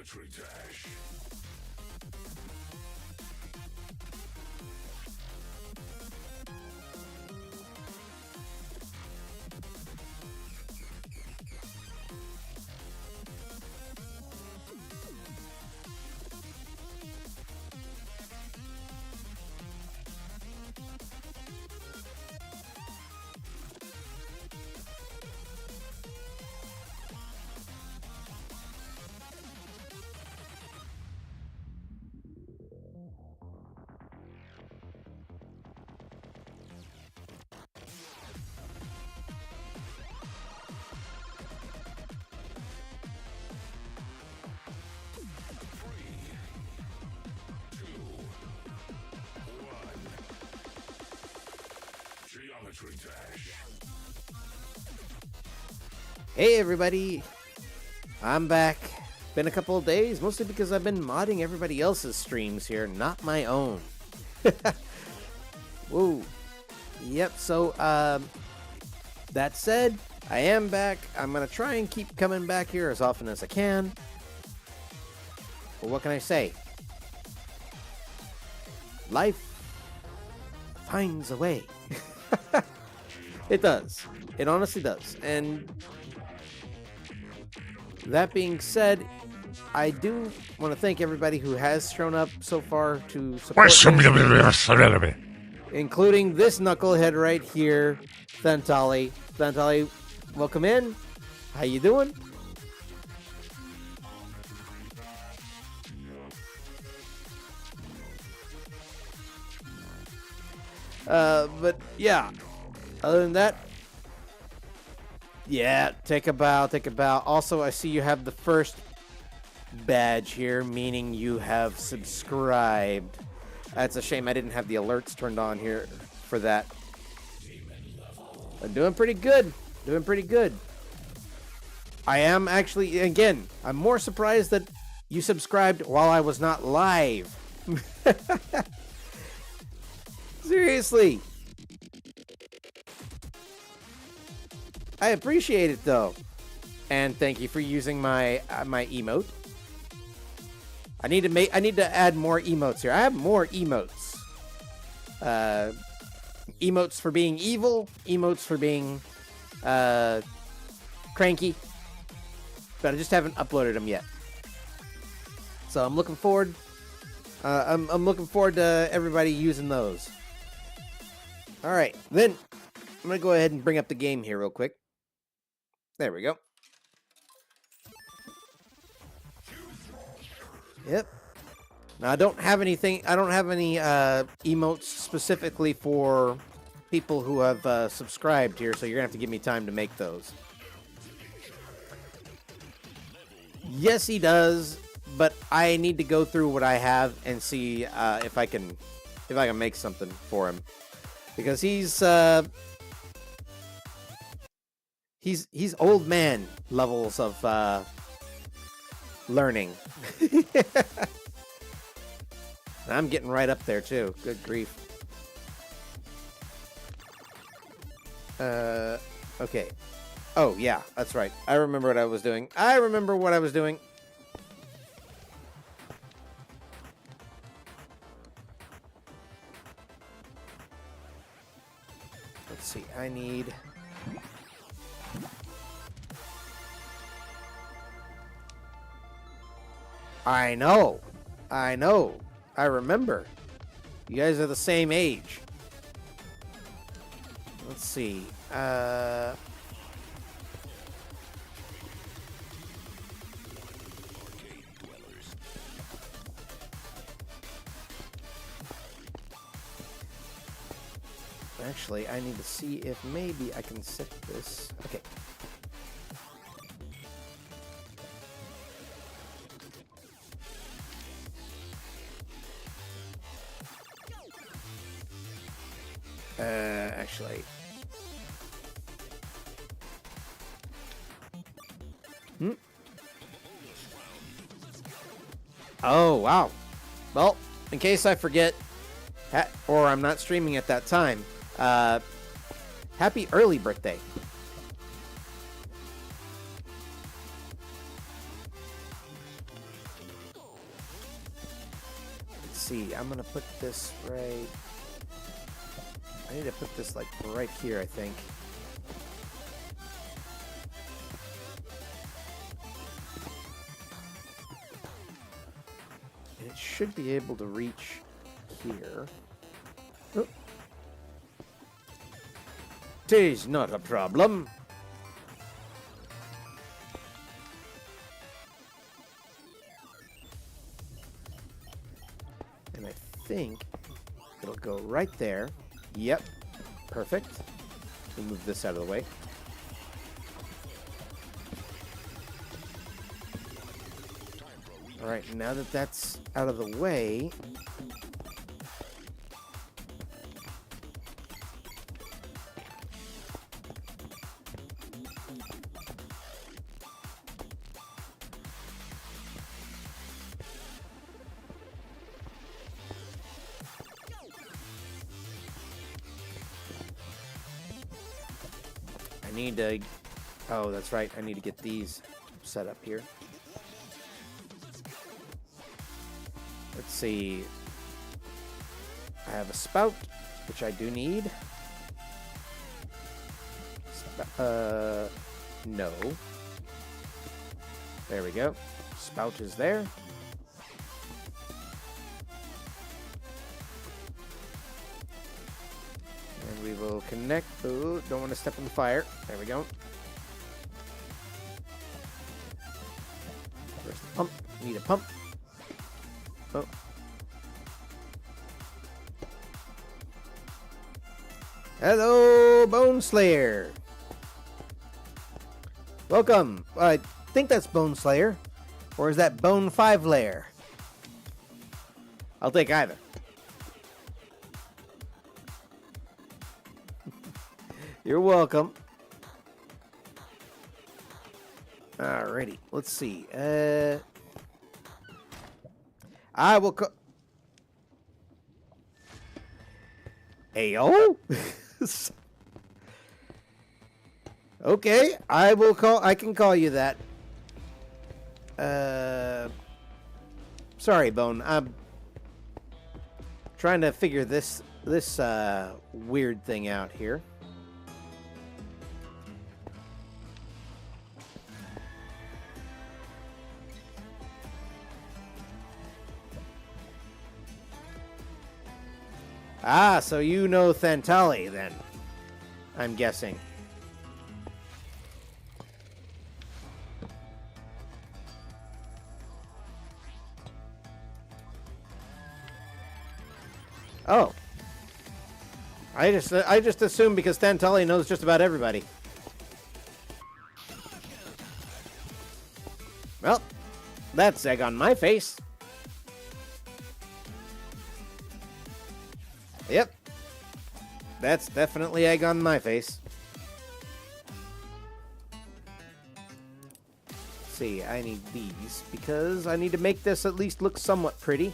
Geometry Dash. Geometry Dash. Hey everybody, I'm back. Been a couple of days, mostly because I've been modding everybody else's streams here, not my own. Whoa. Yep, so that said, I am back. I'm gonna try and keep coming back here as often as I can. But what can I say? Life finds a way. It does. It honestly does. And that being said, I do want to thank everybody who has shown up so far to support me, including this knucklehead right here, Thantali. Thantali, welcome in. How you doing? But yeah, other than that, yeah, take a bow, take a bow. Also, I see you have the first badge here, meaning you have subscribed. That's a shame I didn't have the alerts turned on here for that. I'm doing pretty good. Doing pretty good. I am actually, again, I'm more surprised that you subscribed while I was not live. Seriously. I appreciate it though. And thank you for using my my emote. I need to add more emotes here. I have more emotes. Emotes for being evil, emotes for being cranky. But I just haven't uploaded them yet. So I'm looking forward I'm looking forward to everybody using those. All right, then I'm going to go ahead and bring up the game here real quick. There we go. Yep. Now I don't have any emotes specifically for people who have subscribed here, so you're going to have to give me time to make those. Yes, he does, but I need to go through what I have and see if I can make something for him. Because he's old man levels of learning. I'm getting right up there too. Good grief. Okay. Oh yeah, that's right. I remember what I was doing. Let's see. I need... I know. I remember. You guys are the same age. Let's see. Actually, I need to see if maybe I can set this. Okay. Actually. Oh, wow. Well, in case I forget, or I'm not streaming at that time, happy early birthday. see. I'm gonna put this right. I need to put this like right here, I think. And it should be able to reach here. Oh. Tis not a problem. And I think it'll go right there. Yep. Perfect. We'll move this out of the way. All right, now that that's out of the way, I need to... Oh, that's right. I need to get these set up here. Let's see. I have a spout, which I do need. No. There we go. Spout is there. And we will connect. Ooh, don't want to step on the fire. There we go. Where's the pump? Need a pump. Oh. Hello, Bone Slayer. Welcome. I think that's Bone Slayer. Or is that Bone 5 Layer? I'll take either. You're welcome. Alrighty. Let's see. I will call... Ayo? Okay, I will call... I can call you that. Sorry, Bone. I'm trying to figure this weird thing out here. Ah, so you know Thantali, then. I'm guessing. Oh. I just assumed because Thantali knows just about everybody. Well, that's egg on my face. Yep. That's definitely egg on my face. Let's see, I need these because I need to make this at least look somewhat pretty.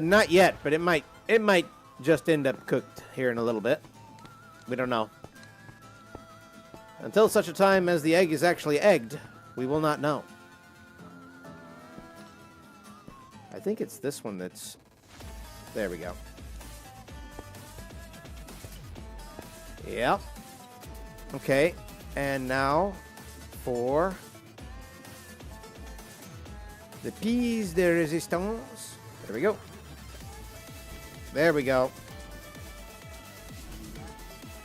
Not yet, but it might just end up cooked here in a little bit. We don't know. Until such a time as the egg is actually egged, we will not know. I think it's this one that's... There we go. Yep. Okay, and now for the piece de resistance. There we go. There we go.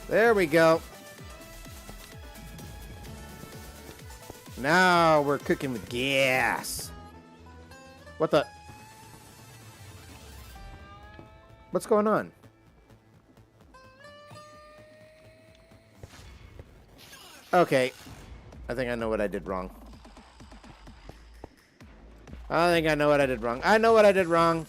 There we go. Now we're cooking with gas. What the? What's going on? Okay. I think I know what I did wrong. I think I know what I did wrong. I know what I did wrong.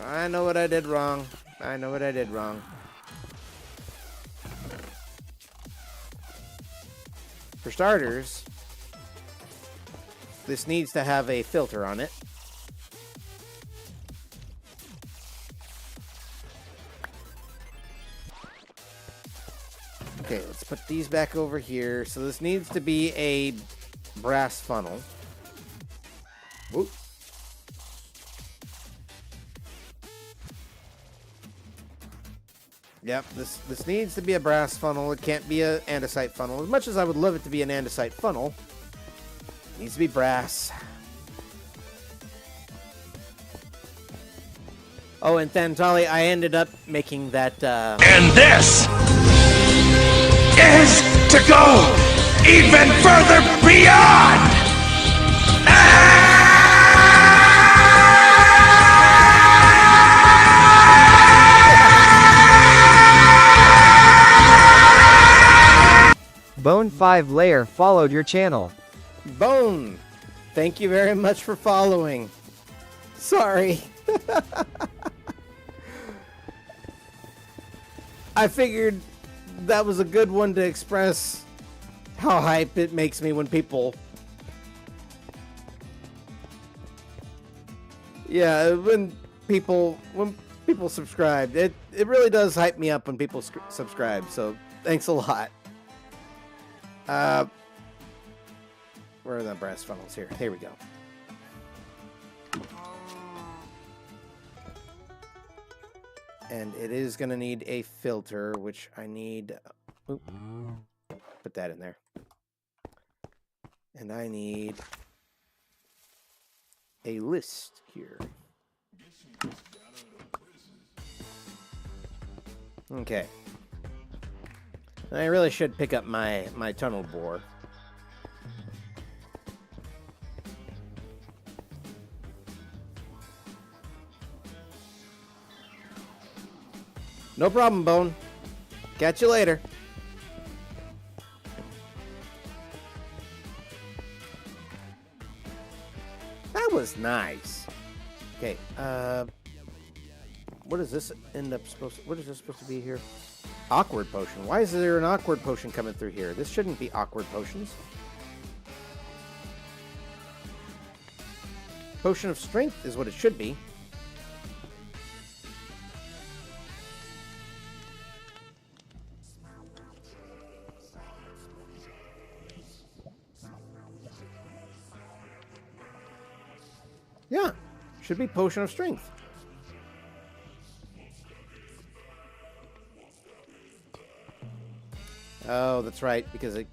I know what I did wrong. I know what I did wrong. For starters, this needs to have a filter on it. put these back over here. So this needs to be a brass funnel. Whoop. Yep, this needs to be a brass funnel. It can't be an andesite funnel. As much as I would love it to be an andesite funnel, it needs to be brass. Oh, and Thantali, I ended up making that... And this is to go even further beyond! Bone 5 Layer followed your channel. Bone, thank you very much for following. Sorry. I figured that was a good one to express how hype it makes me when people... Yeah, when people subscribe. It really does hype me up when people subscribe, so thanks a lot. Where are the brass funnels here? Here we go. And it is going to need a filter, which I need... Oop, put that in there. And I need a list here. Okay. And I really should pick up my tunnel bore. No problem, Bone. Catch you later. That was nice. Okay, what is this what is this supposed to be here? Awkward potion. Why is there an awkward potion coming through here? This shouldn't be awkward potions. Potion of strength is what it should be. Yeah, should be potion of strength. Oh, that's right, because it...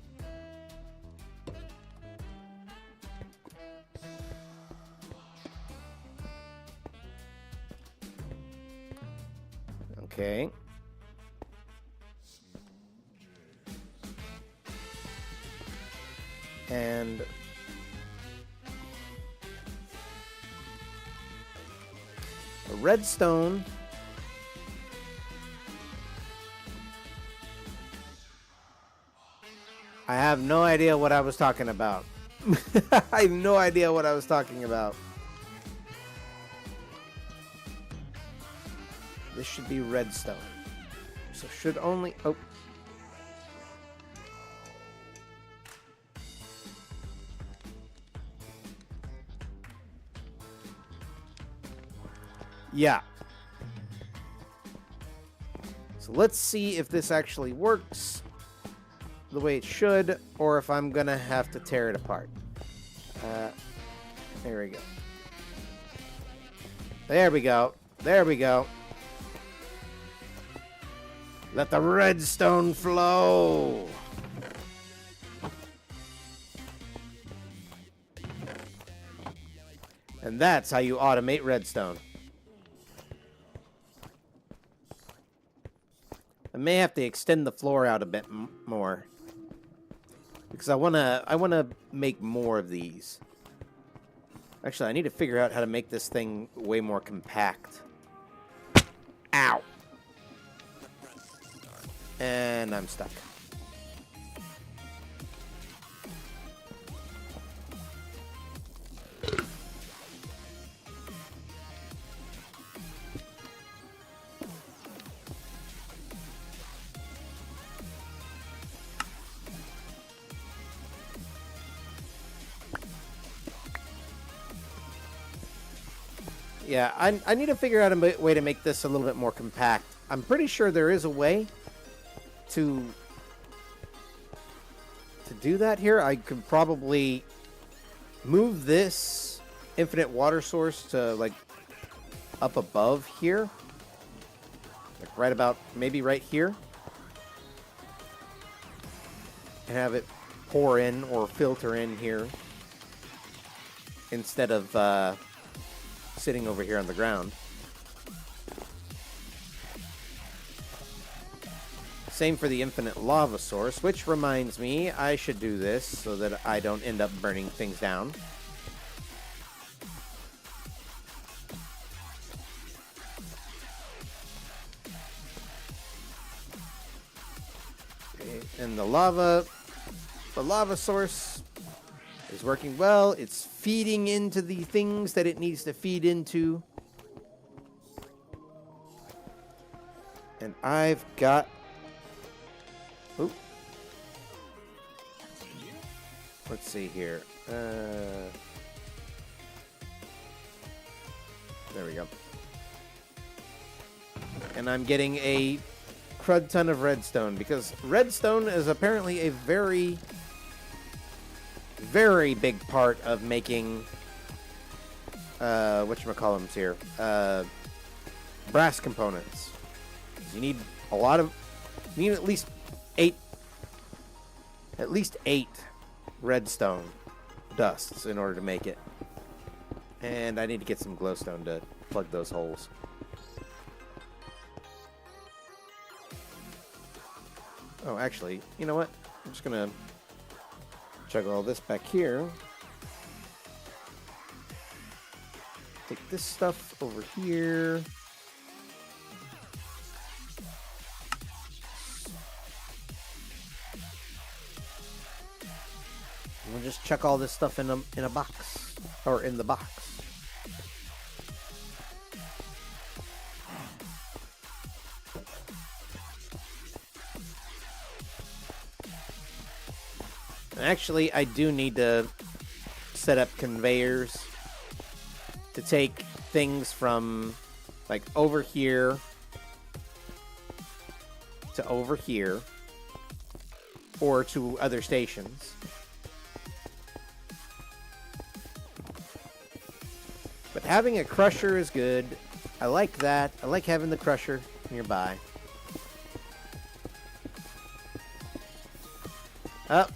Okay. And... a redstone... I have no idea what I was talking about. I have no idea what I was talking about. This should be redstone. So should only... Oh. Yeah. So let's see if this actually works the way it should, or if I'm gonna have to tear it apart. There we go. There we go. There we go. Let the redstone flow. And that's how you automate redstone. I may have to extend the floor out a bit more, because I wanna make more of these. Actually, I need to figure out how to make this thing way more compact. Ow! And I'm stuck. Yeah, I need to figure out a way to make this a little bit more compact. I'm pretty sure there is a way to to do that here, I could probably move this infinite water source to, like, up above here. Like, right about, maybe right here. And have it pour in or filter in here. Instead of sitting over here on the ground. Same for the infinite lava source, which reminds me I should do this so that I don't end up burning things down. Okay, and the lava source is working well. It's feeding into the things that it needs to feed into. And I've got... Oop. Let's see here. There we go. And I'm getting a crud ton of redstone, because redstone is apparently a very, very big part of making whatchamacallums here. Brass components. You need a lot of... You need at least eight redstone dusts in order to make it. And I need to get some glowstone to plug those holes. Oh, actually, you know what? I'm just gonna chug all this back here. Take this stuff over here. We'll just chuck all this stuff in a box, or in the box. Actually, I do need to set up conveyors to take things from, like, over here to over here, or to other stations. But having a crusher is good. I like that. I like having the crusher nearby. Oh,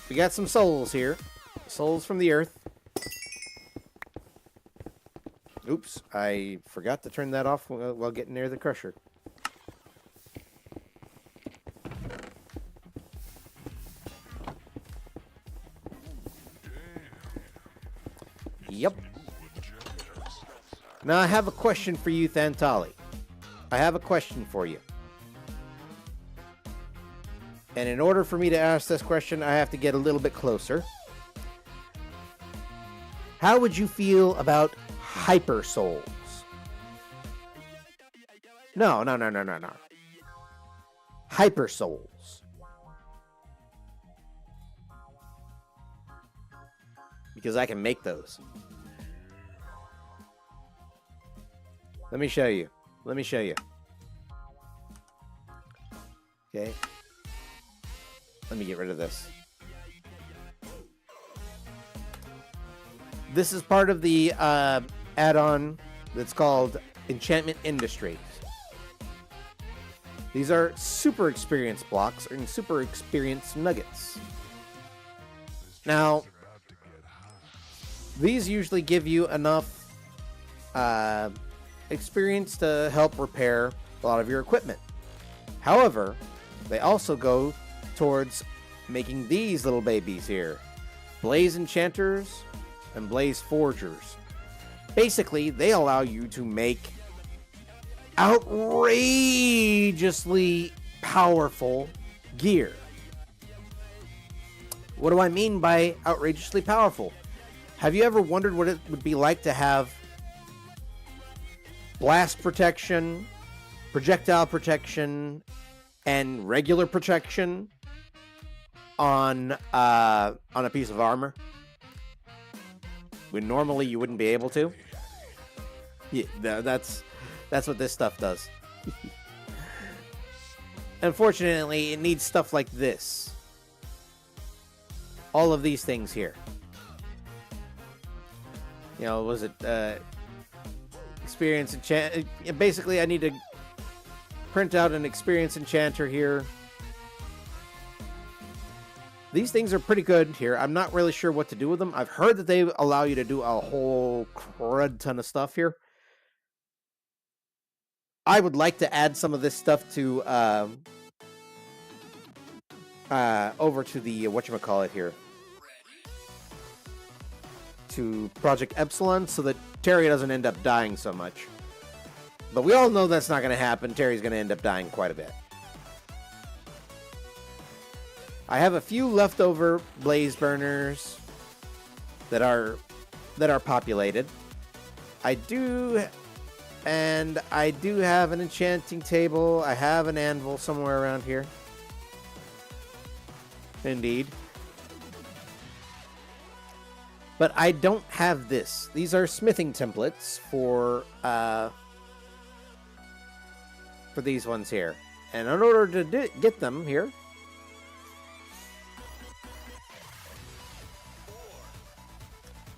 we got some souls here. Souls from the earth. Oops, I forgot to turn that off while getting near the crusher. Yep. Now I have a question for you, Thantali. I have a question for you. And in order for me to ask this question, I have to get a little bit closer. How would you feel about hyper souls? No. Hyper souls. Because I can make those. Let me show you. Okay. Let me get rid of this. This is part of the add-on that's called Enchantment Industries. These are super experience blocks and super experience nuggets. Now, these usually give you enough experience to help repair a lot of your equipment. However, they also go towards making these little babies here. Blaze Enchanters and Blaze Forgers. Basically, they allow you to make outrageously powerful gear. What do I mean by outrageously powerful? Have you ever wondered what it would be like to have blast protection, projectile protection, and regular protection on a piece of armor when normally you wouldn't be able to? Yeah, that's what this stuff does. Unfortunately, it needs stuff like this all of these things here. You know, was it experience enchant? Basically, I need to print out an experience enchanter here. These things are pretty good here. I'm not really sure what to do with them. I've heard that they allow you to do a whole crud ton of stuff here. I would like to add some of this stuff to over to the whatchamacallit here, to Project Epsilon, so that Terry doesn't end up dying so much. But we all know that's not going to happen. Terry's going to end up dying quite a bit. I have a few leftover blaze burners that are populated. I do have an enchanting table. I have an anvil somewhere around here. Indeed. But I don't have this. These are smithing templates for these ones here. And in order to get them here,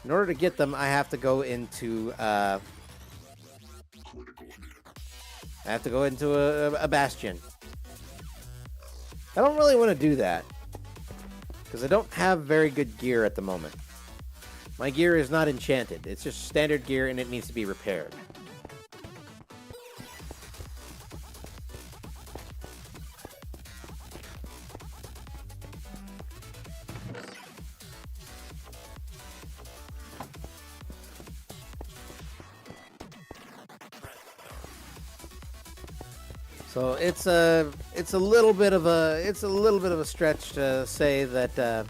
I have to go into a bastion. I don't really want to do that because I don't have very good gear at the moment. My gear is not enchanted. It's just standard gear and it needs to be repaired. So it's a little bit of a stretch to say that that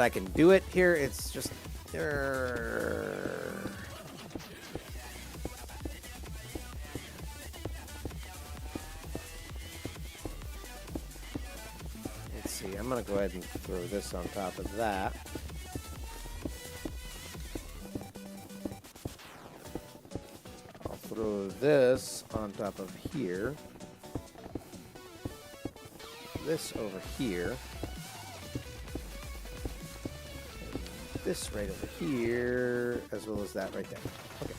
I can do it here. It's just let's see. I'm gonna go ahead and throw this on top of that. Throw this on top of here. This over here. This right over here, as well as that right there. Okay.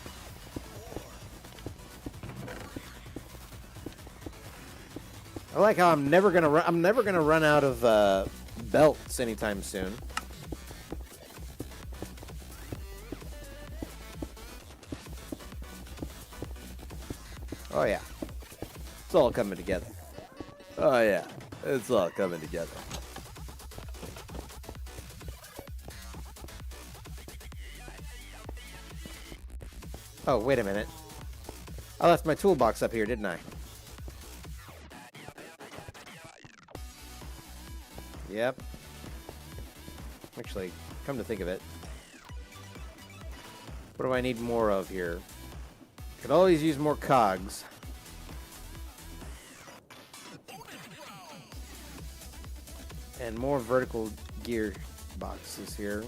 I like how I'm never gonna run out of belts anytime soon. Oh yeah, it's all coming together. Oh yeah, it's all coming together. Oh, wait a minute. I left my toolbox up here, didn't I? Yep. Actually, come to think of it, what do I need more of here? Could always use more cogs. And more vertical gear boxes here.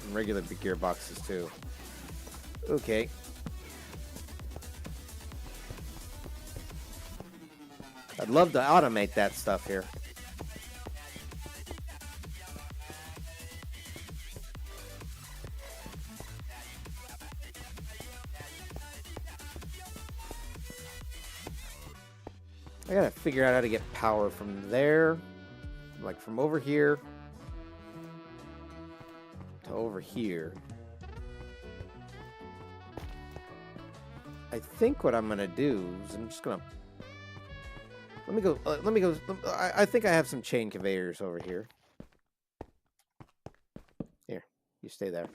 And regular gear boxes too. Okay. I'd love to automate that stuff here. I gotta figure out how to get power from there, like from over here to over here. I think what I'm gonna do is I'm just gonna let me go. I think I have some chain conveyors over here. Here, you stay there.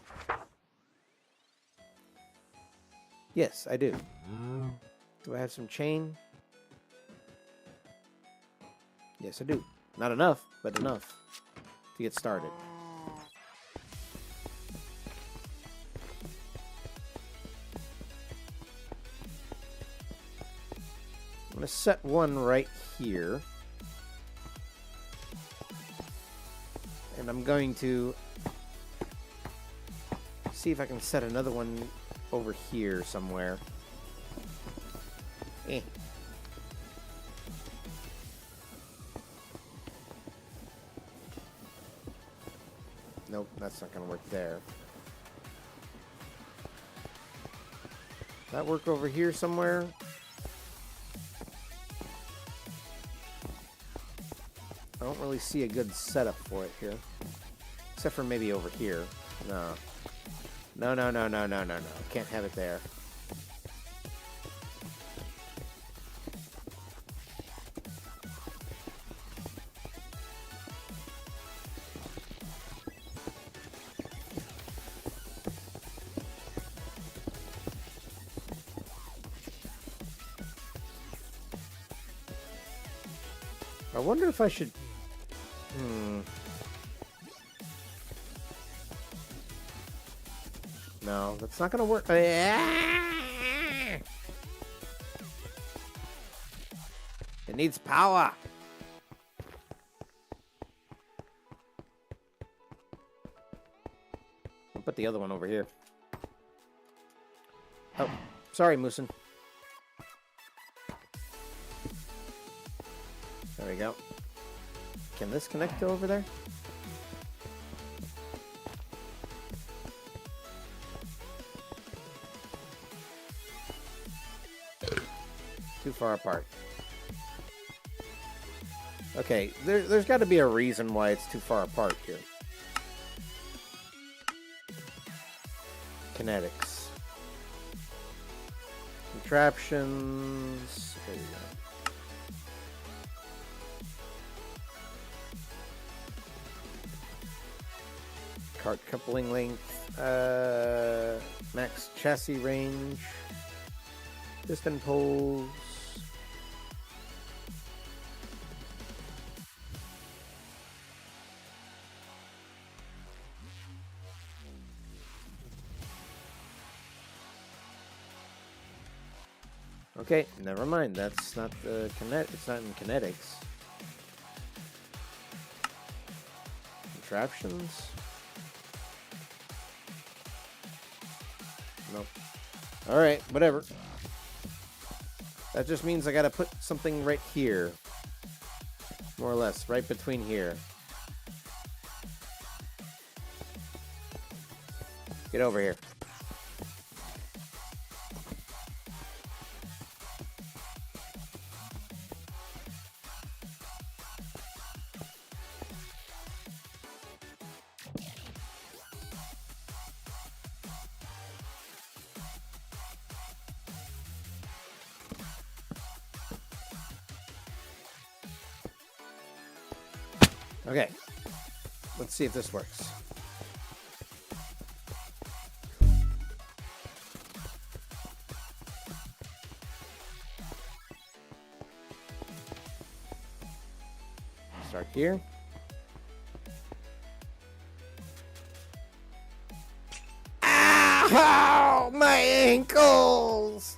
Yes, I do. Do I have some chain? Yes, I do. Not enough, but enough to get started. I'm going to set one right here. And I'm going to see if I can set another one over here somewhere. Eh. Nope, that's not going to work there. Does that work over here somewhere? I don't really see a good setup for it here. Except for maybe over here. No. No, no, no, no, no, no, no. Can't have it there. I wonder if I should... No, that's not gonna work. It needs power. I'll put the other one over here. Oh, sorry, Moosin. There we go. Can this connect to over there? Too far apart. Okay, there's got to be a reason why it's too far apart here. Kinetics. Contraptions. There you go. Cart coupling length. Max chassis range. Piston poles. Okay, never mind. That's not the it's not in kinetics. Contraptions. Nope. All right, whatever. That just means I gotta put something right here. More or less, right between here. Get over here. Okay, let's see if this works. Start here. Ow! My ankles!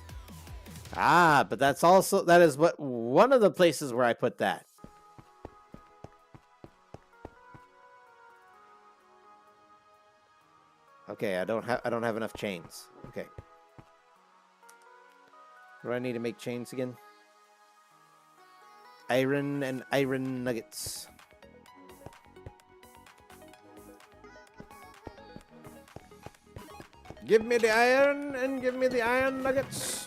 Ah, but that is one of the places where I put that. Okay, I don't have enough chains. Okay. What do I need to make chains again? Iron and iron nuggets. Give me the iron and give me the iron nuggets.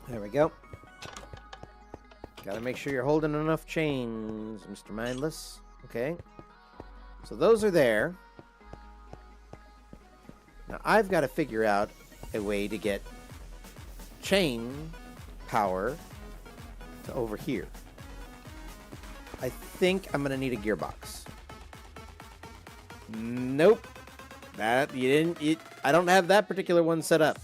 There we go. Gotta make sure you're holding enough chains, Mr. Mindless. Okay. So those are there. Now I've got to figure out a way to get chain power to over here. I think I'm gonna need a gearbox. Nope. I don't have that particular one set up.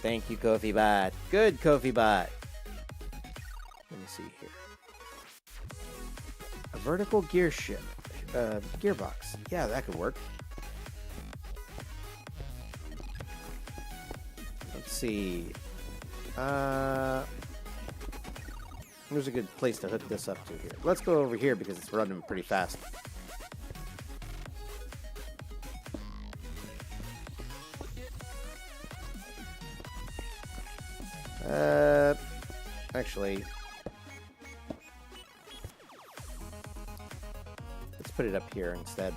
Thank you, Kofi Bot. Good, Kofi Bot. Let me see here. A vertical gear shift. Gearbox. Yeah, that could work. see. There's a good place to hook this up to here. Let's go over here because it's running pretty fast. Actually, let's put it up here instead.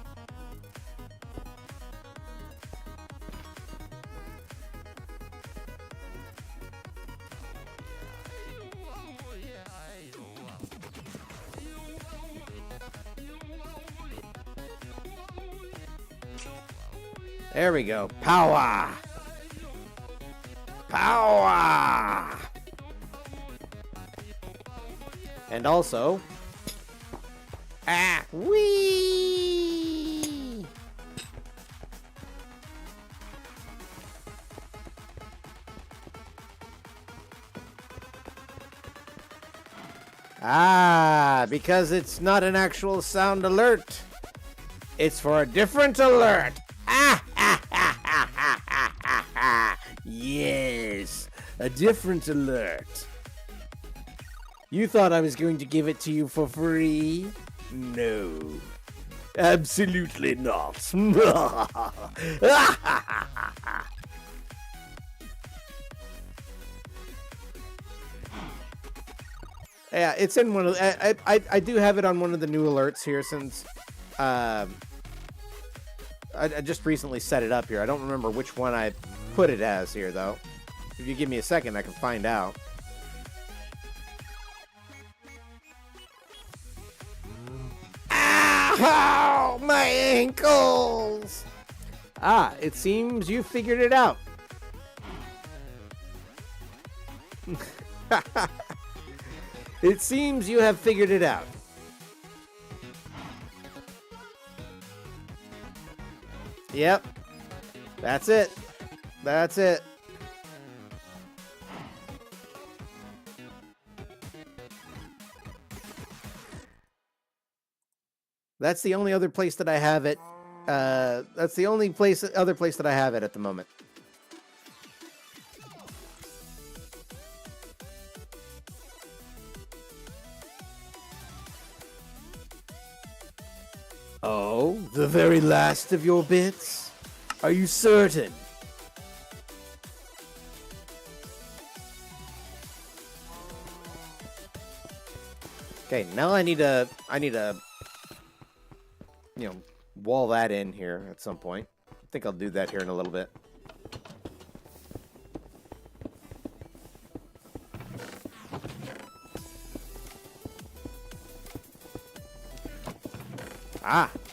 There we go. Power! Power! And also... Whee! Because it's not an actual sound alert. It's for a different alert. Yes, a different alert. You thought I was going to give it to you for free? No, absolutely not. Yeah, it's in one of. I do have it on one of the new alerts here since. I just recently set it up here. I don't remember which one I put it as here, though. If you give me a second, I can find out. Ow! My ankles! It seems you figured it out. It seems you have figured it out. Yep. That's it. That's it. That's the only other place that I have it. That's the only other place that I have it at the moment. Oh, the very last of your bits? Are you certain? Okay, now I need to, you know, wall that in here at some point. I think I'll do that here in a little bit.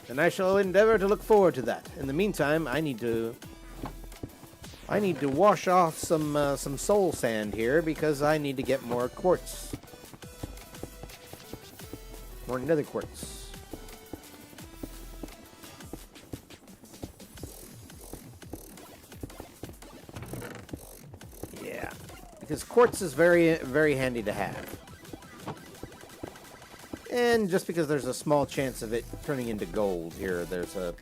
Then I shall endeavor to look forward to that. In the meantime, I need to wash off some soul sand here because I need to get more quartz. More nether quartz. Yeah, because quartz is very, very handy to have. And just because there's a small chance of it turning into gold here, there's a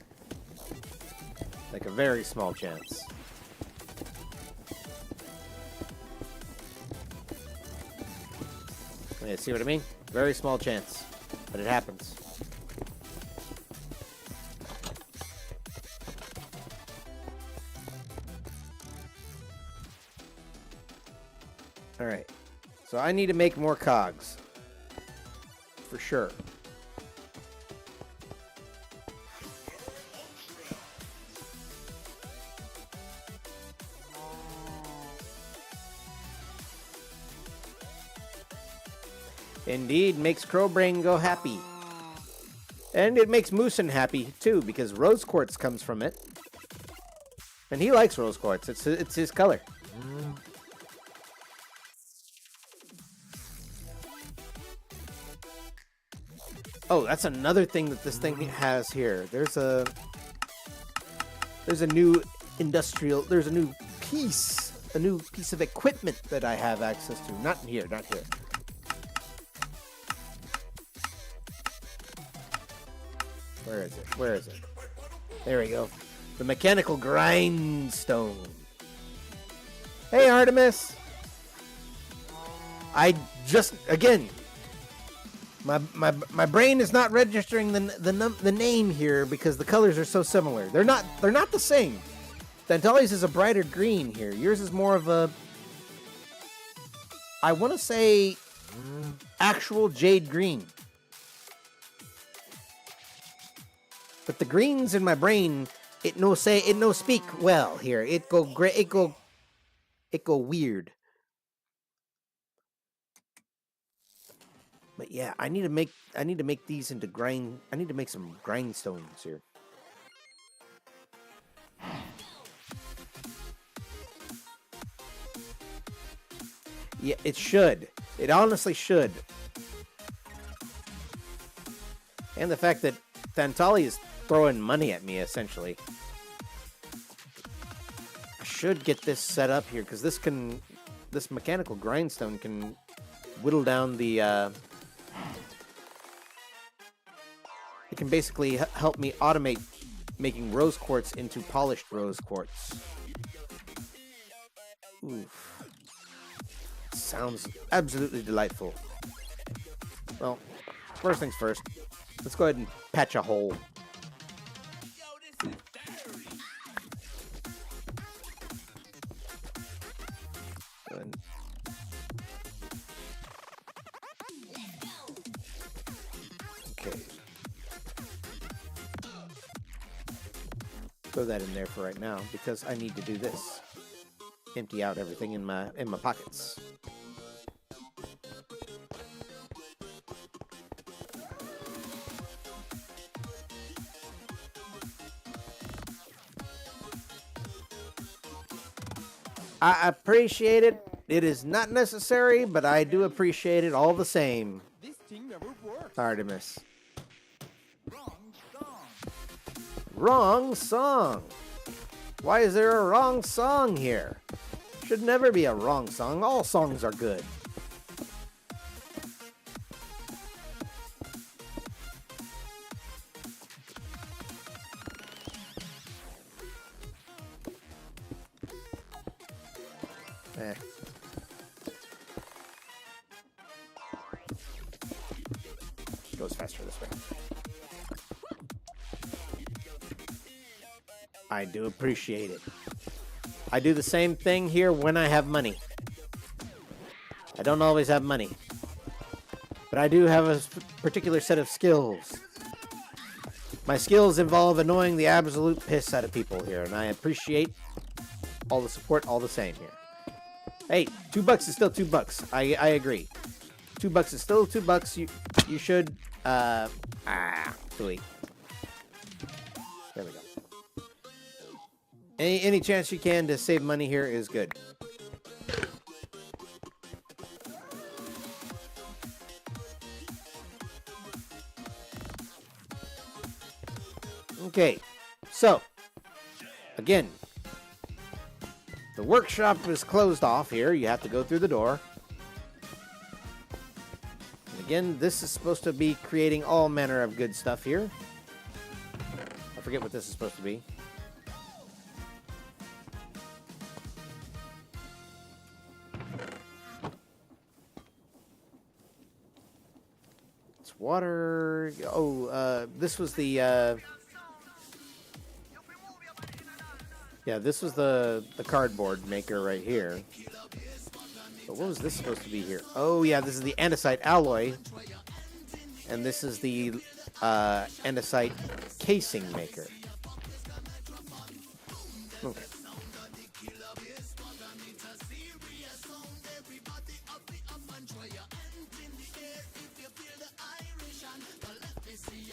very small chance. Yeah, see what I mean? Very small chance, but it happens. All right, so I need to make more cogs. For sure. Indeed, makes Crowbrain go happy. And it makes Moosin happy, too, because rose quartz comes from it. And he likes rose quartz. It's his color. Oh, that's another thing that this thing has here. There's a new piece of equipment that I have access to. Not here, not here. Where is it? Where is it? There we go. The mechanical grindstone. Hey, Artemis. I just again. My brain is not registering the name here because the colors are so similar. They're not the same. Thantali's is a brighter green here. Yours is more of a, I want to say, actual jade green. But the greens in my brain, it no speak well here. It go weird. But yeah, I need to make these into grind. I need to make some grindstones here. Yeah, it should. It honestly should. And the fact that Thantali is throwing money at me, essentially. I should get this set up here, because this mechanical grindstone can whittle down the, it can basically help me automate making rose quartz into polished rose quartz. Oof. Sounds absolutely delightful. Well, first things first. Let's go ahead and patch a hole. Good. Okay. Throw that in there for right now because I need to do this. Empty out everything in my pockets. I appreciate it. It is not necessary, but I do appreciate it all the same. This thing never works. Artemis. Wrong song. Why is there a wrong song here? Should never be a wrong song. All songs are good. Eh. Goes faster this way. I do appreciate it. I do the same thing here when I have money. I don't always have money. But I do have a particular set of skills. My skills involve annoying the absolute piss out of people here, and I appreciate all the support all the same here. Hey, $2 is still $2. I agree. $2 is still $2. You should delete. There we go. Any chance you can to save money here is good. Okay, so again, the workshop is closed off here. You have to go through the door. And again, this is supposed to be creating all manner of good stuff here. I forget what this is supposed to be. It's water. Oh, this was the... Yeah, this was the cardboard maker right here. But what was this supposed to be here? Oh, yeah, this is the andesite alloy. And this is the andesite casing maker. Okay.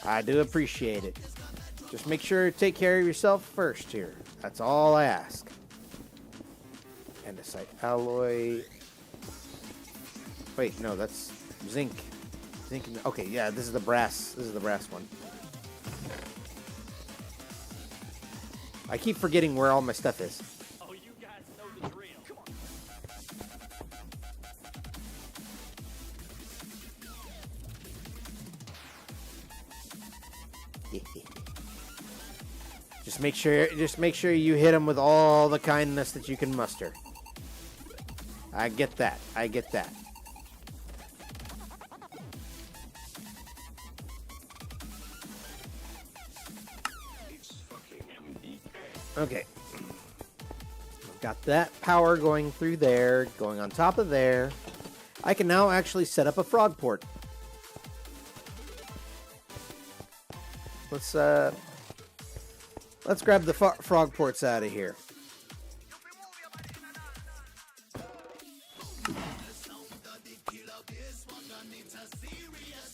I do appreciate it. Just make sure to take care of yourself first here. That's all I ask. Andesite alloy. Wait, no, that's zinc. Zinc. Okay, yeah, this is the brass. This is the brass one. I keep forgetting where all my stuff is. Oh, you guys know the drill. Come on. Just make sure you hit them with all the kindness that you can muster. I get that. I get that. Okay. Got that power going through there, going on top of there. I can now actually set up a frog port. Let's grab the frog ports out of here.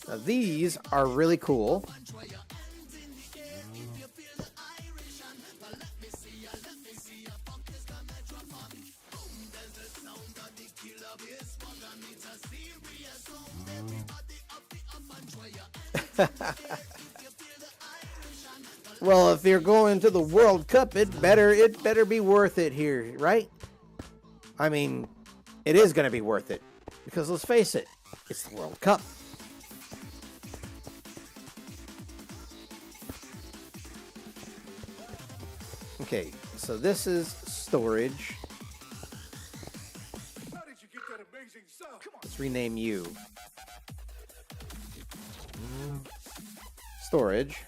Now, these are really cool. Well, if you're going to the World Cup, it better be worth it here, right? I mean, it is going to be worth it because let's face it, it's the World Cup. Okay, so this is storage. How did you get that amazing sound? Come on. Let's rename you. Storage.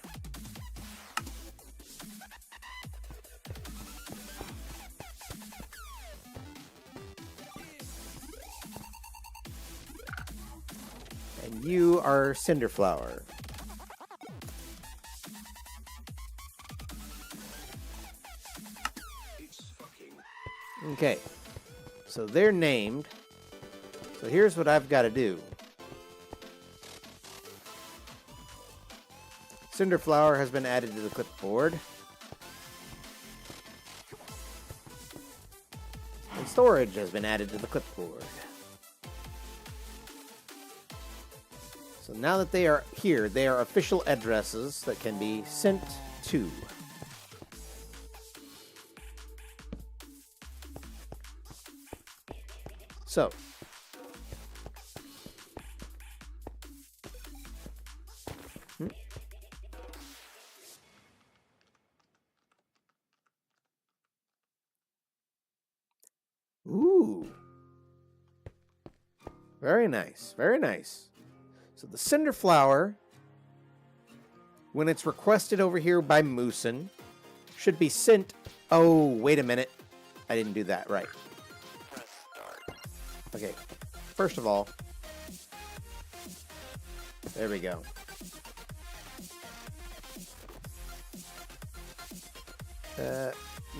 And you are Cinderflower. Okay, so they're named. So here's what I've got to do. Cinderflower has been added to the clipboard. And storage has been added to the clipboard. So now that they are here, they are official addresses that can be sent to. So, ooh, very nice, very nice. So the Cinderflower, when it's requested over here by Moosin, should be sent. Oh, wait a minute, I didn't do that right. Okay, first of all, there we go.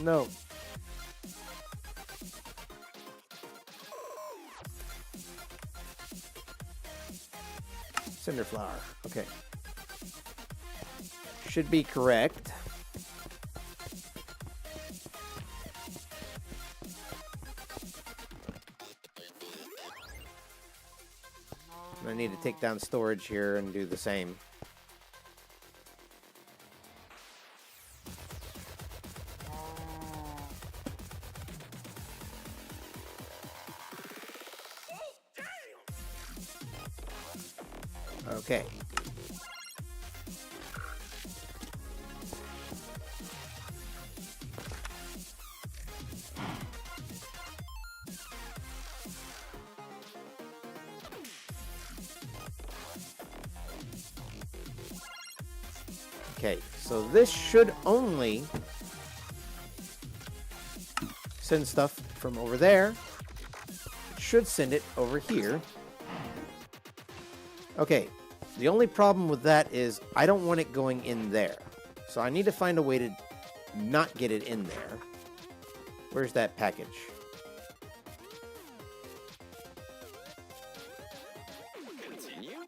No. Cinderflower, okay. Should be correct. I need to take down storage here and do the same. Okay. Okay, so this should only send stuff from over there. It should send it over here. Okay, the only problem with that is I don't want it going in there. So I need to find a way to not get it in there. Where's that package? Continue.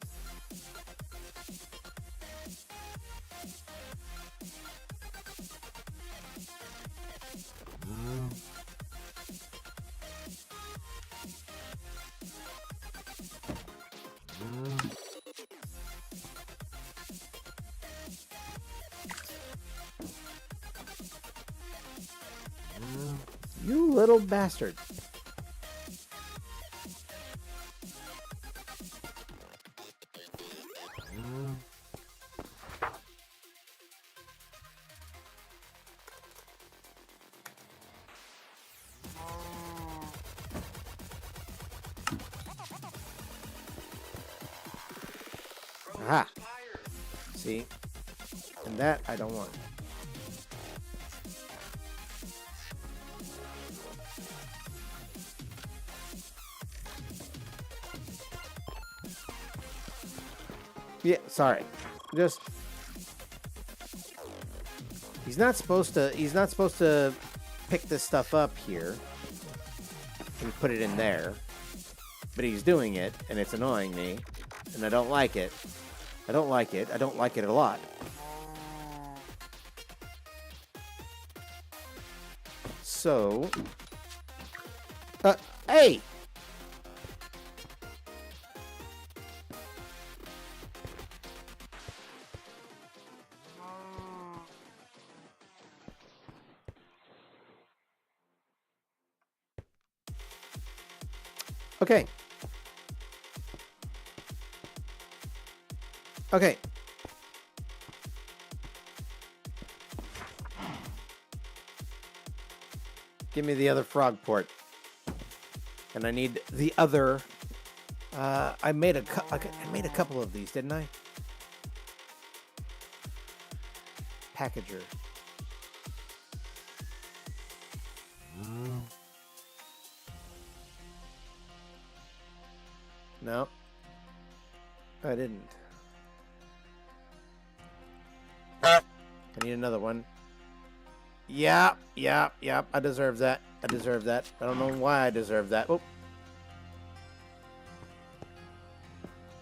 You little bastard. Aha. See? And that I don't want. Yeah, sorry. Just he's not supposed to pick this stuff up here and put it in there. But he's doing it and it's annoying me and I don't like it. I don't like it. I don't like it a lot. So hey! Okay. Okay. Give me the other frog port. And I need the other. I made a couple of these, didn't I? Packager. No. I didn't. I need another one. Yeah. I deserve that. I deserve that. I don't know why I deserve that. Oh.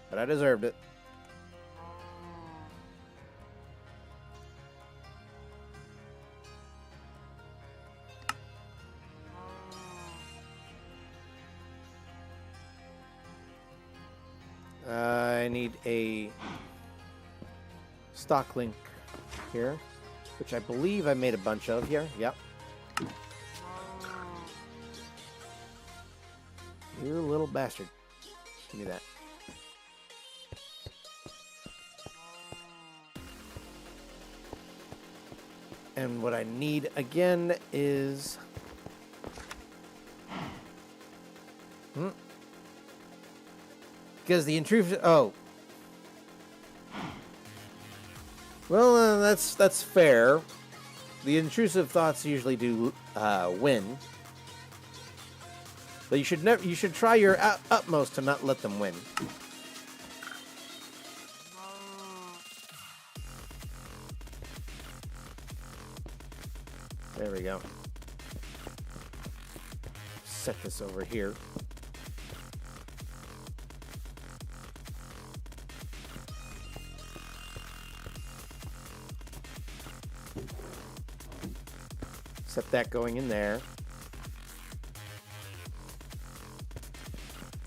But I deserved it. I need a stock link here, which I believe I made a bunch of here. Yep. You little bastard. Give me that. And what I need again is... Because the intrusive... Oh. Well, that's fair. The intrusive thoughts usually do win. But you should try your utmost to not let them win. There we go. Set this over here. Set that going in there.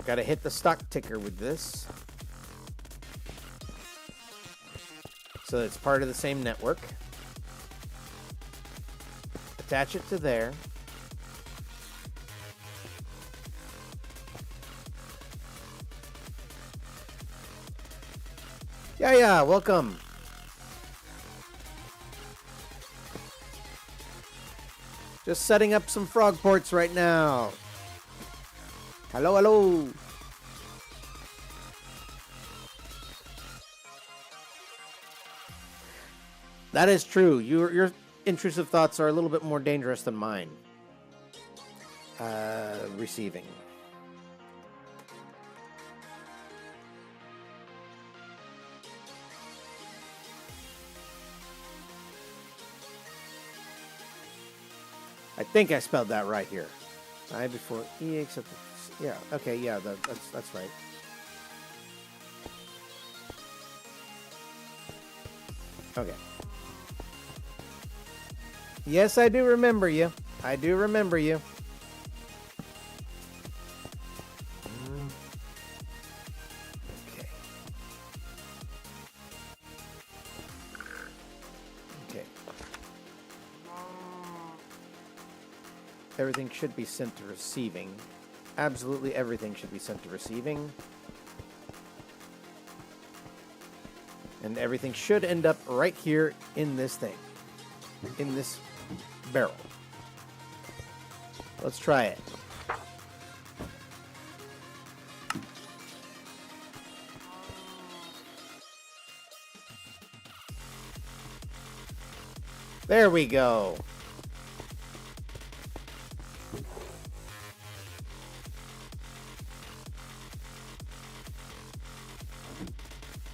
Gotta hit the stock ticker with this. So it's part of the same network. Attach it to there. Yeah, welcome. Just setting up some frog ports right now. Hello. That is true. Your intrusive thoughts are a little bit more dangerous than mine. Receiving. I think I spelled that right here. I before E except yeah. Okay, yeah, that's right. Okay. Yes, I do remember you. I do remember you. Okay. Okay. Everything should be sent to receiving. Absolutely everything should be sent to receiving. And everything should end up right here in this thing. In this barrel. Let's try it. There we go.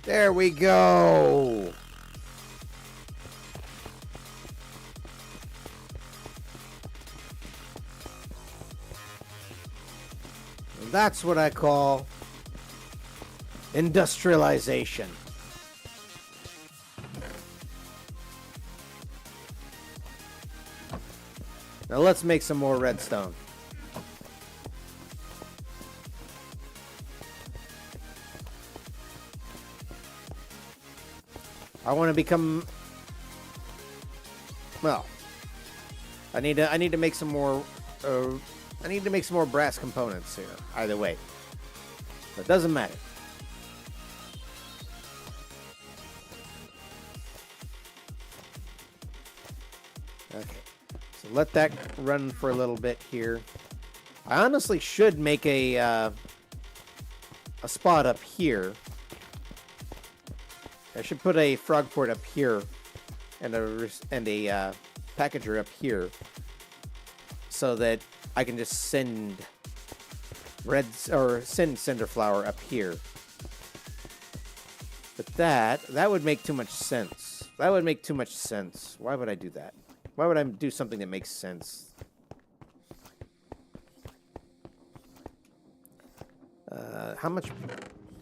There we go. That's what I call industrialization. Now let's make some more redstone. I want to become, well, I need to make some more I need to make some more brass components here. Either way. But it doesn't matter. Okay. So let that run for a little bit here. I honestly should make a spot up here. I should put a frog port up here and a packager up here so that I can just send send cinder flour up here. But that would make too much sense. That would make too much sense. Why would I do that? Why would I do something that makes sense? How much?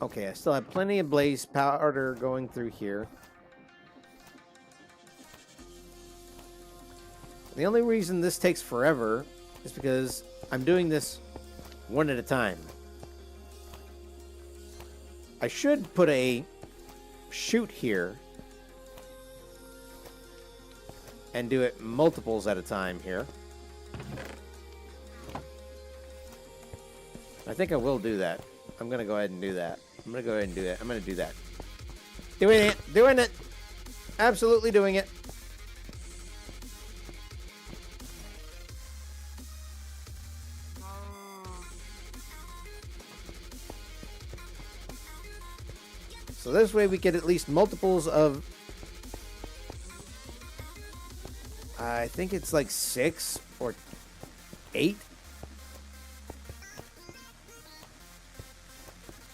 Okay, I still have plenty of blaze powder going through here. The only reason this takes forever is because I'm doing this one at a time. I should put a chute here and do it multiples at a time here. I think I will do that. I'm going to go ahead and do that. I'm going to go ahead and do that. I'm going to do that. Doing it. Doing it. Absolutely doing it. So this way we get at least multiples of, I think it's like 6 or 8.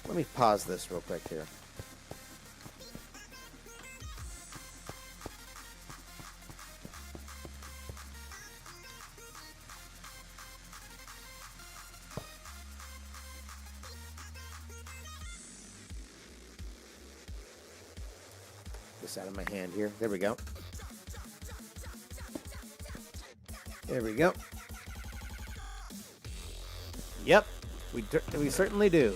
Let me pause this real quick here. This out of my hand here. There we go. There we go. Yep, we certainly do.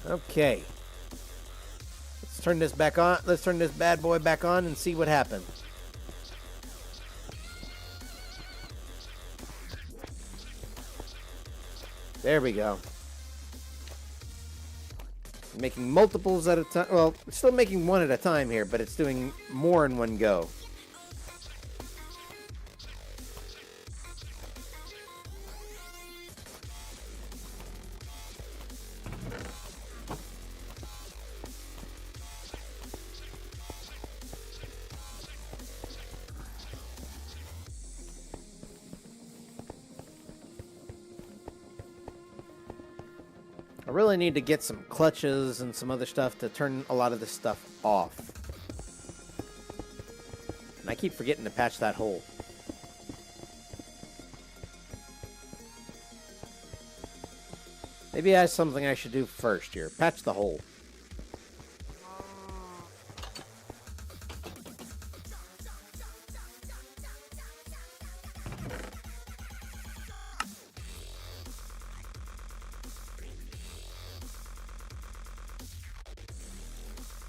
Okay. Let's turn this back on. Let's turn this bad boy back on and see what happens. There we go. Making multiples at a time. Well, it's still making one at a time here, but it's doing more in one go. I really need to get some clutches and some other stuff to turn a lot of this stuff off. And I keep forgetting to patch that hole. Maybe that's something I should do first here. Patch the hole.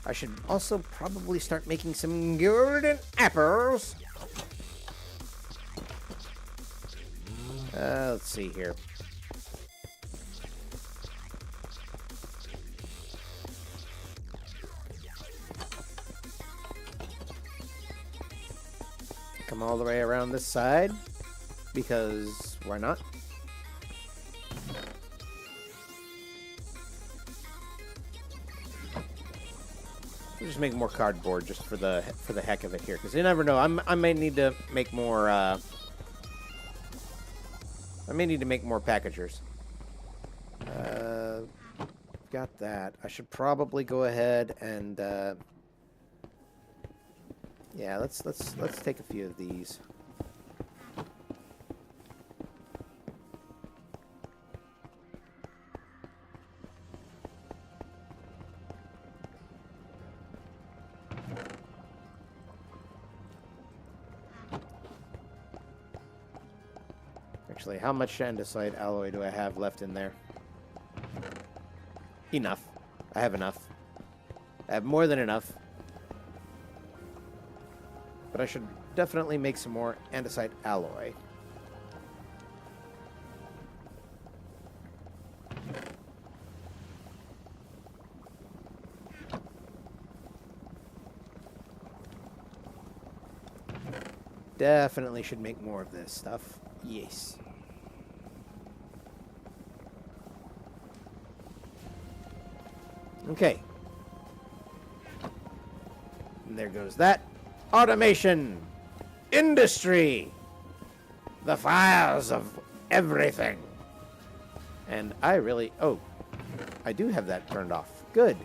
I should also probably start making some golden apples. Let's see here. Come all the way around this side, because why not? We'll just make more cardboard just for the heck of it here, because you never know. I may need to make more. I may need to make more packagers. Got that. I should probably go ahead and. Yeah, let's take a few of these. Actually, how much andesite alloy do I have left in there? Enough. I have enough. I have more than enough. But I should definitely make some more andesite alloy. Definitely should make more of this stuff. Yes. Okay. And there goes that. Automation. Industry. The files of everything. And I really... Oh. I do have that turned off. Good.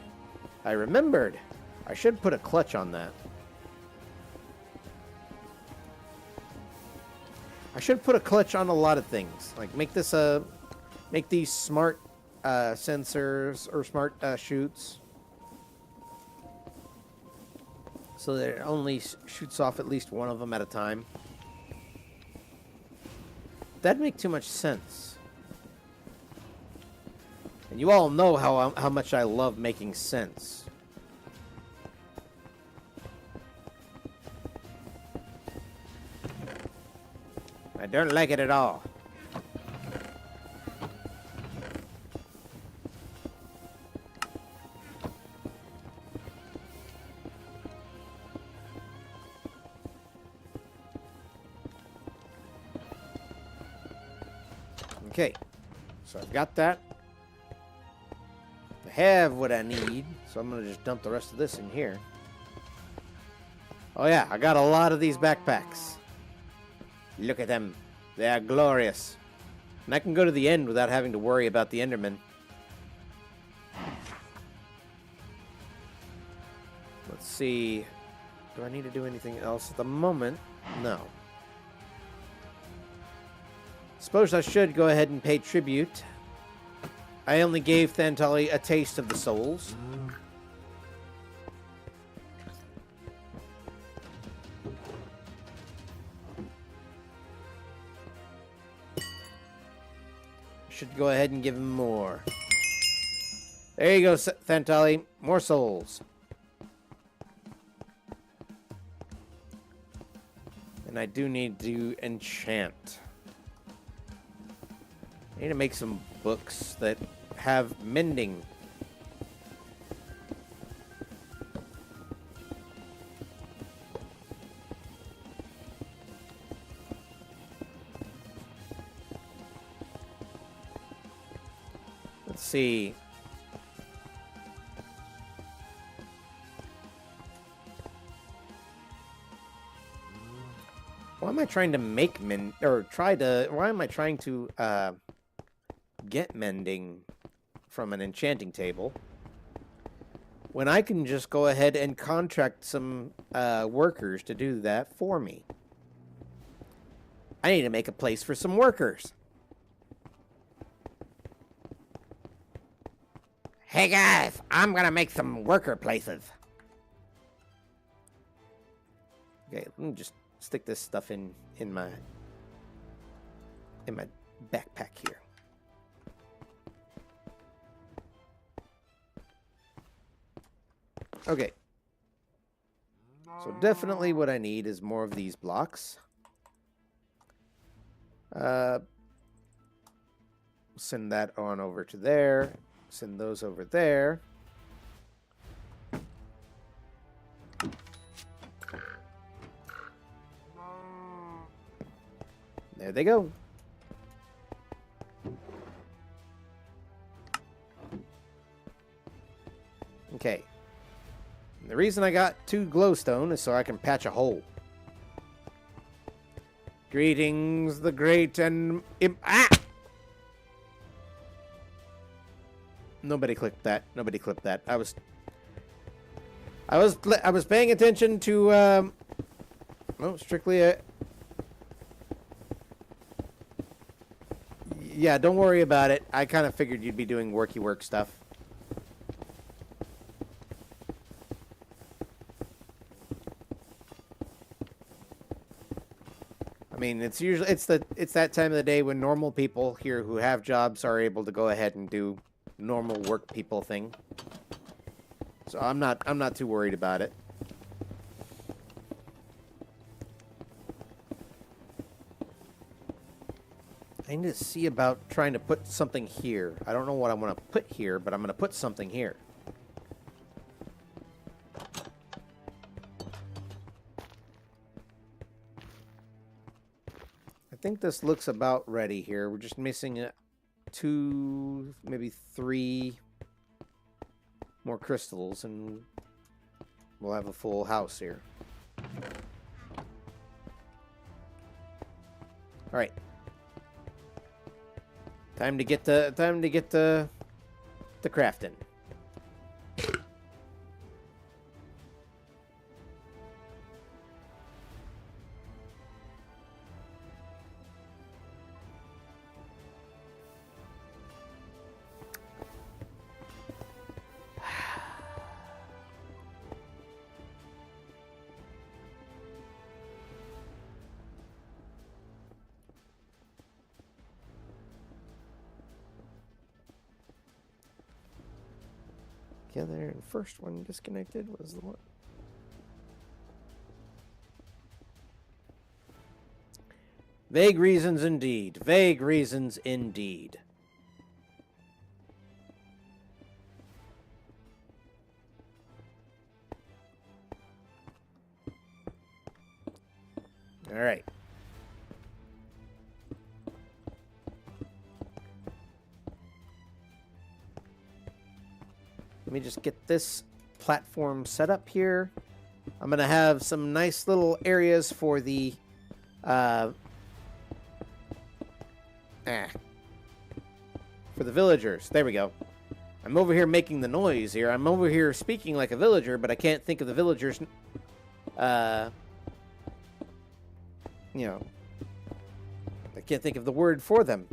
I remembered. I should put a clutch on that. I should put a clutch on a lot of things. Like make this make these smart sensors or smart chutes, so that it only shoots off at least one of them at a time. That'd make too much sense. And you all know how much I love making sense. I don't like it at all. Okay, so I've got that. I have what I need, so I'm gonna just dump the rest of this in here. Oh yeah, I got a lot of these backpacks. Look at them. They are glorious. And I can go to the end without having to worry about the Enderman. Let's see. Do I need to do anything else at the moment? No. Suppose I should go ahead and pay tribute. I only gave Thantali a taste of the souls. Should go ahead and give him more. There you go, Thantali. More souls. And I do need to enchant. I need to make some books that have mending. Let's see. Why am I trying to make why am I trying to get mending from an enchanting table when I can just go ahead and contract some workers to do that for me? I need to make a place for some workers. Hey guys, I'm gonna make some worker places. Okay, let me just stick this stuff in my backpack here. Okay. So definitely what I need is more of these blocks. Send that on over to there. Send those over there. There they go. Okay. And the reason I got 2 glowstone is so I can patch a hole. Greetings, the great and... Nobody clicked that. Nobody clipped that. I was paying attention to, strictly a... Yeah, don't worry about it. I kind of figured you'd be doing worky work stuff. I mean, it's that time of the day when normal people here who have jobs are able to go ahead and do normal work people thing. So I'm not too worried about it. I need to see about trying to put something here. I don't know what I want to put here, but I'm going to put something here. I think this looks about ready here. We're just missing 2, maybe 3 more crystals, and we'll have a full house here. All right. Time to get the crafting. Yeah, there. And first one disconnected was the one. Vague reasons indeed. Vague reasons indeed. All right. Let me just get this platform set up here. I'm going to have some nice little areas for the... for the villagers. There we go. I'm over here making the noise here. I'm over here speaking like a villager, but I can't think of the villagers... I can't think of the word for them.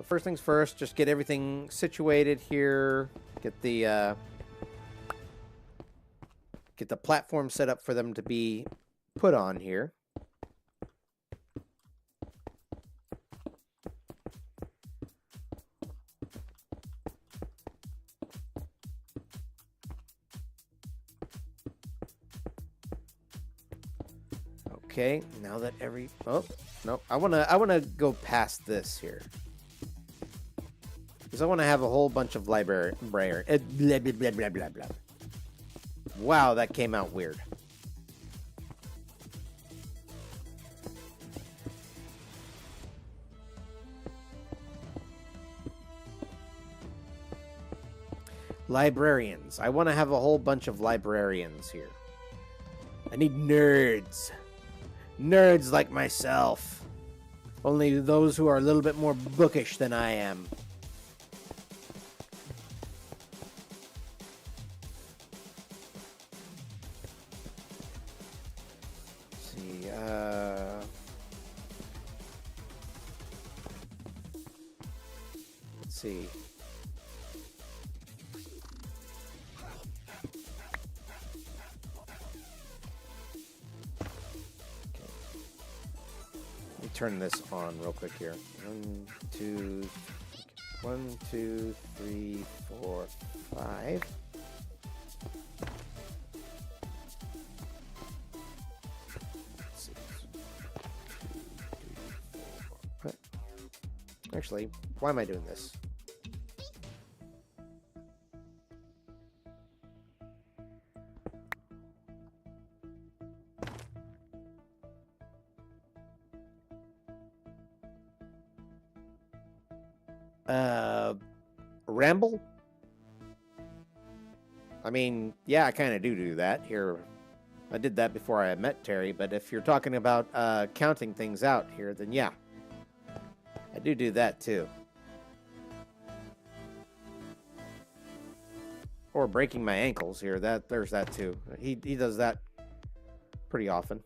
First things first, just get everything situated here. Get the platform set up for them to be put on here. Okay, now that I wanna go past this here. Because I want to have a whole bunch of library... blah, blah, blah, blah, blah, blah. Wow, that came out weird. Librarians. I want to have a whole bunch of librarians here. I need nerds. Nerds like myself. Only those who are a little bit more bookish than I am. Let's see. Let me turn this on real quick here. 1, 2, 3, 4, 5. Actually, why am I doing this? Ramble? I mean, yeah, I kind of do that here. I did that before I met Terry, but if you're talking about counting things out here, then yeah. I do that too. Or breaking my ankles here. There's that too. He does that pretty often.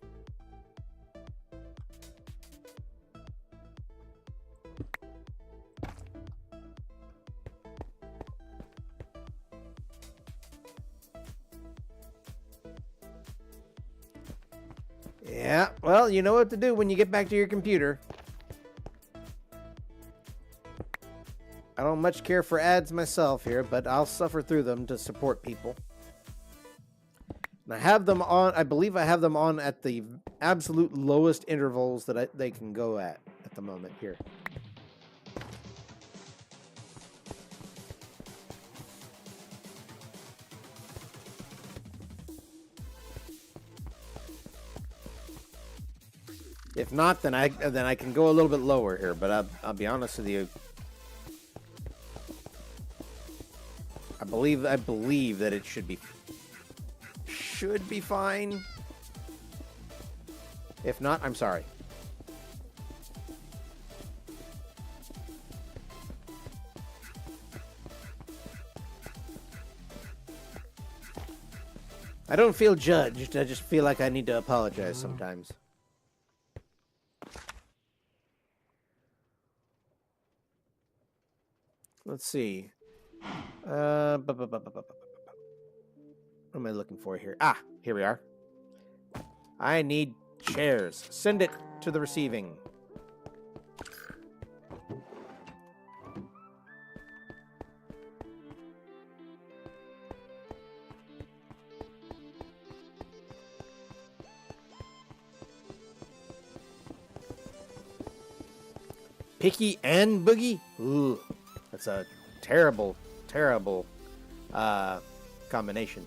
Yeah, well, you know what to do when you get back to your computer. I don't much care for ads myself here, but I'll suffer through them to support people. And I have them on, I believe I have them on at the absolute lowest intervals that they can go at the moment here. If not, then I can go a little bit lower here, but I'll be honest with you. I believe that it should be fine. If not, I'm sorry. I don't feel judged. I just feel like I need to apologize sometimes. Let's see. What am I looking for here? Ah, here we are. I need chairs. Send it to the receiving. Picky and Boogie? Ooh, that's a terrible combination.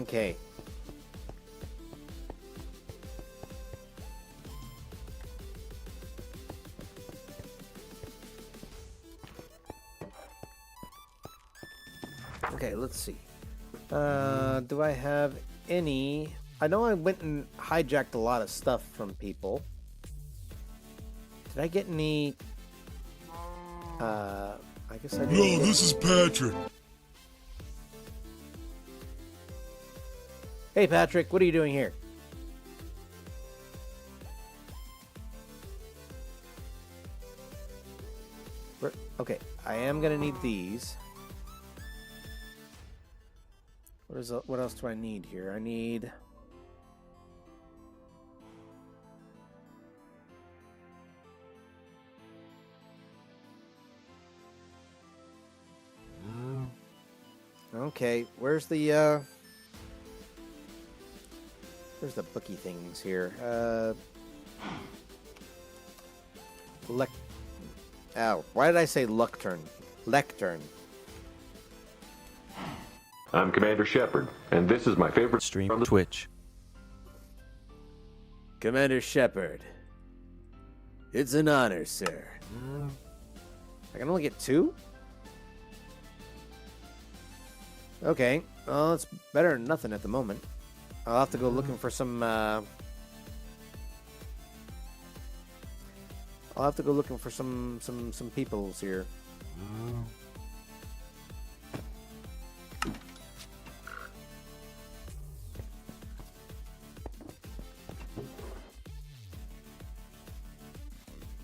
Okay. Okay, let's see. Do I have any... I know I went and hijacked a lot of stuff from people. Did I get any... I guess I did. No, this is Patrick. Hey, Patrick, what are you doing here? Okay, I am gonna need these. What else do I need here? I need... Okay, where's the bookie things here? Why did I say lectern? Lectern. I'm Commander Shepard, and this is my favorite Stream from the Twitch. Commander Shepard. It's an honor, sir. I can only get 2? Okay, well, it's better than nothing at the moment. I'll have to go looking for some, I'll have to go looking for some peoples here.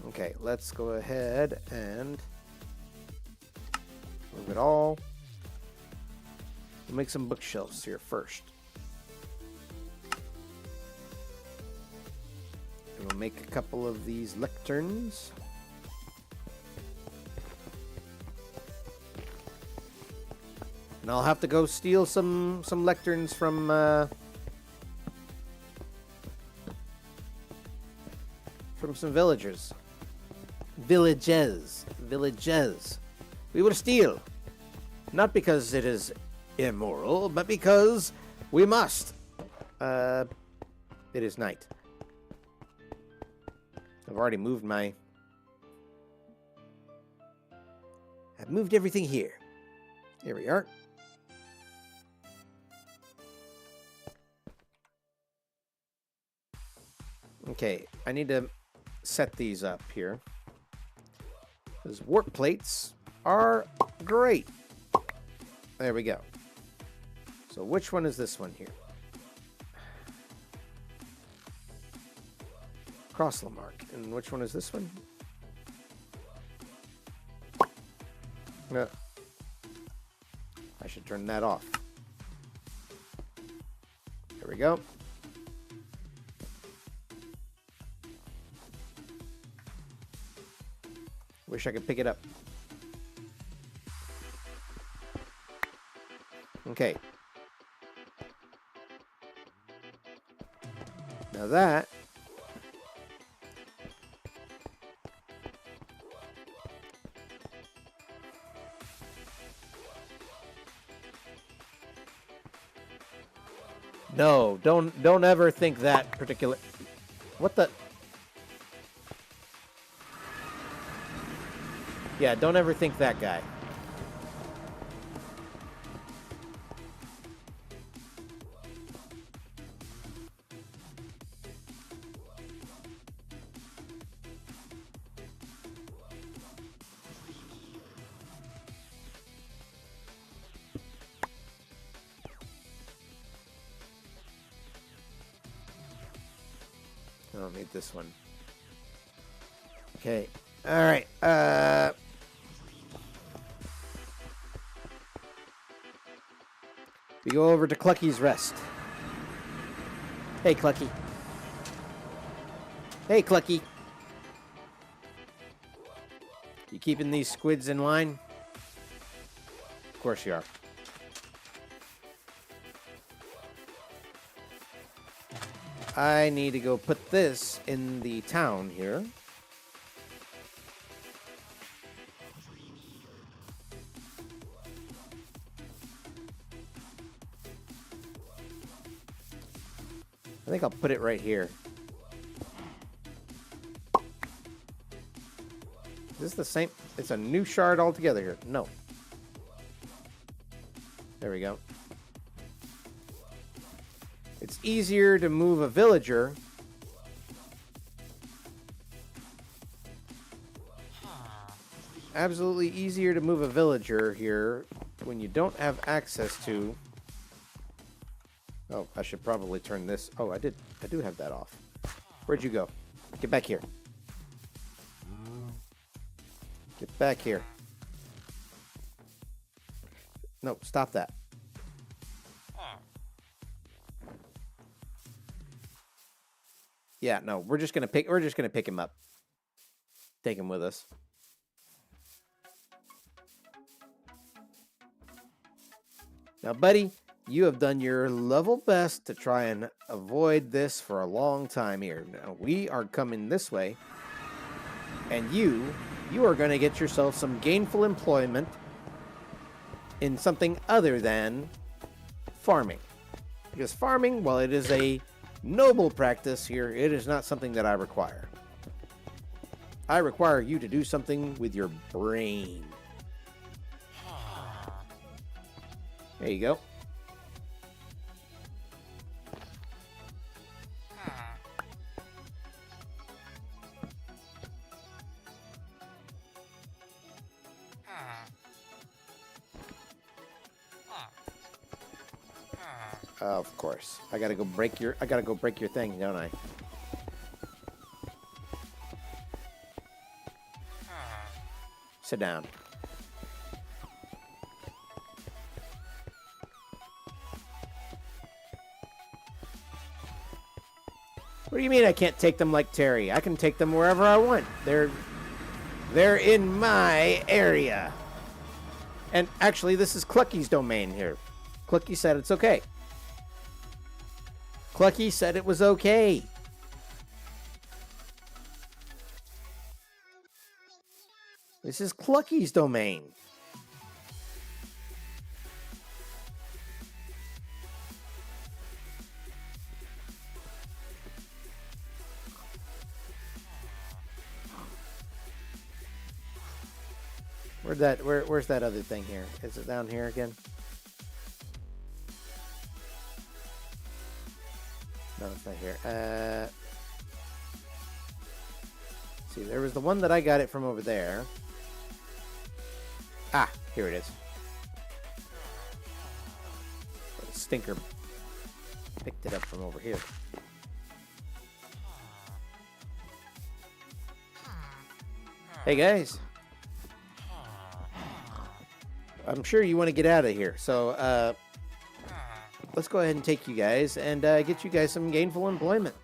Okay, let's go ahead and move it all. We'll make some bookshelves here first. And we'll make a couple of these lecterns. And I'll have to go steal some lecterns from some villagers. Villages. We will steal. Not because it is immoral, but because we must. It is night. I've already moved my... I've moved everything here. Here we are. Okay, I need to set these up here. Because warp plates are great. There we go. So which one is this one here? Cross Lamarck. And which one is this one? No. I should turn that off. There we go. Wish I could pick it up. Okay. Now that no, don't ever think that particular... What the... Yeah, don't ever think that guy. I don't need this one. Okay. All right. We go over to Clucky's Rest. Hey, Clucky. Hey, Clucky. You keeping these squids in line? Of course you are. I need to go put this in the town here. I think I'll put it right here. Is this the same? It's a new shard altogether here. No. There we go. It's easier to move a villager. Absolutely easier to move a villager here when you don't have access to... Oh, I should probably turn this... Oh, I do have that off. Where'd you go? Get back here. Get back here. No, stop that. Yeah, no, we're just gonna pick him up. Take him with us. Now, buddy, you have done your level best to try and avoid this for a long time here. Now, we are coming this way, and you are going to get yourself some gainful employment in something other than farming. Because farming, while it is a noble practice here, it is not something that I require. I require you to do something with your brain. There you go. Of course. I gotta go break your thing, don't I? Sit down. What do you mean I can't take them like Terry? I can take them wherever I want. They're in my area. And actually, this is Clucky's domain here. Clucky said it's okay. Clucky said it was okay. This is Clucky's domain. Where's that other thing here? Is it down here again? No, it's not here. See, there was the one that I got it from over there. Ah, here it is. Stinker picked it up from over here. Hey guys, I'm sure you want to get out of here, so let's go ahead and take you guys and get you guys some gainful employment.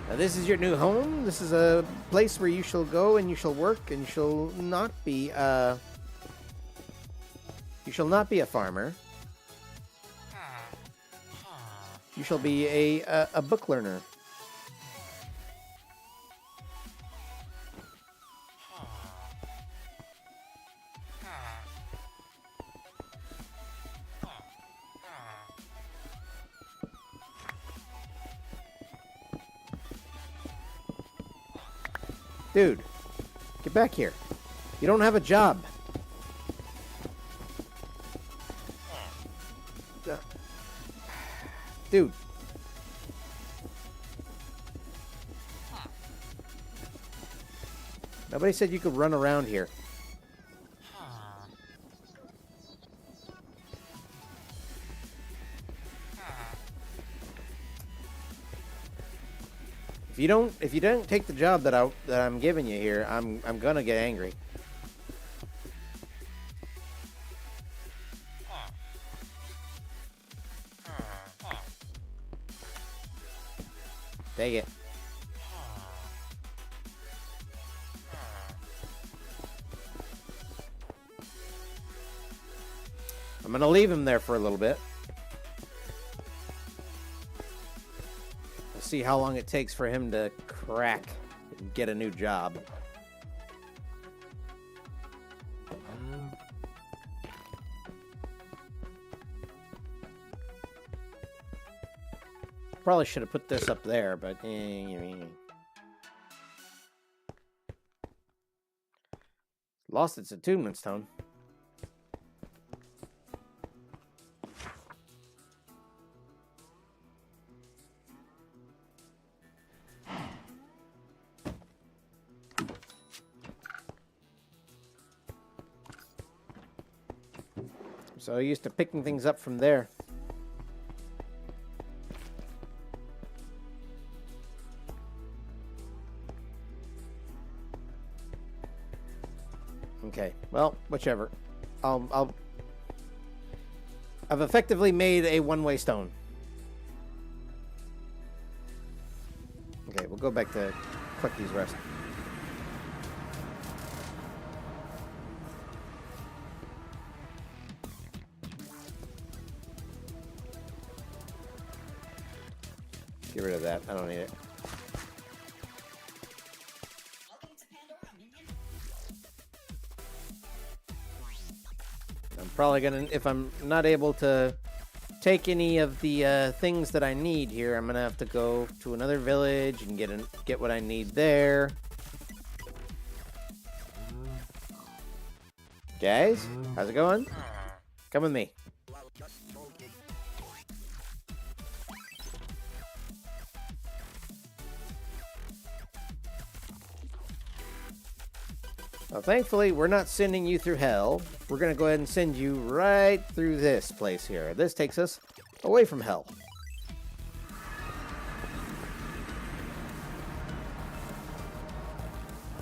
Now, this is your new home. This is a place where you shall go and you shall work and you shall not be a farmer. You shall be a book learner. Dude, get back here. You don't have a job. Dude. Nobody said you could run around here. If you don't take the job that I'm giving you here, I'm gonna get angry. Take it. I'm gonna leave him there for a little bit. See how long it takes for him to crack and get a new job. Probably should have put this up there, but lost its attunement stone. So used to picking things up from there. Okay, well, whichever. I've effectively made a one-way stone. Okay, we'll go back to Clucky's Rest. Get rid of that. I don't need it. I'm probably gonna, if I'm not able to take any of the things that I need here, I'm gonna have to go to another village and get what I need there. Guys, how's it going? Come with me. Well, thankfully, we're not sending you through hell. We're going to go ahead and send you right through this place here. This takes us away from hell.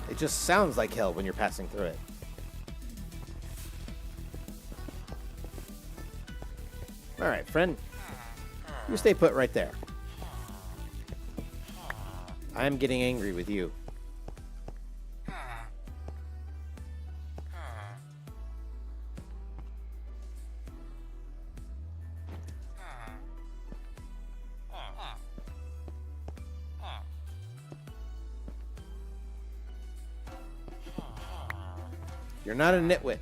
It just sounds like hell when you're passing through it. All right, friend. You stay put right there. I'm getting angry with you. You're not a nitwit.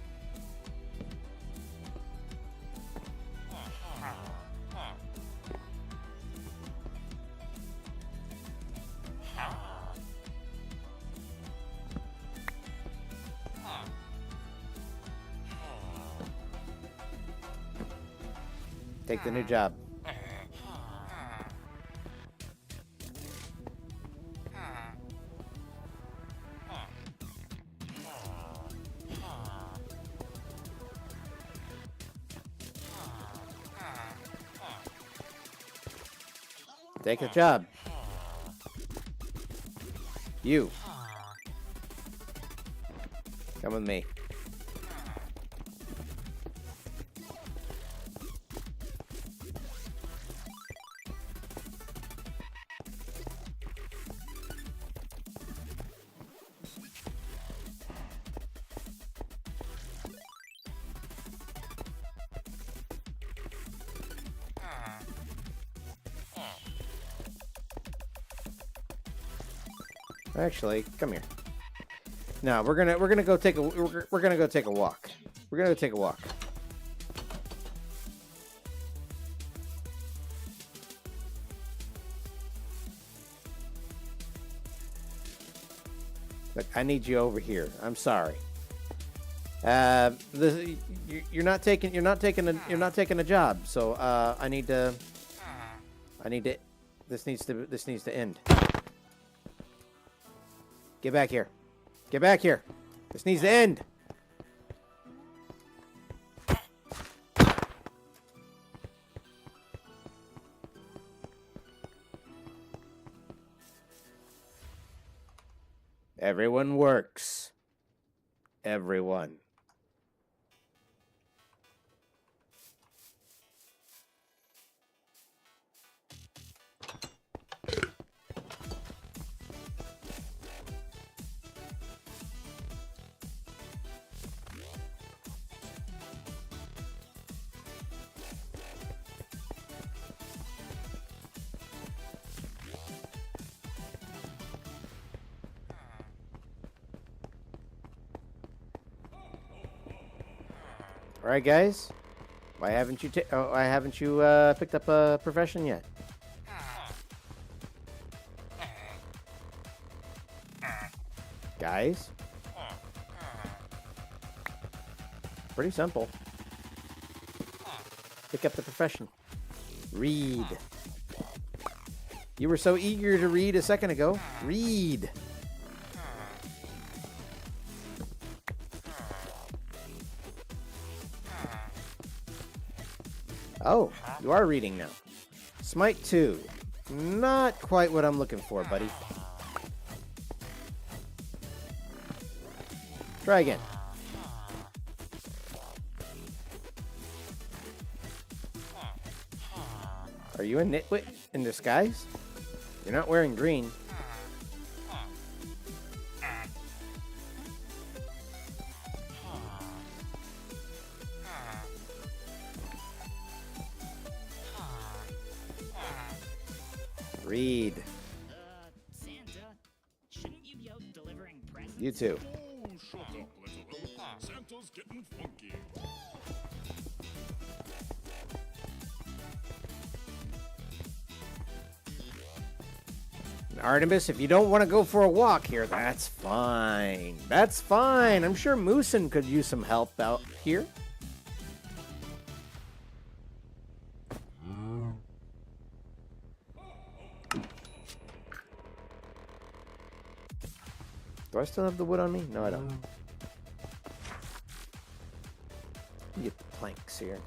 Take the new job. Take the job. You. Come with me. Actually, come here. No, we're gonna go take a we're gonna go take a walk. We're gonna go take a walk. Look, I need you over here. I'm sorry. You're not taking a job. So I need to. This needs to end. Get back here. Get back here. This needs to end. Everyone works. Everyone. All right, guys. Why haven't you picked up a profession yet? Guys? Pretty simple. Pick up the profession. Read. You were so eager to read a second ago. Read. Oh, you are reading now. Smite 2. Not quite what I'm looking for, buddy. Try again. Are you a nitwit in disguise? You're not wearing green. Read. Santa, shouldn't you be out delivering presents? You too. Oh, shut up, little. Santa's getting funky. Artemis, if you don't want to go for a walk here, that's fine. That's fine. I'm sure Moosin could use some help out here. Do I still have the wood on me? No, I don't. Get the planks here.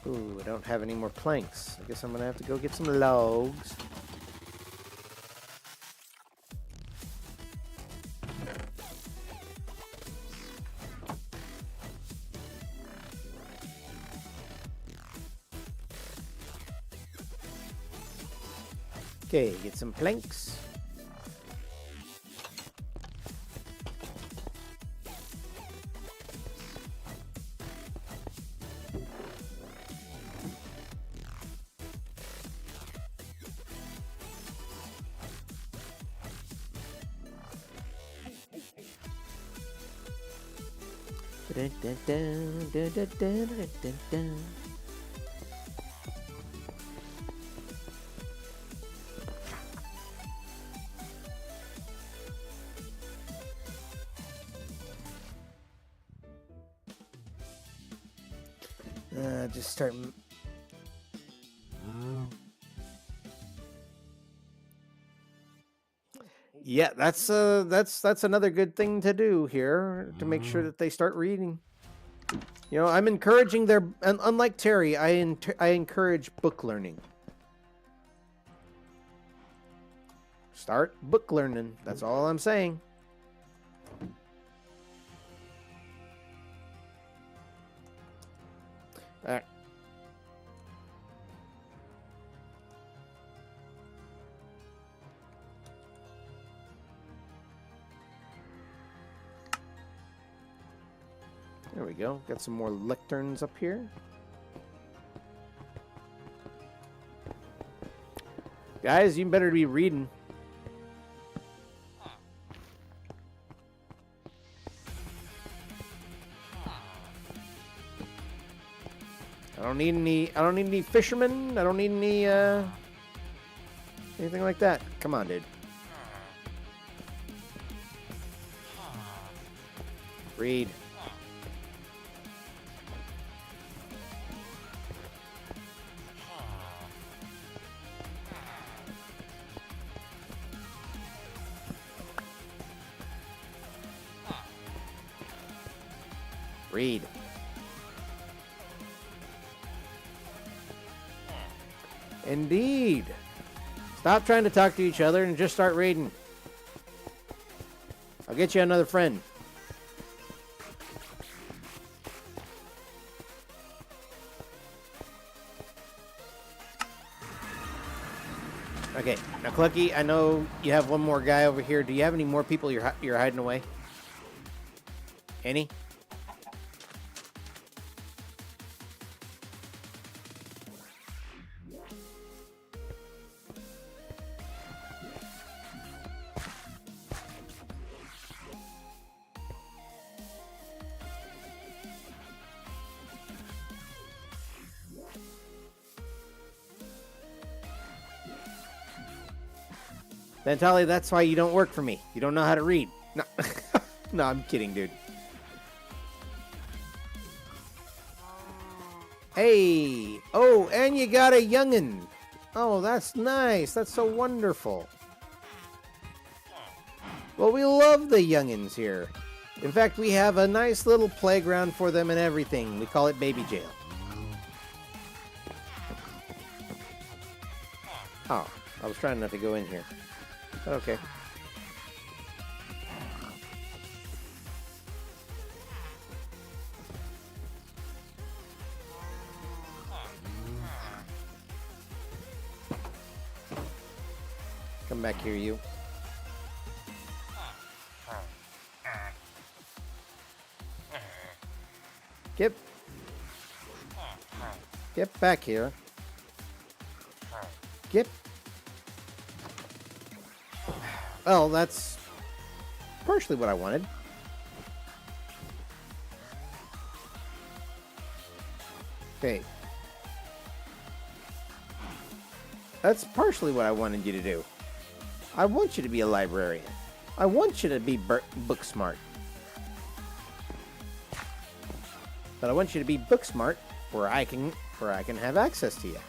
Ooh, I don't have any more planks. I guess I'm gonna have to go get some logs. Okay, get some planks. Just start. Yeah, that's another good thing to do here to make sure that they start reading. You know, I'm encouraging their. Unlike Terry, I encourage book learning. Start book learning. That's all I'm saying. All right. There we go. Got some more lecterns up here. Guys, you better be reading. I don't need any fishermen. I don't need any anything like that. Come on, dude. Read. Read. Indeed. Stop trying to talk to each other and just start reading. I'll get you another friend. Okay, now Clucky, I know you have one more guy over here. Do you have any more people you're hiding away? Any? Ventali, that's why you don't work for me. You don't know how to read. No, no, I'm kidding, dude. Hey! Oh, and you got a youngin'. Oh, that's nice. That's so wonderful. Well, we love the youngins here. In fact, we have a nice little playground for them and everything. We call it baby jail. Oh, I was trying not to go in here. Okay. Come back here, you. Get back here. Get. Well, that's partially what I wanted. Okay. That's partially what I wanted you to do. I want you to be a librarian. I want you to be book smart. But I want you to be book smart where I can have access to you.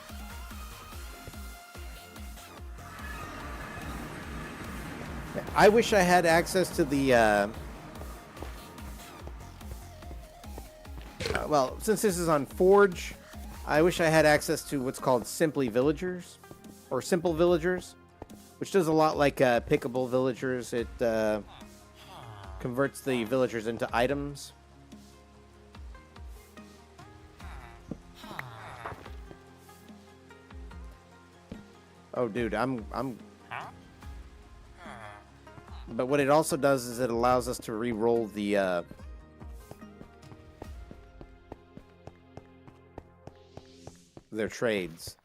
I wish I had access to the well, since this is on Forge, I wish I had access to what's called Simply Villagers or Simple Villagers, which does a lot like Pickable Villagers. It converts the villagers into items. Oh, dude, I'm. But what it also does is it allows us to re-roll the their trades.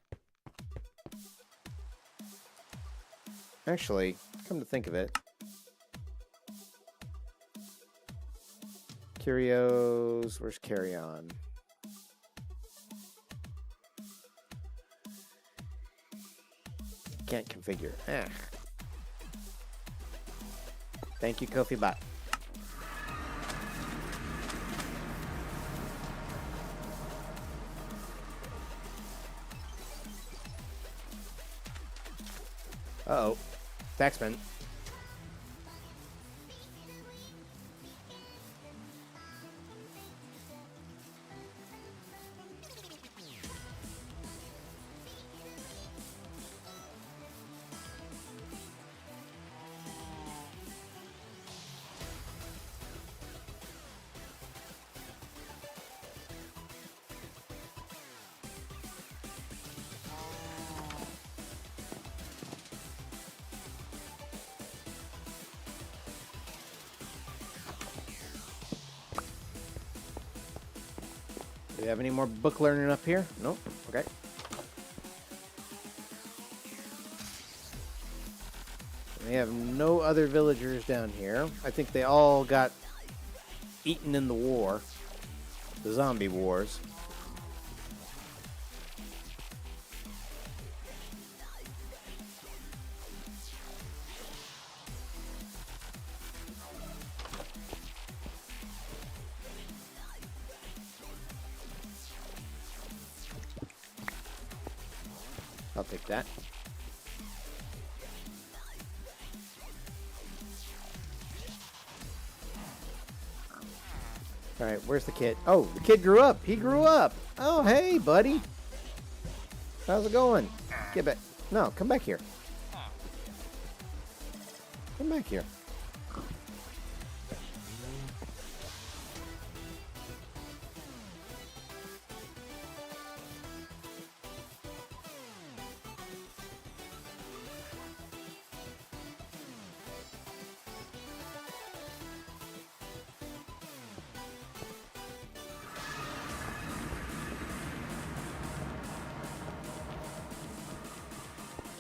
Actually, come to think of it, Curios. Where's Carry On? Can't configure. Ah. Thank you, Kofi Bot. Uh-oh. Taxman. Do we have any more book learning up here? Nope. Okay. We have no other villagers down here. I think they all got eaten in the war. The zombie wars. I'll take that. All right, where's the kid? Oh, the kid grew up. He grew up. Oh, hey, buddy. How's it going? Get back. No, come back here. Come back here.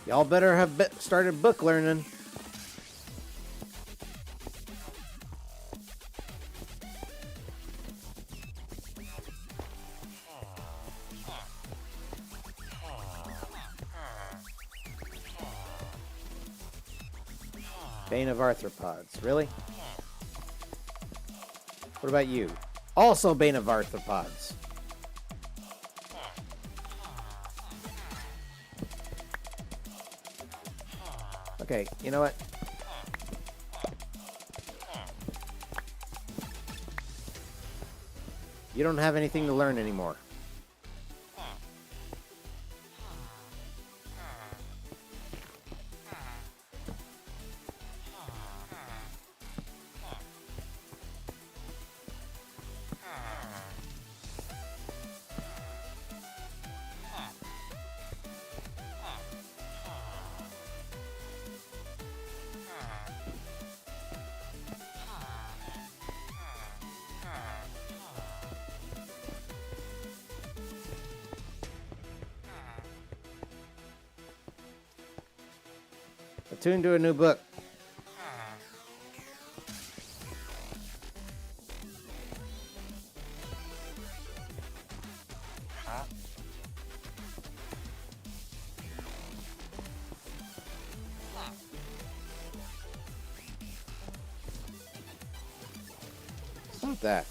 Y'all better have started book learning. Bane of Arthropods. Really? What about you? Also Bane of Arthropods. Okay, you know what? You don't have anything to learn anymore. Attuned to a new book. It's not that.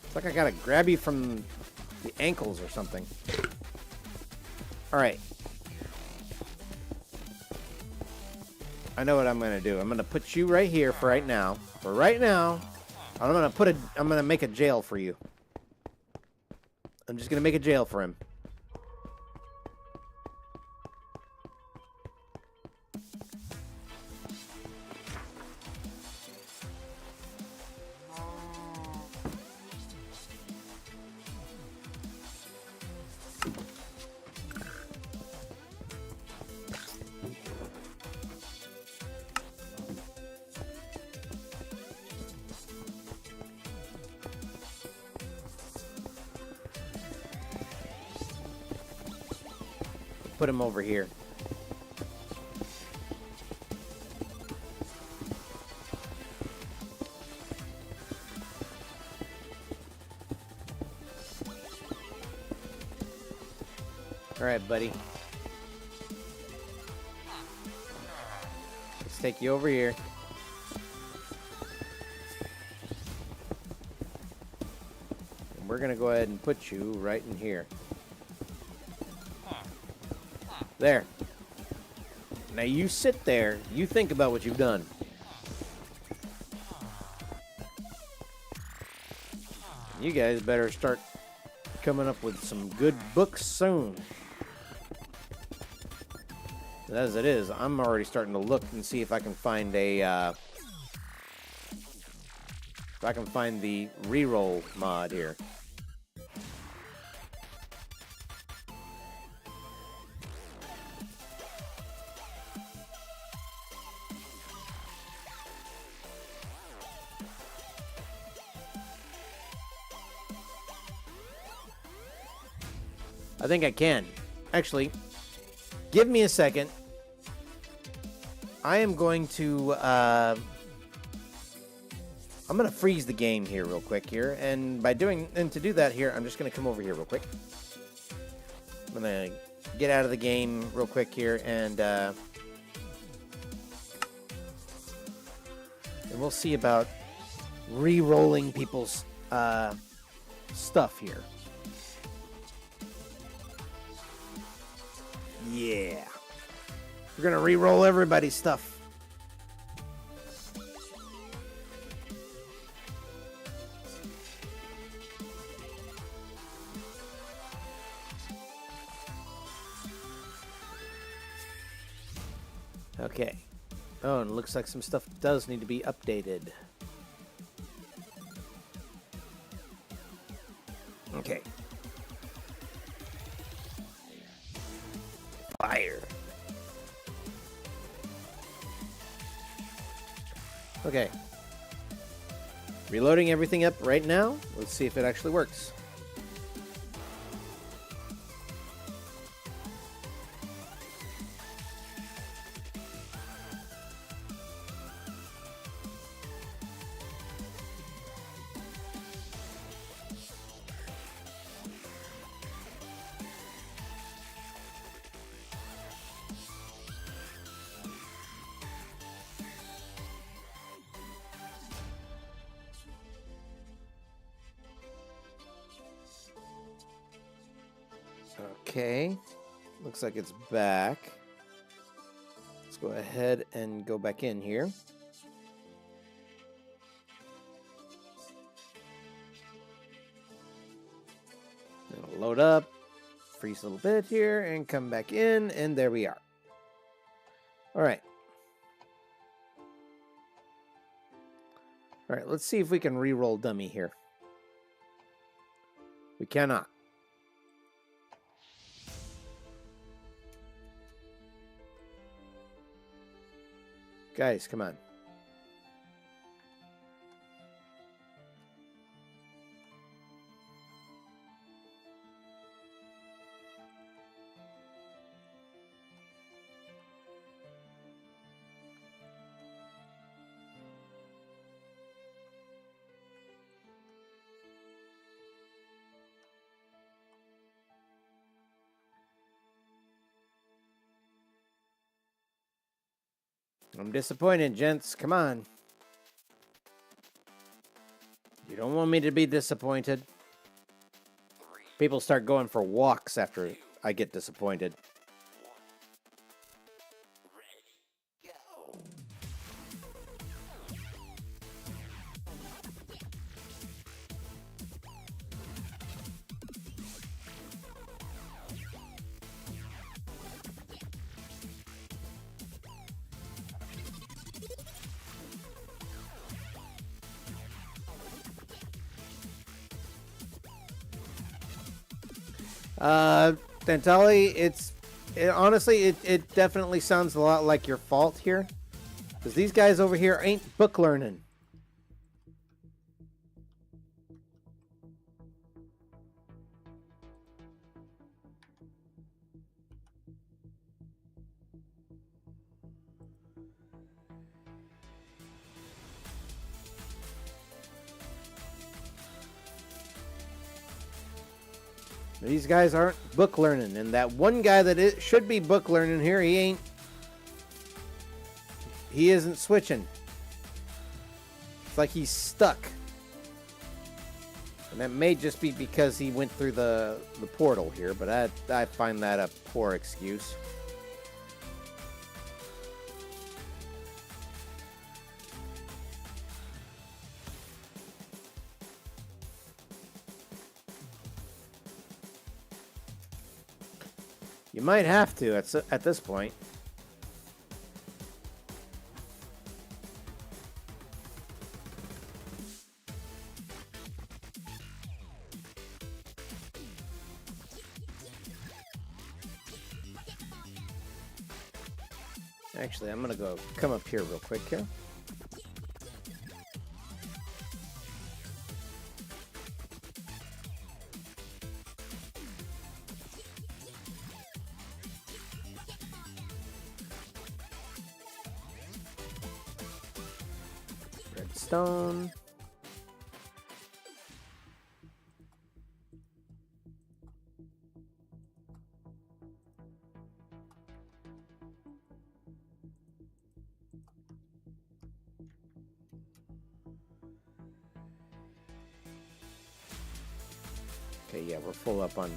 It's like I gotta grab you from the ankles or something. All right. I know what I'm gonna do. I'm gonna put you right here for right now. For right now, I'm gonna make a jail for you. I'm just gonna make a jail for him. Put him over here. Alright, buddy. Let's take you over here. And we're gonna go ahead and put you right in here. There. Now you sit there, you think about what you've done. You guys better start coming up with some good books soon. As it is, I'm already starting to look and see if I can find a if I can find the reroll mod here. I think I can. Actually, give me a second. I am going to, I'm going to freeze the game here real quick here. And to do that here, I'm just going to come over here real quick. I'm going to get out of the game real quick here and we'll see about re-rolling people's, stuff here. Yeah. We're gonna re-roll everybody's stuff. Okay. Oh, and it looks like some stuff does need to be updated. Okay. Fire. Okay. Reloading everything up right now. Let's see if it actually works. Okay, looks like it's back. Let's go ahead and go back in here. It'll load up, freeze a little bit here, and come back in, and there we are. All right. All right, let's see if we can re-roll dummy here. We cannot. Guys, come on. I'm disappointed, gents. Come on. You don't want me to be disappointed. People start going for walks after I get disappointed. Dentali, honestly, it definitely sounds a lot like your fault here. Because these guys over here ain't book learning. These guys aren't book learning, and that one guy that should be book learning here, he ain't. He isn't switching. It's like he's stuck. And that may just be because he went through the portal here, but I find that a poor excuse. You might have to at this point. Actually, I'm gonna come up here real quick here. Redstone. Okay, yeah, we're full up on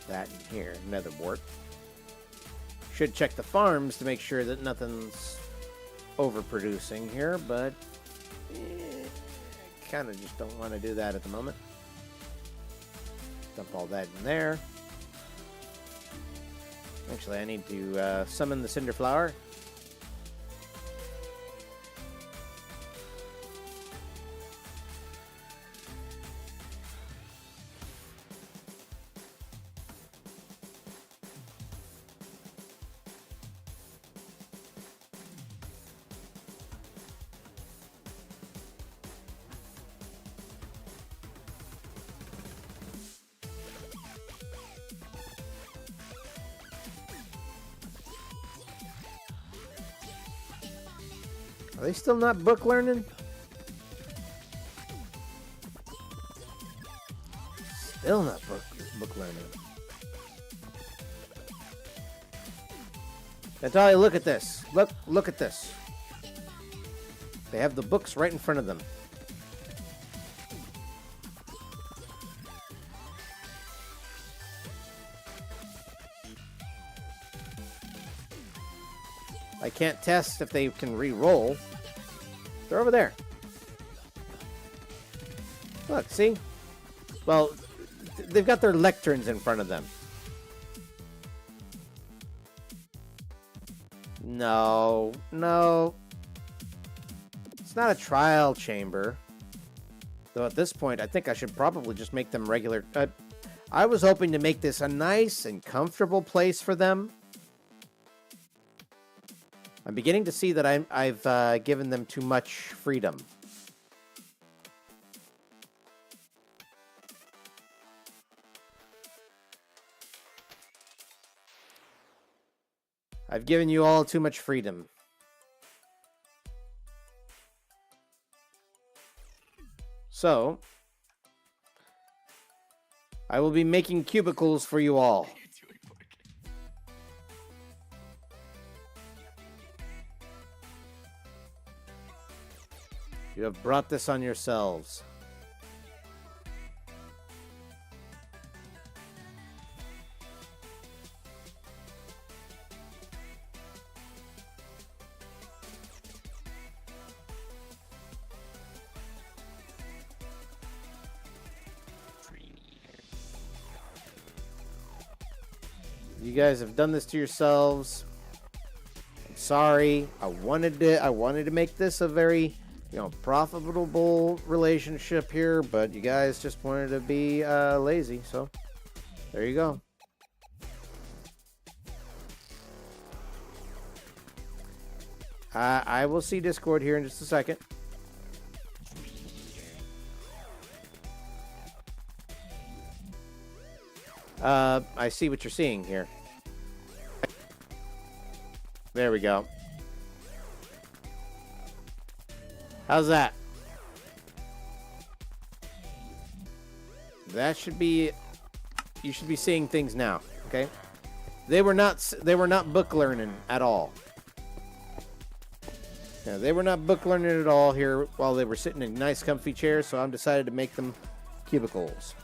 that in here. Nether wart. Should check the farms to make sure that nothing's overproducing here, but kind of just don't want to do that at the moment. Dump all that in there. Actually, I need to summon the Cinder Flower. Are they still not book learning? Still not book learning. Natalia, look at this. Look at this. They have the books right in front of them. I can't test if they can re-roll. They're over there. Look, see? Well, they've got their lecterns in front of them. No. It's not a trial chamber. Though at this point, I think I should probably just make them regular. I was hoping to make this a nice and comfortable place for them. I'm beginning to see that I've given them too much freedom. I've given you all too much freedom. So, I will be making cubicles for you all. You have brought this on yourselves. You guys have done this to yourselves. I'm sorry. I wanted to make this a very, profitable relationship here, but you guys just wanted to be lazy, so there you go. I will see Discord here in just a second. I see what you're seeing here. There we go. How's that? That should be... You should be seeing things now. Okay. They were not book learning at all. Yeah, they were not book learning at all here while they were sitting in nice comfy chairs, so I've decided to make them cubicles.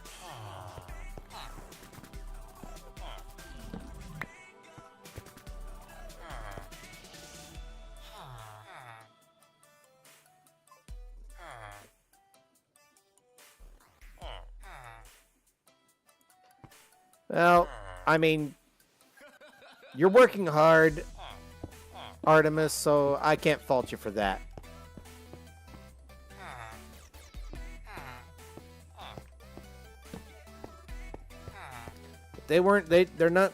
Well, I mean, you're working hard, Artemis, so I can't fault you for that. They're not.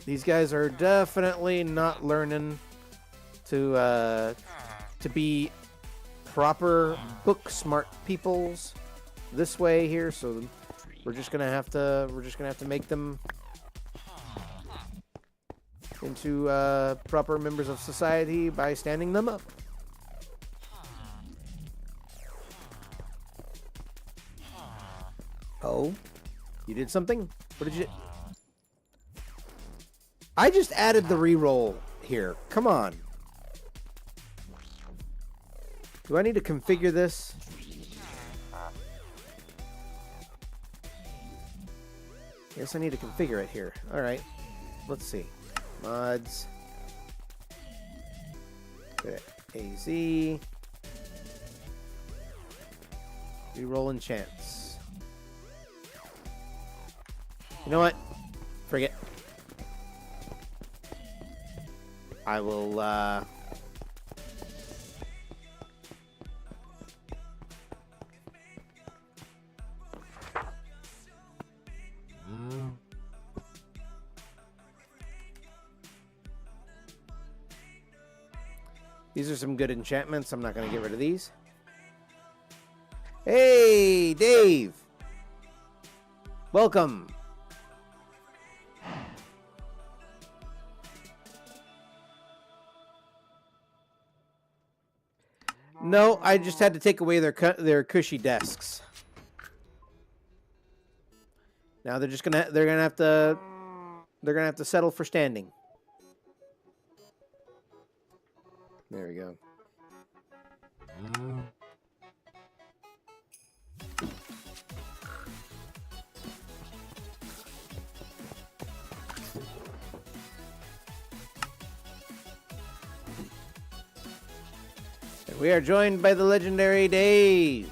These guys are definitely not learning to be proper book smart peoples this way here, so we're just gonna have to make them into proper members of society by standing them up. Oh, you did something? What did you? I just added the reroll here. Come on. Do I need to configure this? Guess I need to configure it here. All right. Let's see. Mods. AZ. Reroll enchants. You know what? Forget. I will, These are some good enchantments. I'm not going to get rid of these. Hey, Dave. Welcome. No, I just had to take away their cushy desks. Now they're gonna have to settle for standing. There we go. And we are joined by the legendary Dave.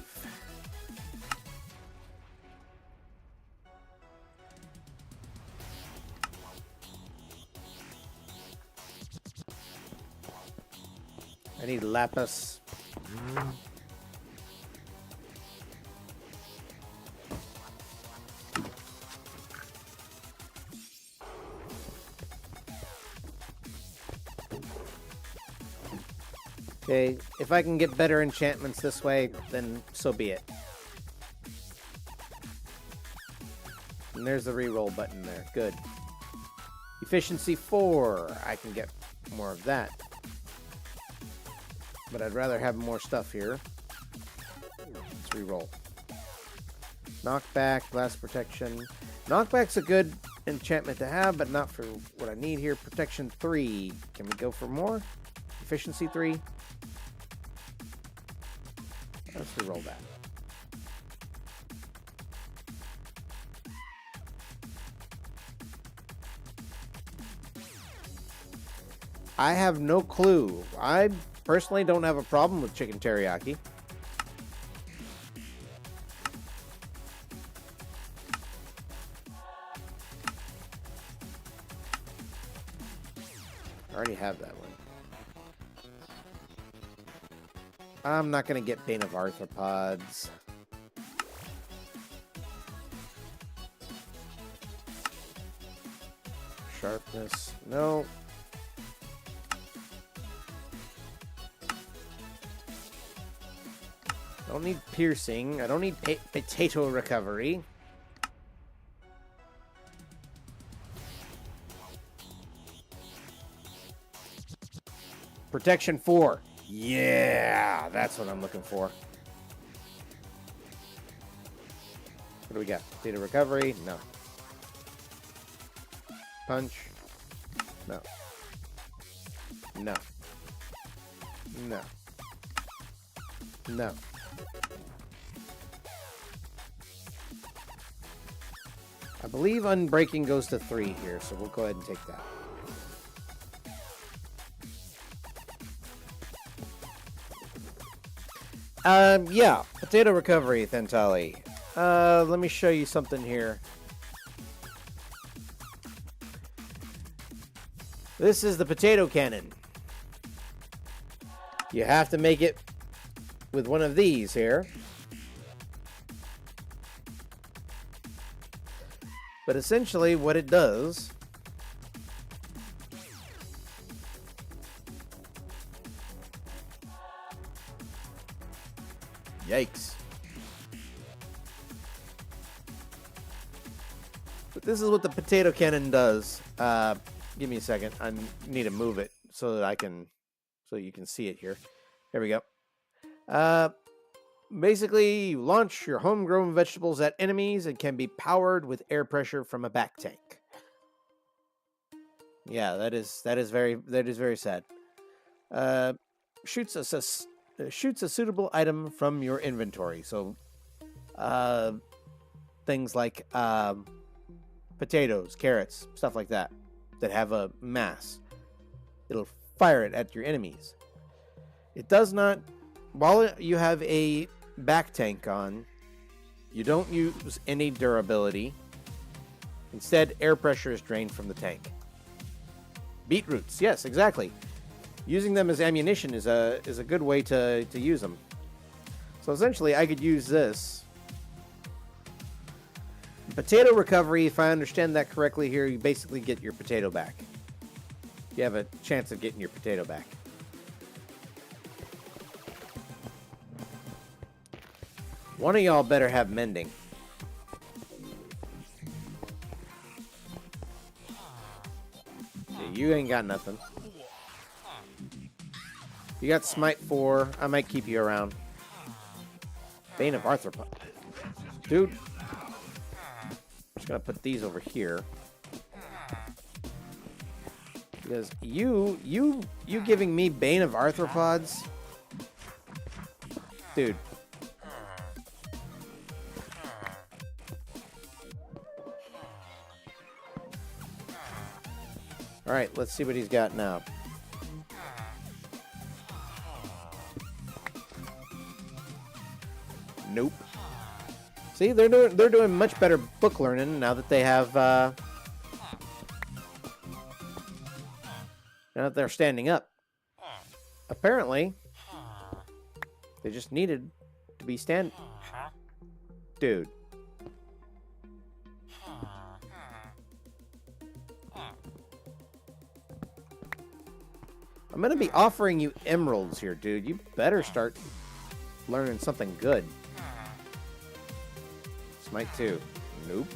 I need lapis. Okay, if I can get better enchantments this way, then so be it. And there's the reroll button there. Good. Efficiency 4. I can get more of that. But I'd rather have more stuff here. Let's reroll. Knockback, blast protection. Knockback's a good enchantment to have, but not for what I need here. Protection 3. Can we go for more? Efficiency 3. Let's reroll that. I have no clue. I personally don't have a problem with chicken teriyaki. I already have that one. I'm not going to get Bane of Arthropods. Sharpness. No. I don't need piercing. I don't need potato recovery. Protection 4. Yeah, that's what I'm looking for. What do we got? Potato recovery? No. Punch? No. No. No. No. I believe unbreaking goes to 3 here, so we'll go ahead and take that. Yeah, potato recovery, Thentali. Let me show you something here. This is the potato cannon. You have to make it with one of these here. But essentially what it does Yikes. But this is what the potato cannon does. Give me a second. I need to move it so that so you can see it here. There we go. Basically, you launch your homegrown vegetables at enemies and can be powered with air pressure from a back tank. Yeah, that is very sad. Shoots a suitable item from your inventory. So, things like potatoes, carrots, stuff like that have a mass. It'll fire it at your enemies. It does not. While you have a back tank on, you don't use any durability. Instead, air pressure is drained from the tank. Beetroots, yes, exactly. Using them as ammunition is a good way to use them. So essentially, I could use this. Potato recovery, if I understand that correctly here, you basically get your potato back. You have a chance of getting your potato back. One of y'all better have mending. Yeah, you ain't got nothing. You got Smite 4. I might keep you around. Bane of Arthropod. Dude. I'm just gonna put these over here. Because you giving me Bane of Arthropods? Dude. Alright, let's see what he's got now. Nope. See, they're doing much better book learning now that they have now that they're standing up. Apparently, they just needed to be Dude. I'm gonna be offering you emeralds here, dude. You better start learning something good. Smite 2. Nope.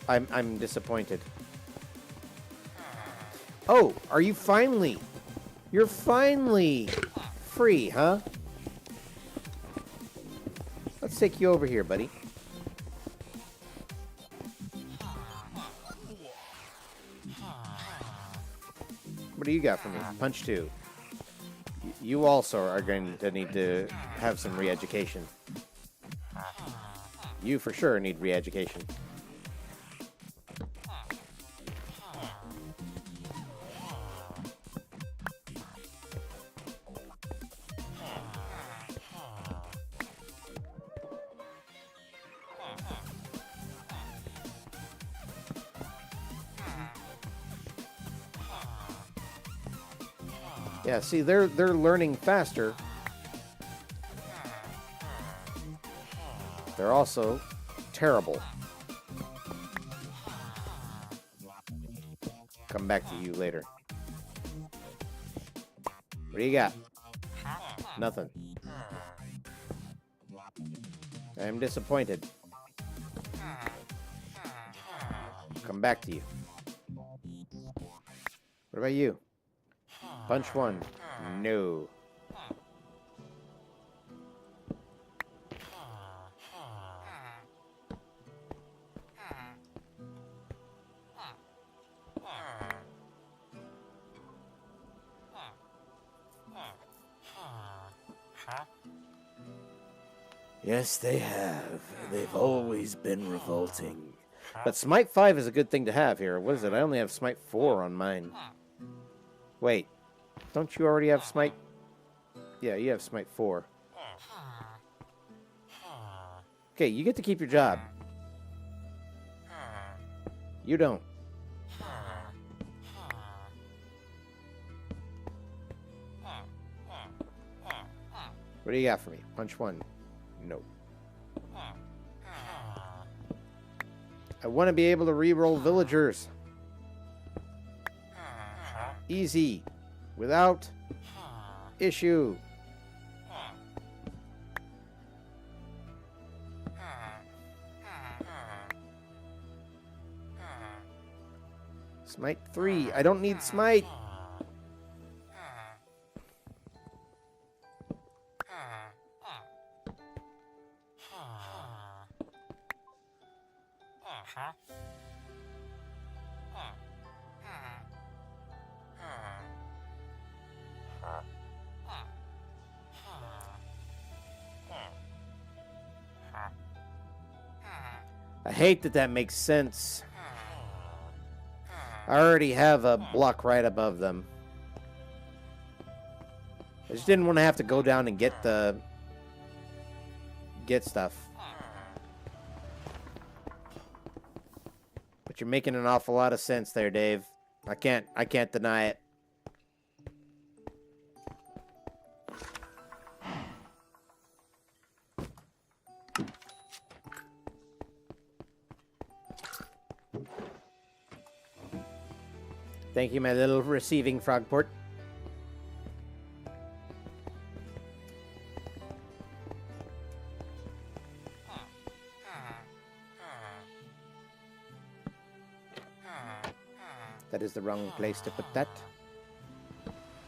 I'm disappointed. Oh, are you finally? You're finally free, huh? Let's take you over here, buddy. What do you got for me? Punch 2. You also are going to need to have some re-education. You for sure need re-education. Yeah, see, they're learning faster. They're also terrible. Come back to you later. What do you got? Nothing. I'm disappointed. come back to you. What about you? Punch 1. No. Yes, they have. They've always been revolting. But Smite 5 is a good thing to have here. What is it? I only have Smite 4 on mine. Wait. Don't you already have Smite? Yeah, you have Smite 4. Okay, you get to keep your job. You don't. What do you got for me? Punch 1. No. I want to be able to re-roll villagers. Easy. Without issue. Smite 3. I don't need Smite. I hate that that makes sense. I already have a block right above them. I just didn't want to have to go down and get stuff. But you're making an awful lot of sense there, Dave. I can't deny it. Thank you, my little receiving frogport. That is the wrong place to put that.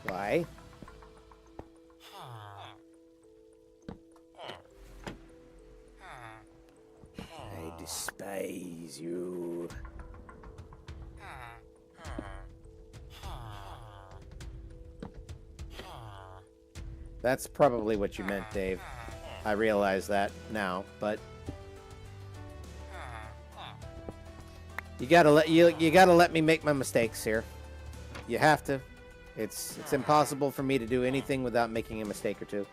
Why? I despise you. That's probably what you meant, Dave. I realize that now, but you gotta let me make my mistakes here. You have to. It's impossible for me to do anything without making a mistake or two.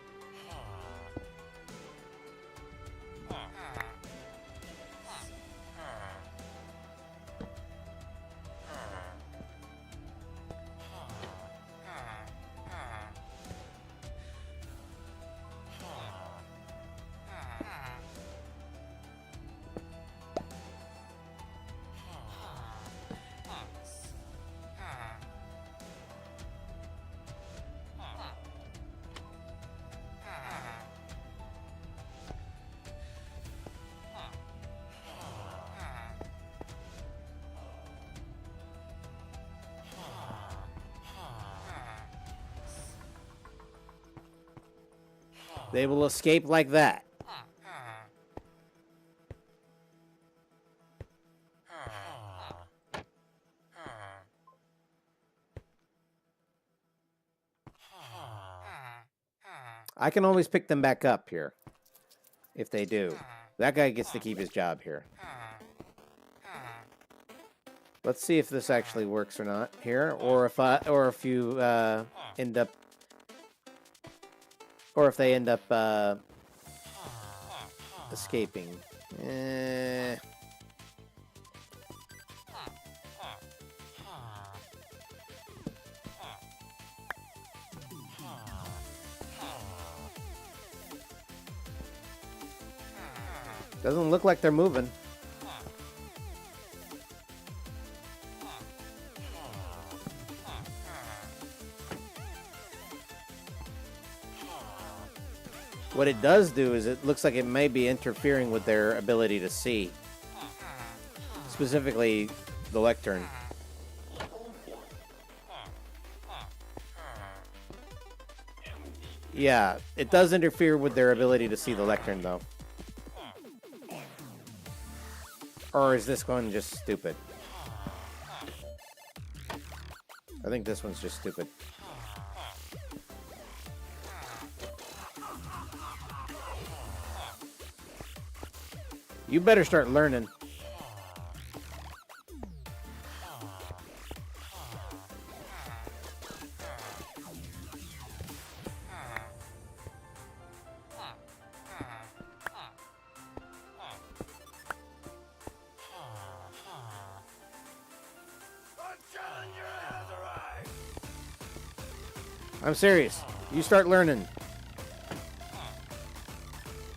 They will escape like that. I can always pick them back up here. If they do. That guy gets to keep his job here. Let's see if this actually works or not here, or if you end up, or if they end up escaping. Doesn't look like they're moving. What it does do is it looks like it may be interfering with their ability to see. Specifically, the lectern. Yeah, it does interfere with their ability to see the lectern, though. Or is this one just stupid? I think this one's just stupid. You better start learning. I'm serious. You start learning.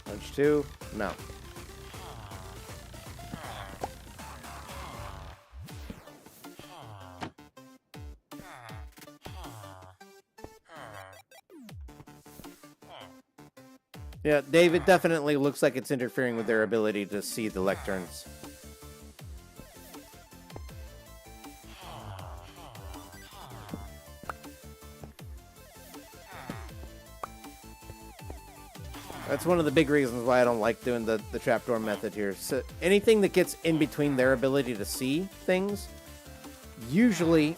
Punch 2. No. Yeah, Dave, it definitely looks like it's interfering with their ability to see the lecterns. That's one of the big reasons why I don't like doing the trapdoor method here. So anything that gets in between their ability to see things usually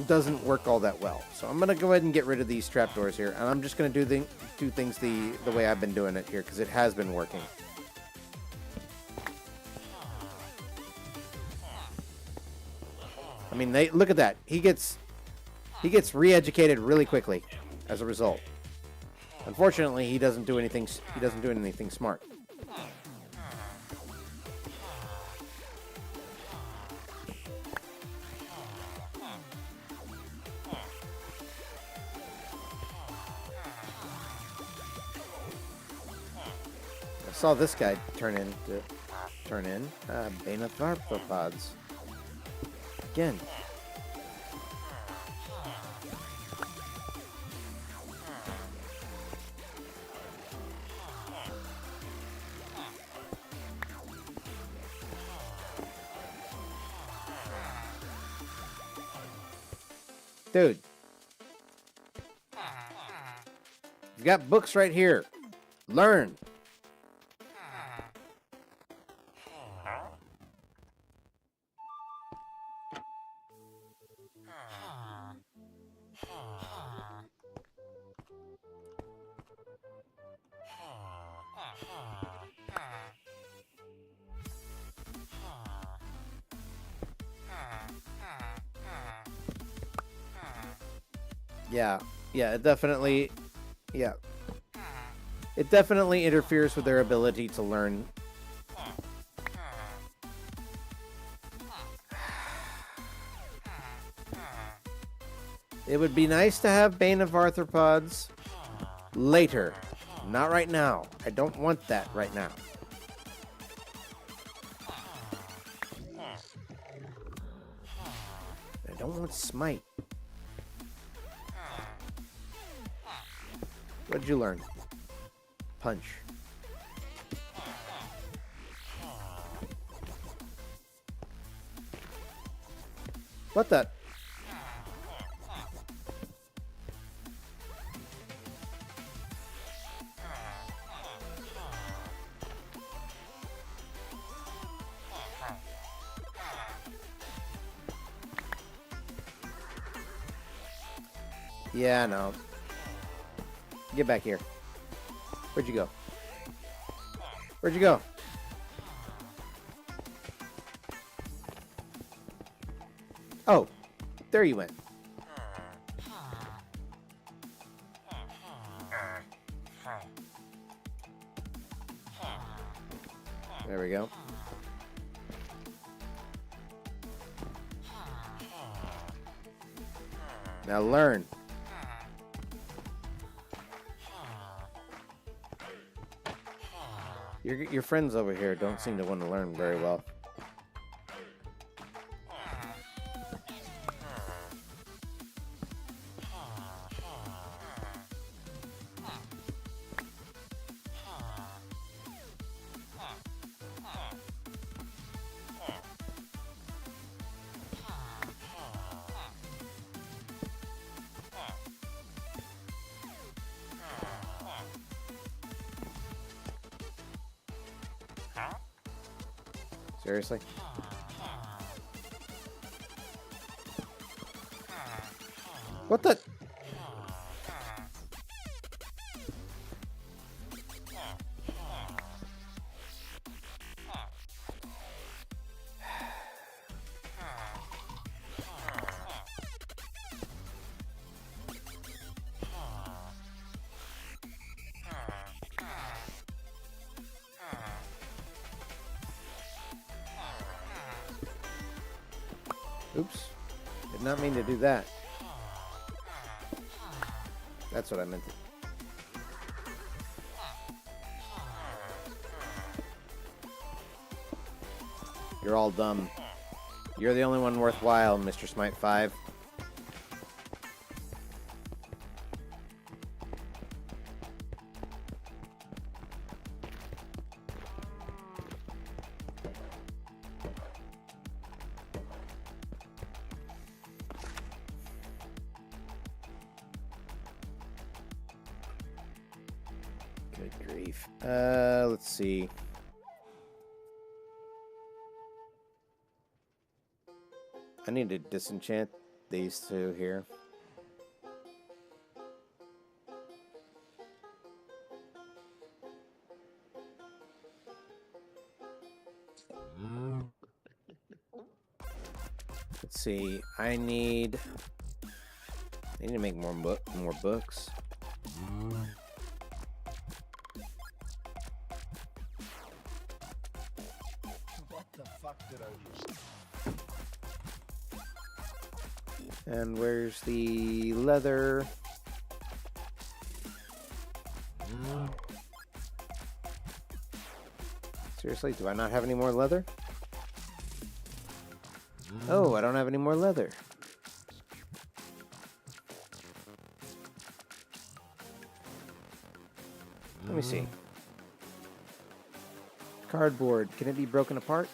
doesn't work all that well. So I'm gonna go ahead and get rid of these trapdoors here, and I'm just gonna do things the way I've been doing it here, because it has been working. I mean, look at that. He gets re-educated really quickly as a result. Unfortunately, he doesn't do anything smart. I saw this guy turn in Bane of Arthropods. Again. Dude. You've got books right here. Learn. Yeah, it definitely interferes with their ability to learn. It would be nice to have Bane of Arthropods later, not right now. I don't want that right now. I don't want Smite. What did you learn? Punch. What the? Yeah, no. Get back here. Where'd you go? Where'd you go? Oh, there you went. There we go. Now learn. Your friends over here don't seem to want to learn very well. Seriously? What the? Oops. Did not mean to do that. That's what I meant to. You're all dumb. You're the only one worthwhile, Mr. Smite 5. Good grief. Let's see. I need to disenchant these two here. Let's see. I need to make more books. What the fuck did I just... And where's the leather? Seriously, do I not have any more leather? Oh, I don't have any more leather. Let me see. Cardboard, can it be broken apart?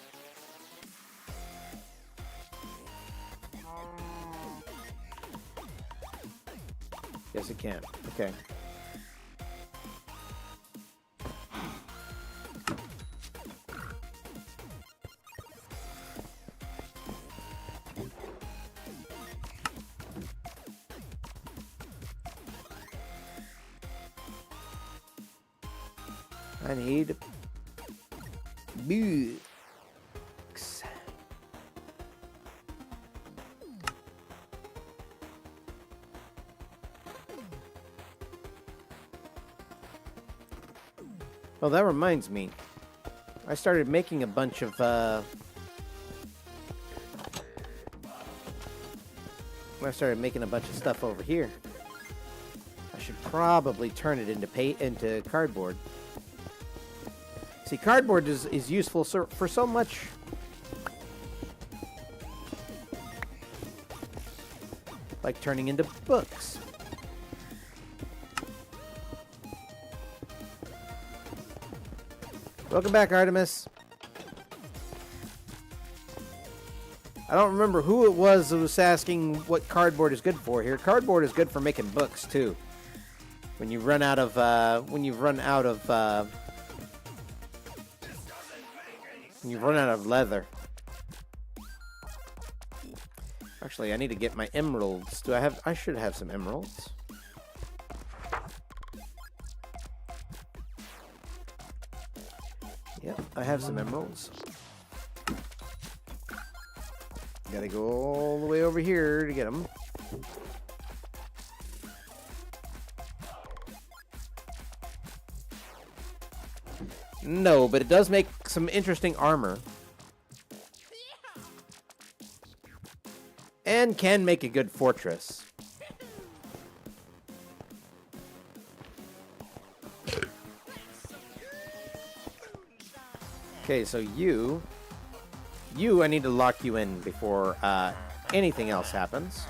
Yes, it can. Okay. I need books. Well, that reminds me. I started making a bunch of I started making a bunch of stuff over here. I should probably turn it into cardboard. See, cardboard is useful for so much. Like turning into books. Welcome back, Artemis. I don't remember who it was that was asking what cardboard is good for here. Cardboard is good for making books too. When you run out of when you've run out of leather. Actually, I need to get my emeralds. I should have some emeralds. Yep, I have some emeralds. Gotta go all the way over here to get them. No, but it does make some interesting armor. And can make a good fortress. Okay, so you I need to lock you in before anything else happens.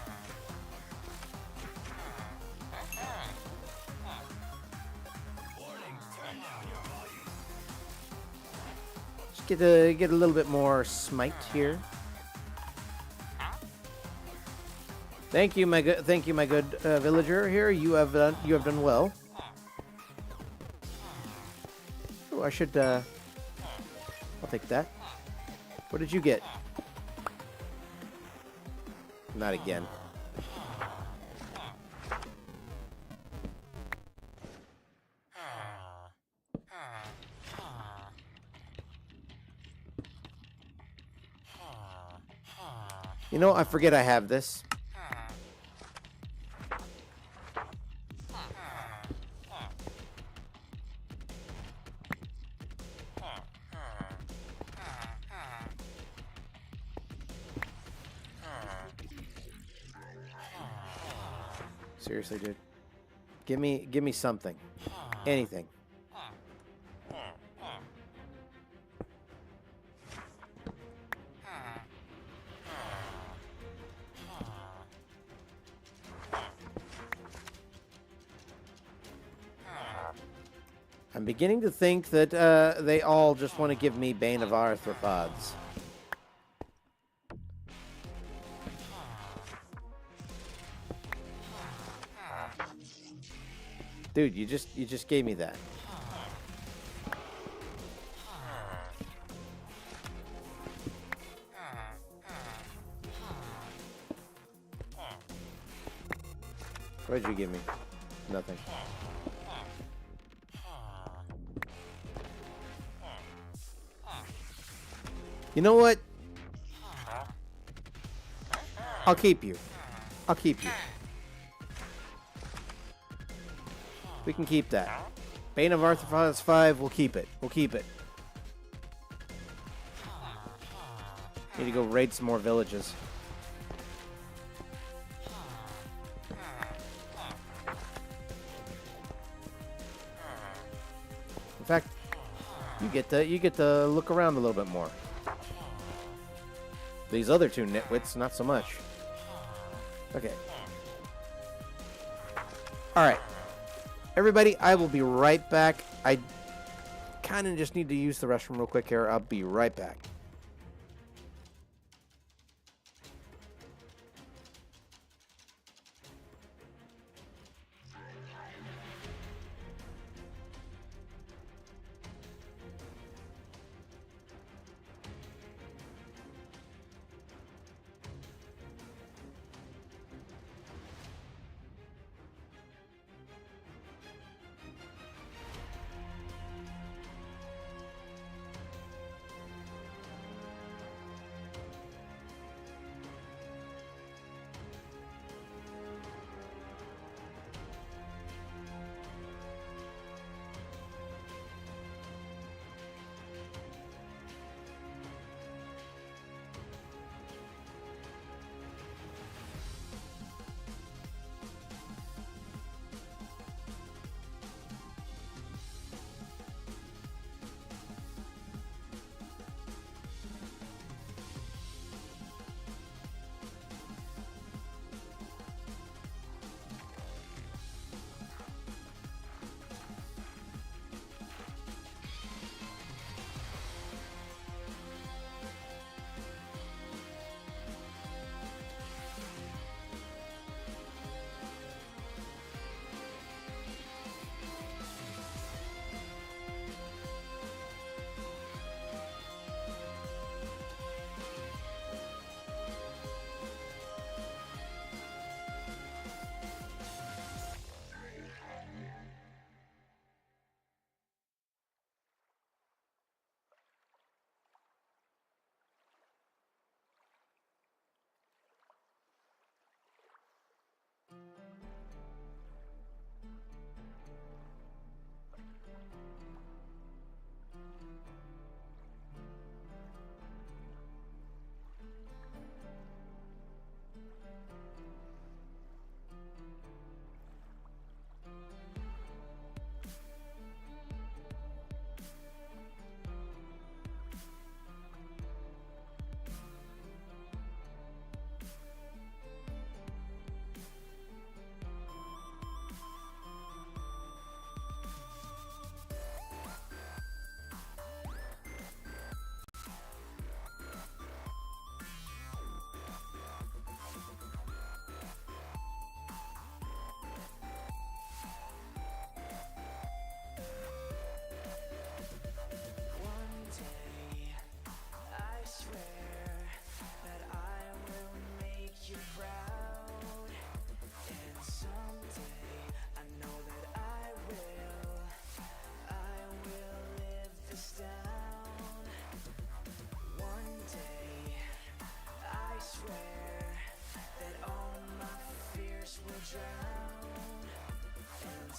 Just get a little bit more smite here. Thank you, my good villager here. You have done well. Oh, I should. I'll take that. What did you get? Not again. You know, I forget I have this. Seriously, dude. Give me something. Anything. I'm beginning to think that they all just want to give me Bane of Arthropods. Dude, you just gave me that. What did you give me? Nothing. You know what? I'll keep you. I'll keep you. We can keep that. Bane of Arthropods 5, we'll keep it. We'll keep it. Need to go raid some more villages. In fact, you get to look around a little bit more. These other two nitwits, not so much. Okay. Alright. Everybody, I will be right back. I kind of just need to use the restroom real quick here. I'll be right back.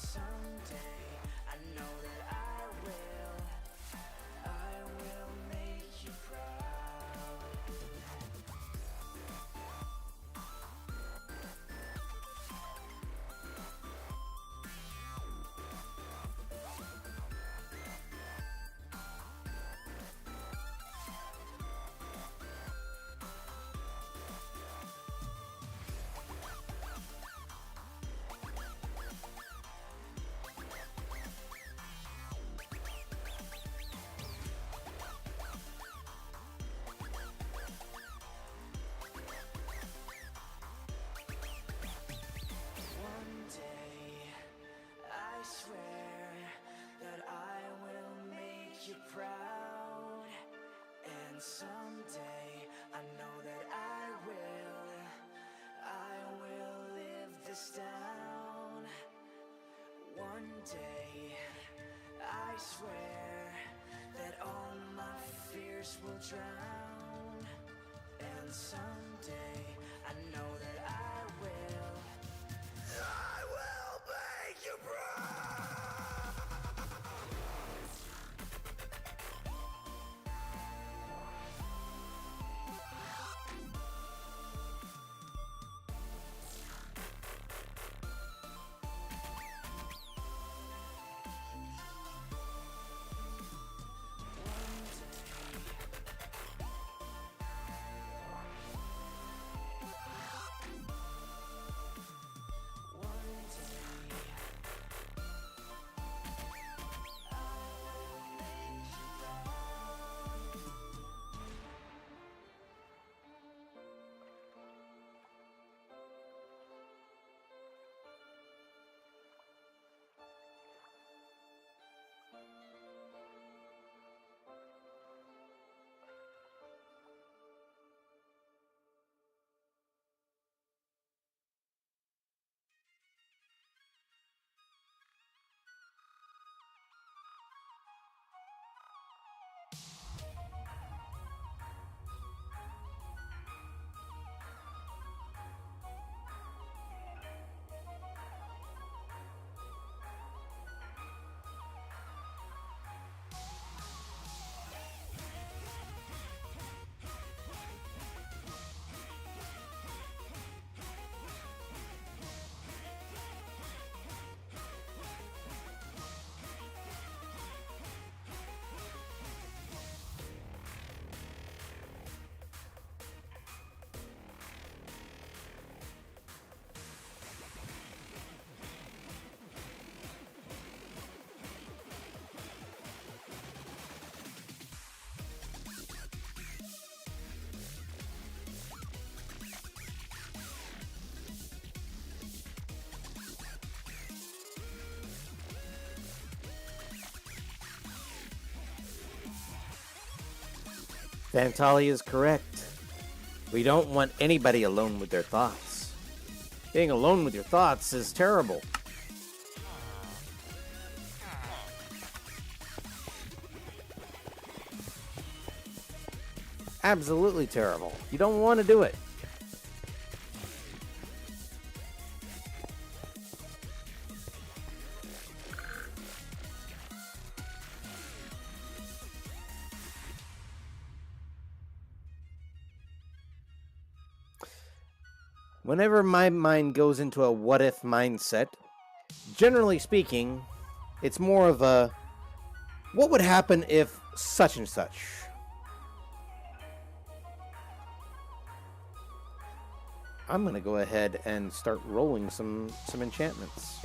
someday I know that I will make you proud. One day, I swear that I will make you proud. And someday, I know that I will live this down. One day, I swear that all my fears will drown. And someday, I know that I will make you proud. Vantali is correct. We don't want anybody alone with their thoughts. Being alone with your thoughts is terrible. Absolutely terrible. You don't want to do it. Whenever my mind goes into a what if mindset, generally speaking, it's more of a what would happen if such and such. I'm going to go ahead and start rolling some enchantments.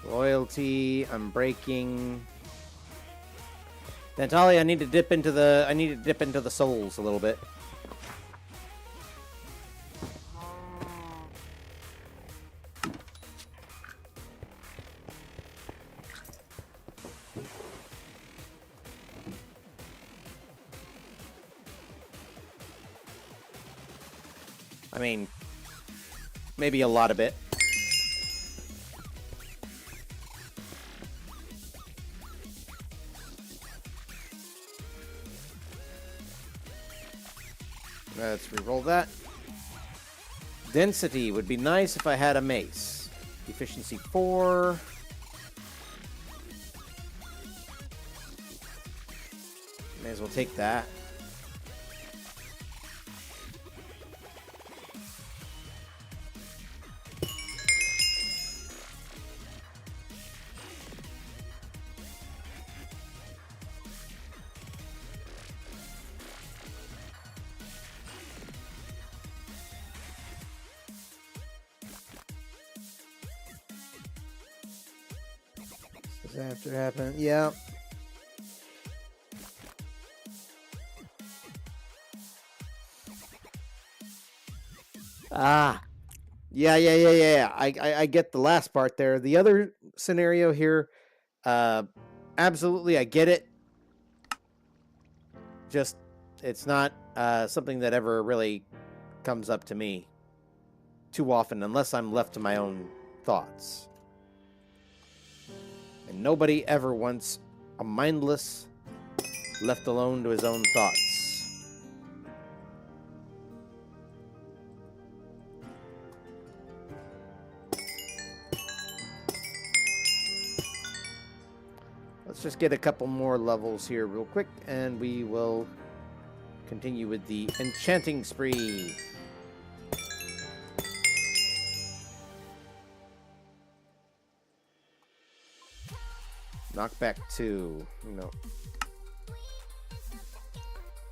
Loyalty, Unbreaking. Vantali, I need to dip into the souls a little bit. I mean, maybe a lot of it. Let's reroll that. Density would be nice if I had a mace. Efficiency 4. May as well take that. Does that have to happen? Yeah. Ah. Yeah. I get the last part there. The other scenario here, absolutely, I get it. Just, it's not something that ever really comes up to me too often, unless I'm left to my own thoughts. And nobody ever wants a mindless, left alone to his own thoughts. Let's just get a couple more levels here real quick, and we will continue with the enchanting spree. Knockback 2. No.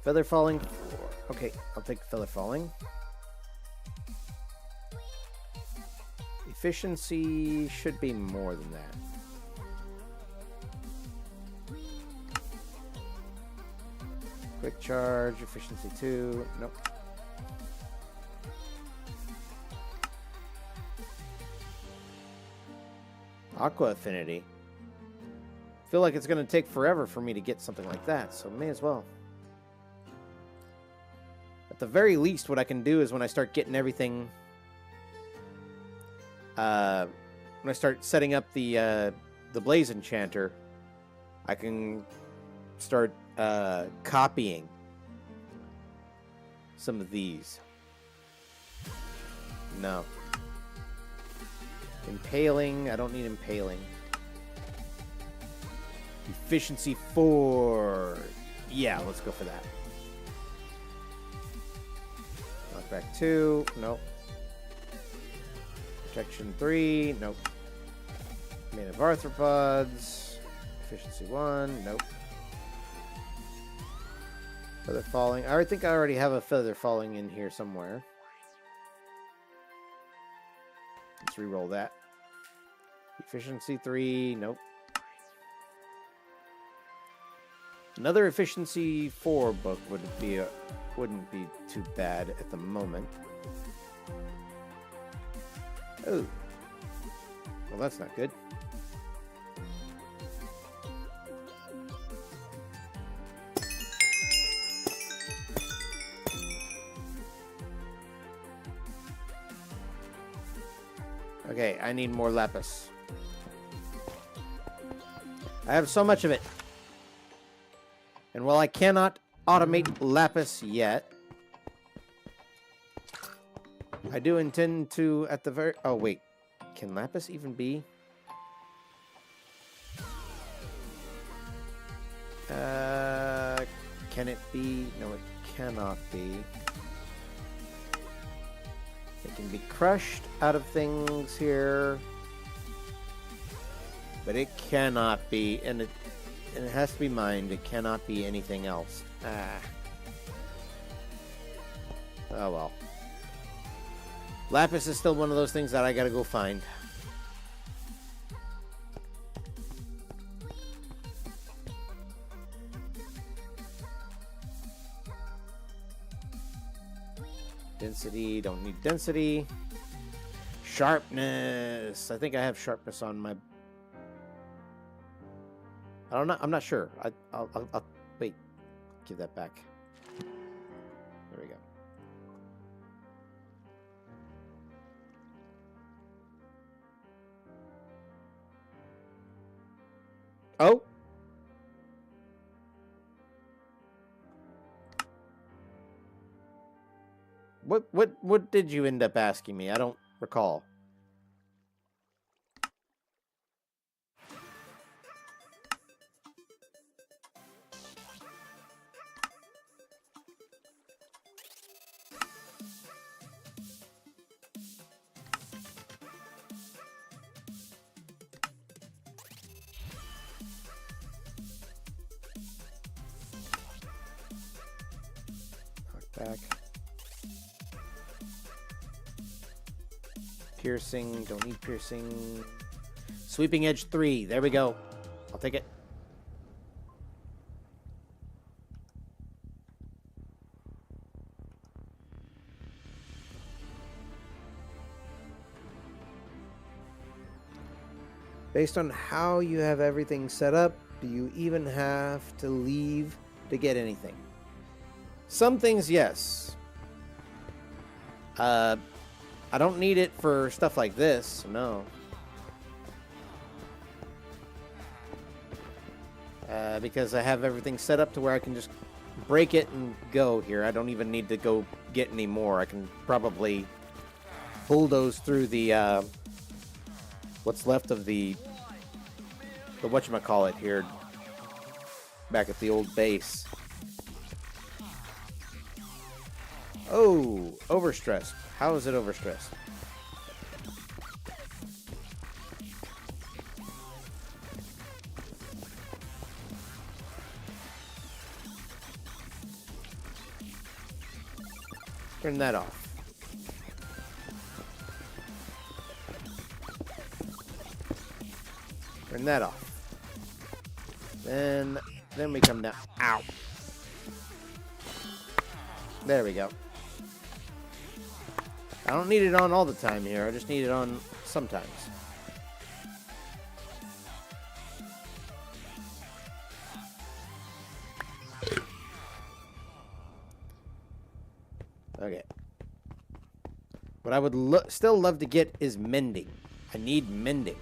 Feather falling 4. Okay, I'll take feather falling. Efficiency should be more than that. Quick charge, efficiency 2. Nope. Aqua affinity. Feel like it's going to take forever for me to get something like that, so may as well. At the very least, what I can do is when I start getting everything, when I start setting up the Blaze Enchanter, I can start copying some of these. No. Impaling, I don't need impaling. Efficiency 4. Yeah, let's go for that. Knockback 2. Nope. Protection 3. Nope. Mane of Arthropods. Efficiency 1. Nope. Feather falling. I think I already have a feather falling in here somewhere. Let's re-roll that. Efficiency 3. Nope. Another efficiency 4 book wouldn't be too bad at the moment. Oh. Well, that's not good. Okay, I need more lapis. I have so much of it. And while I cannot automate lapis yet, I do intend to at the very... Oh, wait. Can lapis even be? Can it be? No, it cannot be. It can be crushed out of things here. But it cannot be, and it has to be mined. It cannot be anything else. Oh well. Lapis is still one of those things that I gotta go find. Density, don't need density. Sharpness. I think I have sharpness on my... I don't know. I'm not sure. I'll wait. Give that back. There we go. Oh. What did you end up asking me? I don't recall. Back. Piercing, don't need piercing. Sweeping edge 3, there we go. I'll take it. Based on how you have everything set up, do you even have to leave to get anything? Some things, yes. I don't need it for stuff like this, no. Because I have everything set up to where I can just break it and go here. I don't even need to go get any more. I can probably bulldoze through the, what's left of the whatchamacallit here, back at the old base. Oh, overstressed. How is it overstressed? Turn that off. Turn that off. Then we come down. Ow. There we go. I don't need it on all the time here. I just need it on sometimes. Okay. What I would still love to get is mending. I need mending.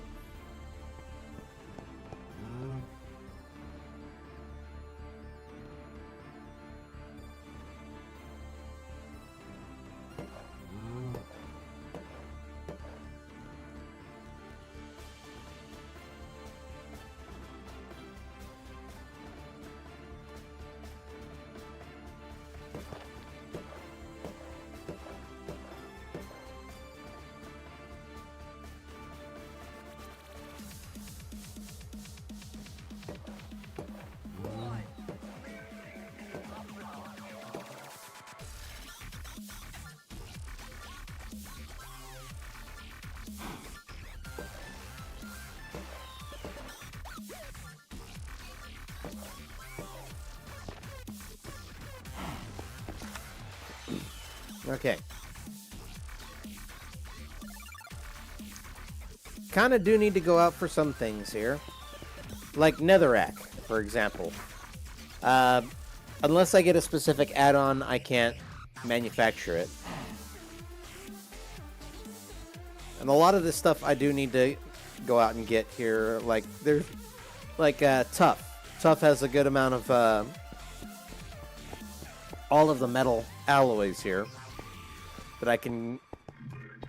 Okay. Kind of do need to go out for some things here. Like Netherrack, for example. Unless I get a specific add-on, I can't manufacture it. And a lot of this stuff I do need to go out and get here. Like, there's... Like, Tough. Tough has a good amount of, all of the metal alloys here that I can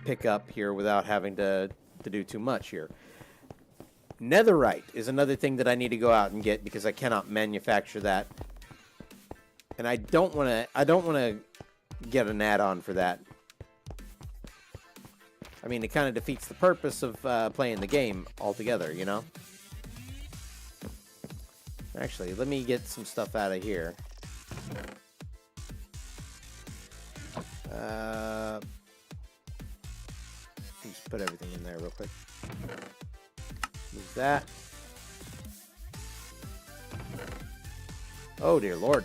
pick up here without having to do too much here. Netherite is another thing that I need to go out and get because I cannot manufacture that. And I don't want to get an add-on for that. I mean, it kind of defeats the purpose of playing the game altogether, you know? Actually, let me get some stuff out of here. Just put everything in there real quick. Move that. Oh dear Lord,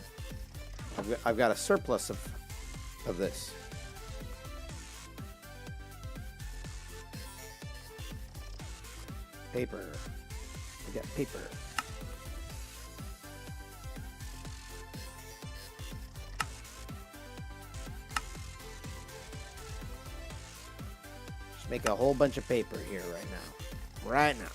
I've got a surplus of this. Paper. I got paper. Make a whole bunch of paper here right now. Right now.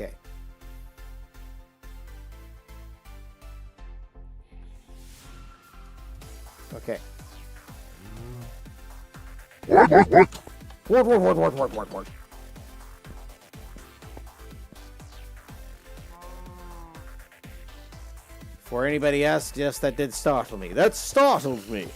Okay. Okay. What? Before anybody asks, yes, that did startle me. That startled me.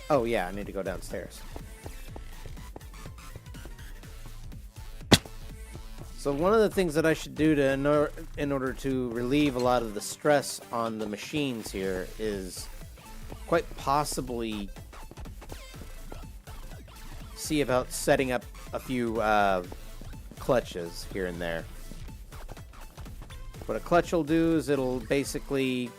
Oh yeah, I need to go downstairs. So one of the things that I should do to in order to relieve a lot of the stress on the machines here is quite possibly see about setting up a few clutches here and there. What a clutch will do is it'll basically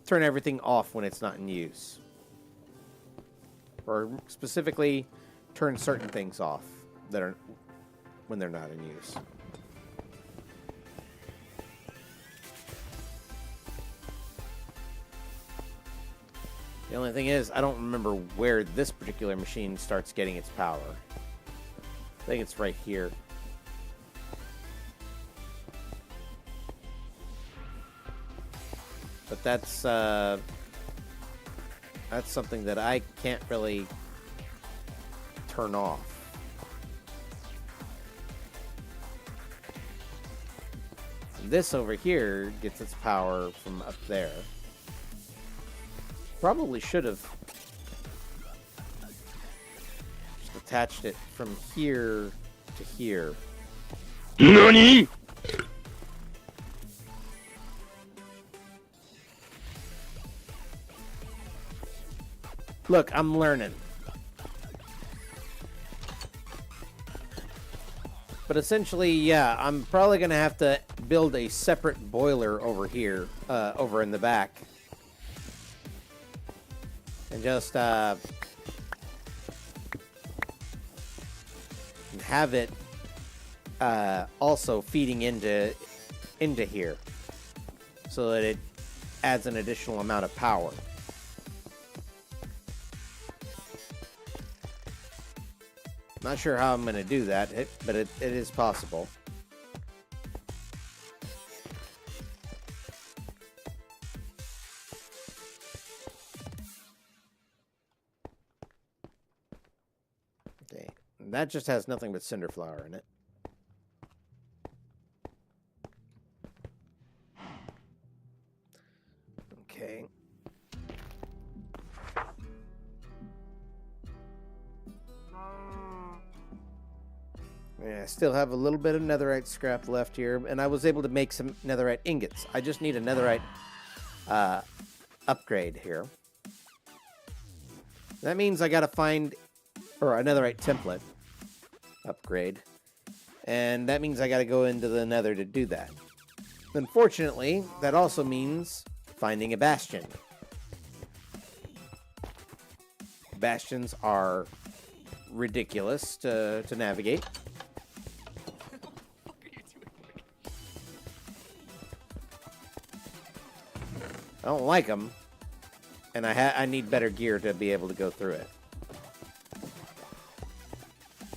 turn everything off when it's not in use. Or specifically, turn certain things off that are when they're not in use. The only thing is, I don't remember where this particular machine starts getting its power. I think it's right here. But that's something that I can't really turn off. This over here gets its power from up there. Probably should have just attached it from here to here. NANI?! Look, I'm learning. But essentially, yeah, I'm probably going to have to build a separate boiler over here, over in the back. And just have it also feeding into here. So that it adds an additional amount of power. Not sure how I'm going to do that, but it is possible. Okay, and that just has nothing but cinder flour in it. Okay. Yeah, I still have a little bit of netherite scrap left here, and I was able to make some netherite ingots. I just need a netherite upgrade here. That means I gotta find, or a netherite template upgrade, and that means I gotta go into the nether to do that. Unfortunately, that also means finding a bastion. Bastions are ridiculous to navigate. I don't like them, and I need better gear to be able to go through it.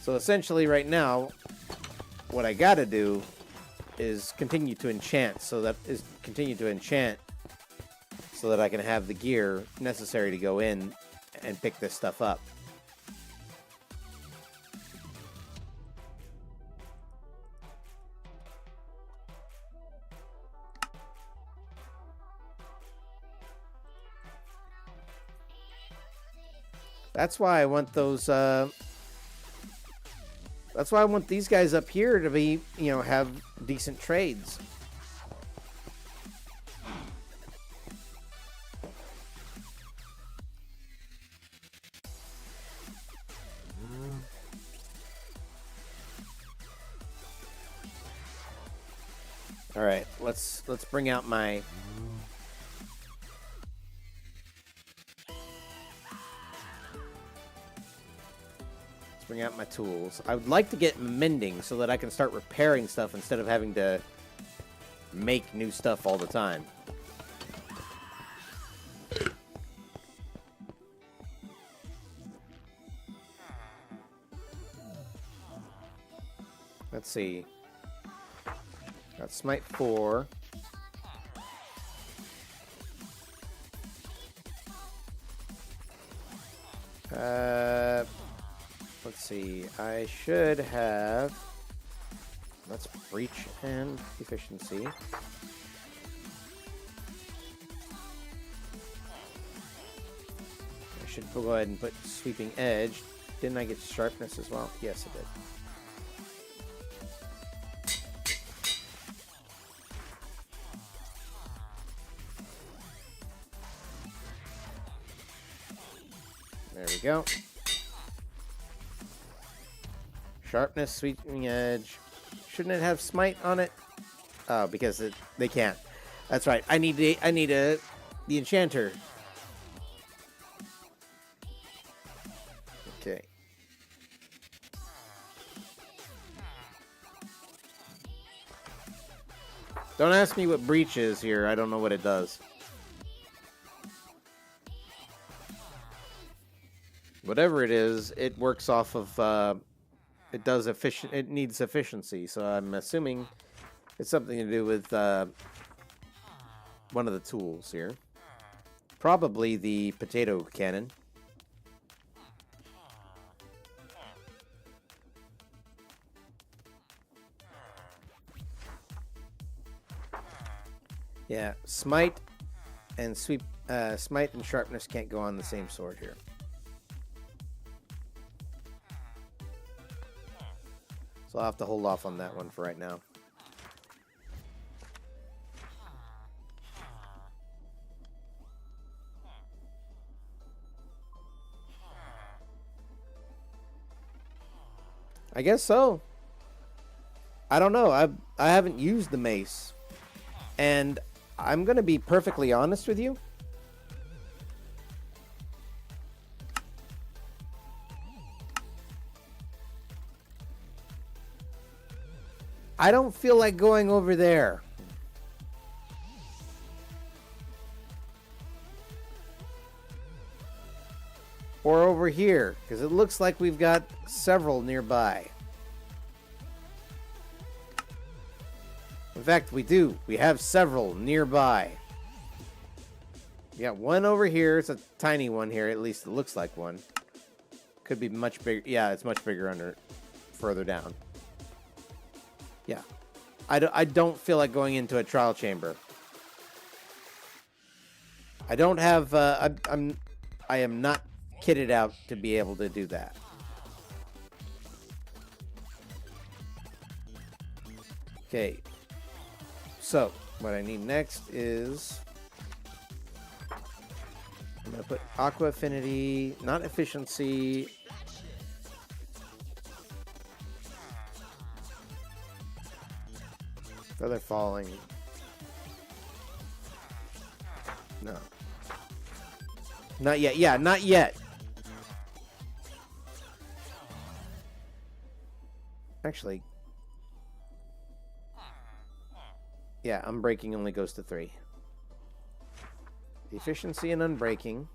So essentially right now, what I gotta do is continue to enchant so that I can have the gear necessary to go in and pick this stuff up. That's why I want those, that's why I want these guys up here to be, have decent trades. All right, let's bring out my bring out my tools. I would like to get mending so that I can start repairing stuff instead of having to make new stuff all the time. Let's see. Got Smite 4. Let's see. I should have. Let's breach and efficiency. I should go ahead and put sweeping edge. Didn't I get sharpness as well? Yes, I did. There we go. Sharpness, sweeping edge. Shouldn't it have smite on it? Oh, because they can't. That's right. I need the enchanter. Okay. Don't ask me what breach is here. I don't know what it does. Whatever it is, it works off of, it needs efficiency, so I'm assuming it's something to do with, one of the tools here. Probably the potato cannon. Yeah, smite and smite and sharpness can't go on the same sword here. So I'll have to hold off on that one for right now. I guess so. I don't know. I haven't used the mace. And I'm going to be perfectly honest with you. I don't feel like going over there. Or over here, because it looks like we've got several nearby. In fact, we do. We have several nearby. We got one over here. It's a tiny one here. At least it looks like one. Could be much bigger. Yeah, it's much bigger further down. Yeah. I don't feel like going into a trial chamber. I don't have... I am not kitted out to be able to do that. Okay. So, what I need next is... I'm going to put Aqua Affinity, not Efficiency. Feather Falling. No. Not yet. Yeah, not yet. Actually... Yeah, Unbreaking only goes to 3. Efficiency and Unbreaking.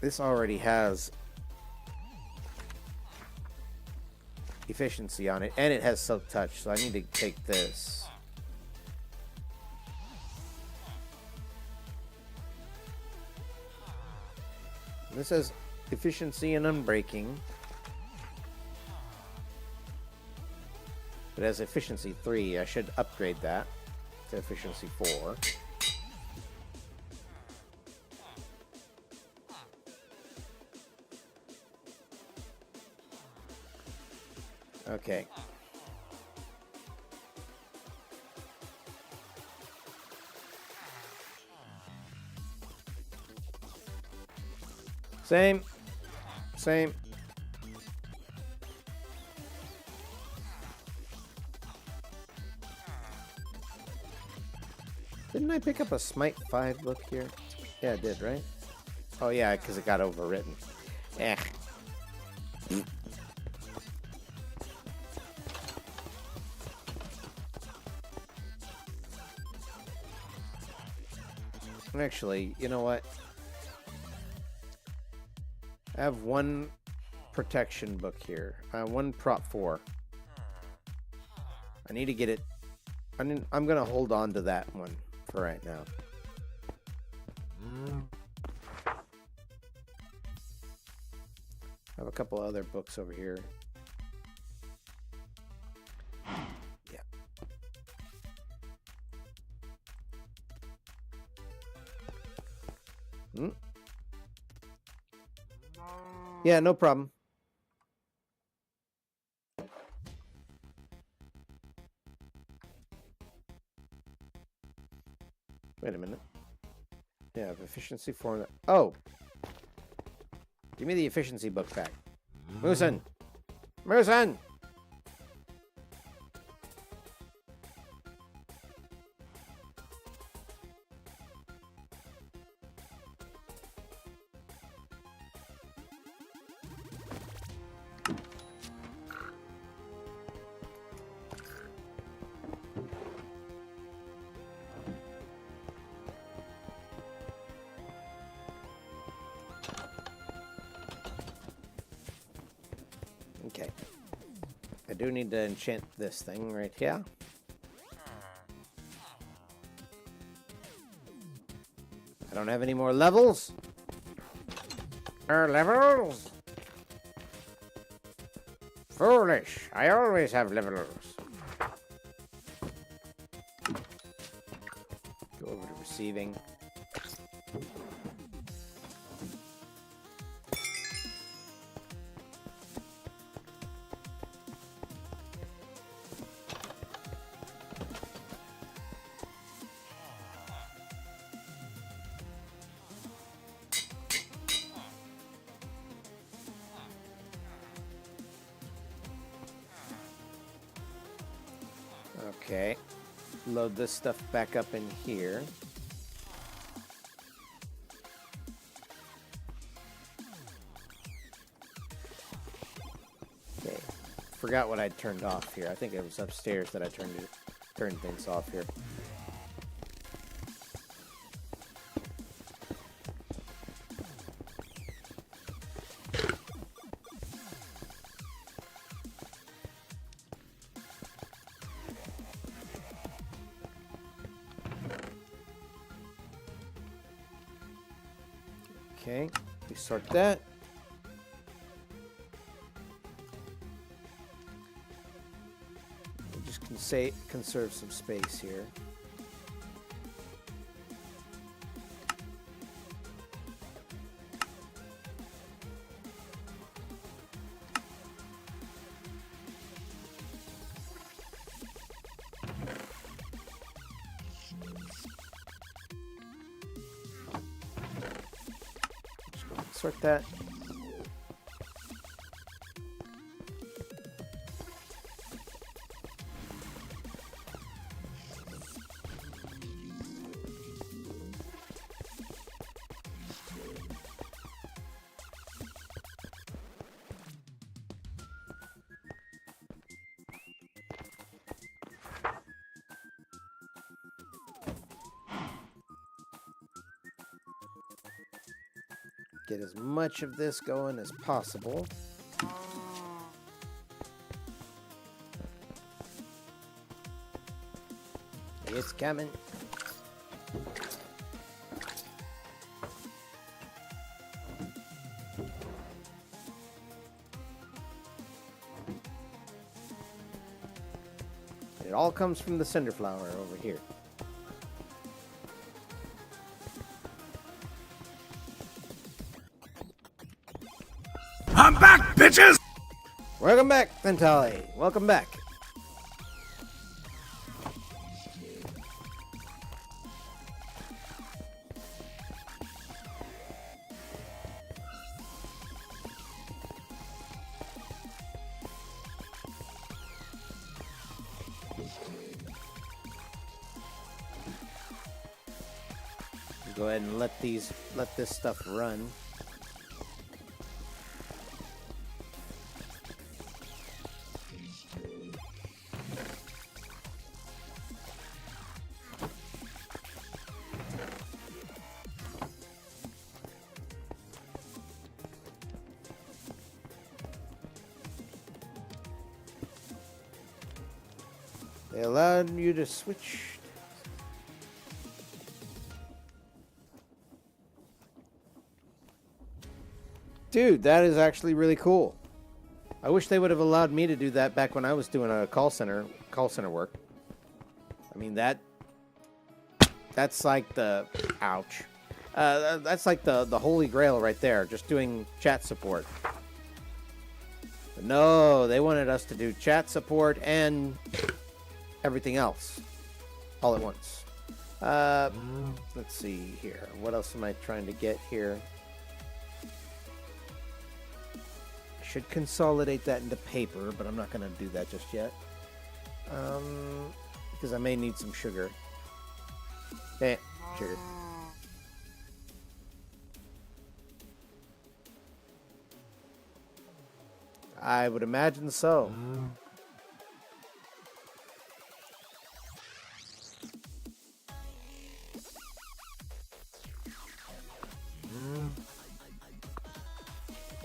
This already has efficiency on it, and it has Silk Touch, so I need to take this. This has efficiency and unbreaking. It has efficiency 3. I should upgrade that to efficiency 4. Okay. Same. Same. Didn't I pick up a Smite 5 book here? Yeah, I did, right? Oh yeah, because it got overwritten. Eh. Actually, you know what? I have one protection book here. One prop 4. I need to get it. I'm going to hold on to that one for right now. I have a couple other books over here. Yeah. Yeah, no problem. Wait a minute. Yeah, efficiency formula. Oh! Give me the efficiency book back. Moosin! Moosin! Okay. I do need to enchant this thing right here. I don't have any more levels. Levels? Foolish. I always have levels. Go over to receiving. Okay, load this stuff back up in here. Okay, forgot what I turned off here. I think it was upstairs that I turned things off here. Okay, we sort that. We just conserve some space here. Sort that. Get as much of this going as possible. It's coming. It all comes from the cinderflower over here. I'm back, bitches! Welcome back, Ventali. Welcome back. go ahead and let this stuff run. They allowed you to switch. Dude, that is actually really cool. I wish they would have allowed me to do that back when I was doing a call center work. I mean, that's like the ouch. That's like the holy grail right there, just doing chat support. But no, they wanted us to do chat support and everything else all at once. Let's see here. What else am I trying to get here? I should consolidate that into paper, but I'm not going to do that just yet. Because I may need some sugar. Sugar. I would imagine so.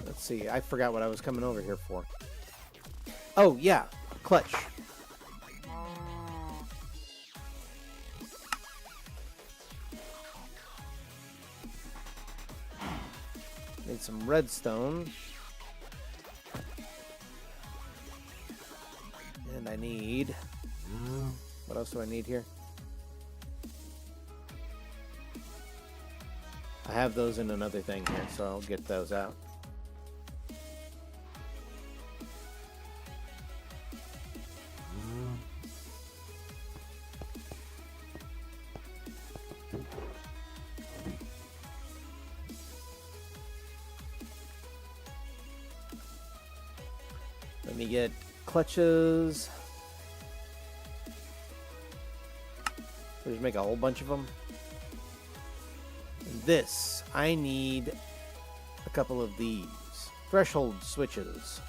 Let's see. I forgot what I was coming over here for. Oh, yeah. Clutch. Need some redstone. And I need... What else do I need here? I have those in another thing here, so I'll get those out. Let me get clutches. We'll just make a whole bunch of them. And this, I need a couple of these threshold switches.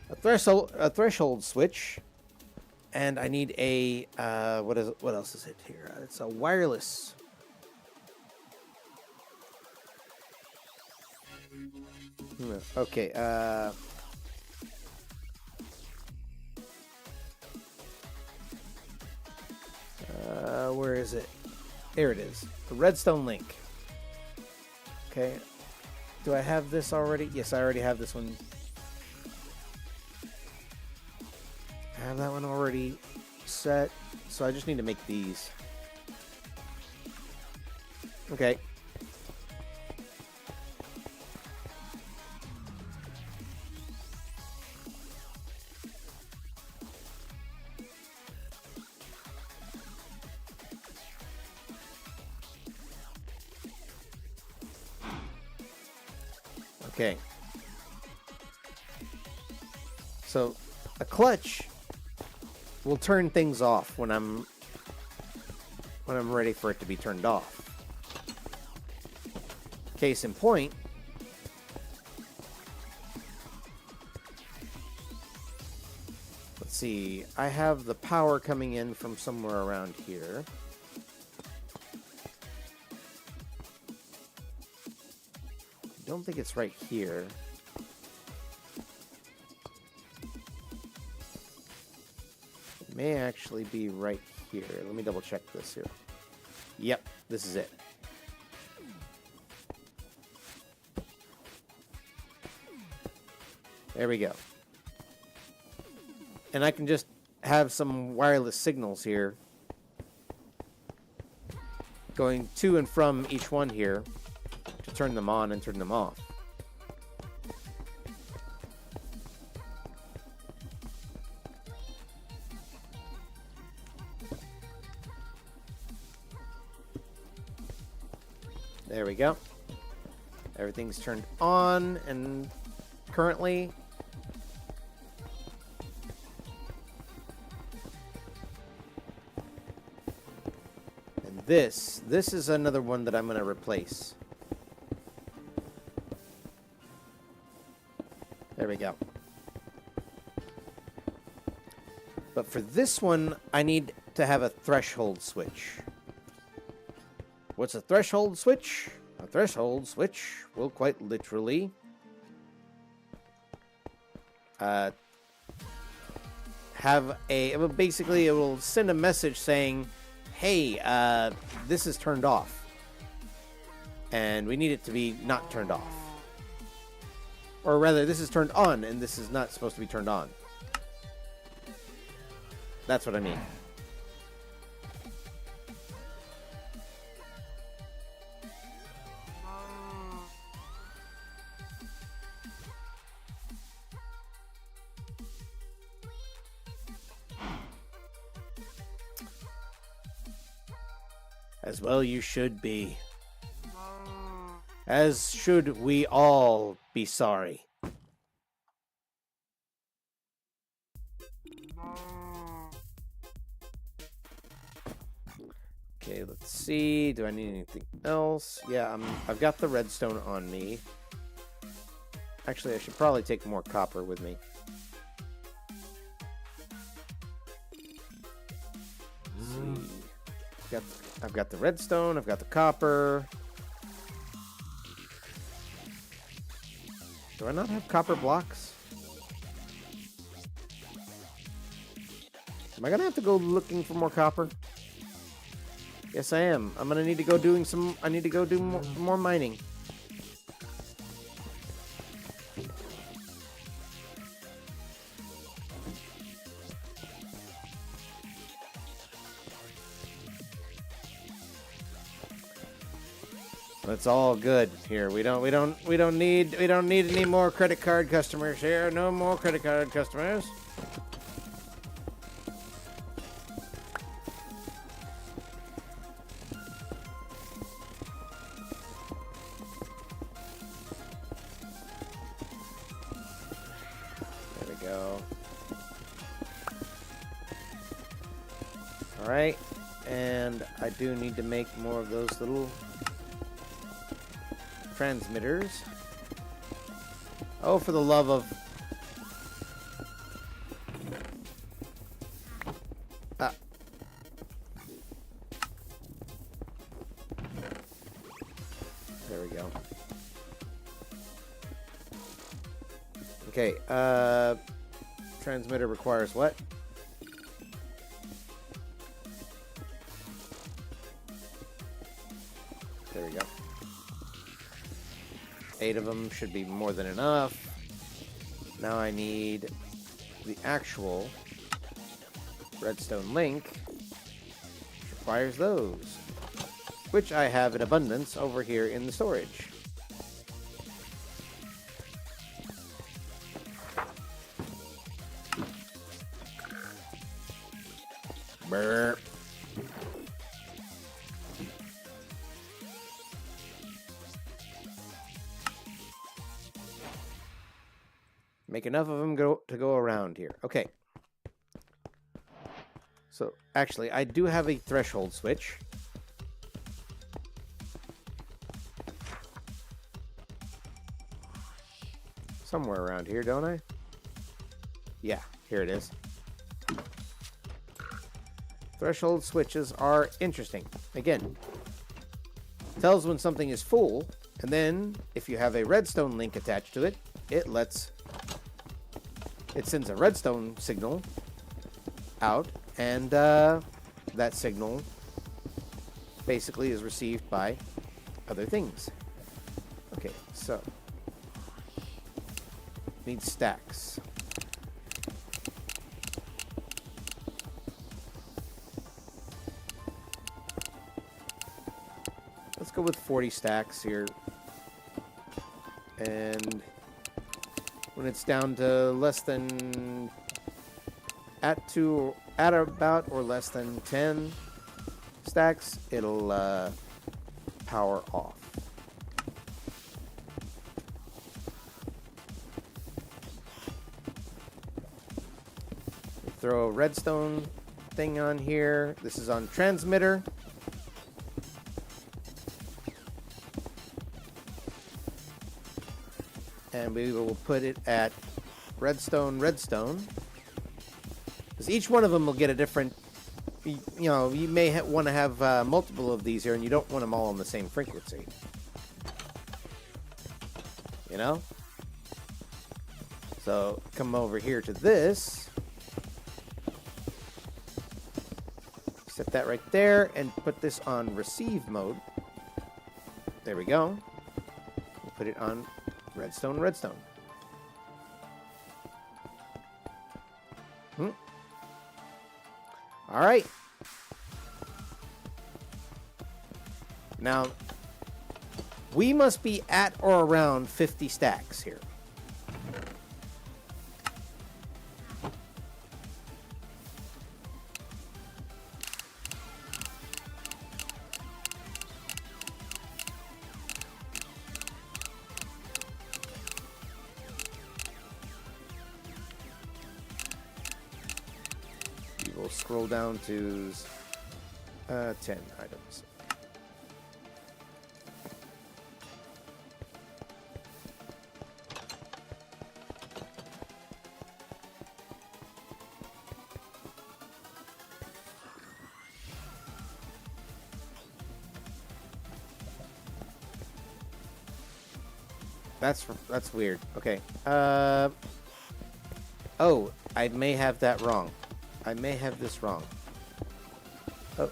A threshold switch, and I need a what else is it here? It's a wireless. Okay. Where is it? Here it is. The redstone link. Okay. Do I have this already? Yes, I already have this one. I have that one already set. So I just need to make these. Okay. Okay. So a clutch will turn things off when I'm ready for it to be turned off. Case in point, let's see, I have the power coming in from somewhere around here. I don't think it's right here. It may actually be right here. Let me double check this here. Yep, this is it. There we go. And I can just have some wireless signals here going to and from each one here to turn them on and turn them off. There we go. Everything's turned on, and currently and this is another one that I'm going to replace. There we go. But for this one, I need to have a threshold switch. What's a threshold switch? A threshold switch will quite literally have a... Well, basically, it will send a message saying, hey, this is turned off. And we need it to be not turned off. Or rather, this is turned on, and this is not supposed to be turned on. That's what I mean. As well you should be. As should we all be sorry. Okay, let's see. Do I need anything else? Yeah, I've got the redstone on me. Actually, I should probably take more copper with me. Let's see. I've got the redstone. I've got the copper. Do I not have copper blocks? Am I gonna have to go looking for more copper? Yes, I am. I'm gonna need to go doing some... I need to go do more mining. It's all good here. We don't need any more credit card customers here. No more credit card customers. There we go. All right, and I do need to make more of those little transmitters. Oh, for the love of... There we go. Okay, transmitter requires what? There we go. 8 of them should be more than enough. Now I need the actual redstone link, which requires those, which I have in abundance over here in the storage. Burp. Make enough of them to go around here. Okay. So, actually, I do have a threshold switch. Somewhere around here, don't I? Yeah, here it is. Threshold switches are interesting. Again, tells when something is full, and then if you have a redstone link attached to it, it sends a redstone signal out, and that signal basically is received by other things. Okay, so need stacks. Let's go with 40 stacks here. And when it's down to less than at about or less than 10 stacks, it'll power off. Throw a redstone thing on here. This is on transmitter. And we will put it at redstone, redstone. Because each one of them will get a different... You know, you may want to have multiple of these here, and you don't want them all on the same frequency. You know? So, come over here to this. Set that right there, and put this on receive mode. There we go. We'll put it on redstone, redstone. All right. Now, we must be at or around 50 stacks here. We'll scroll down to 10 items. That's weird. Okay. Oh, I may have that wrong. I may have this wrong. Oh.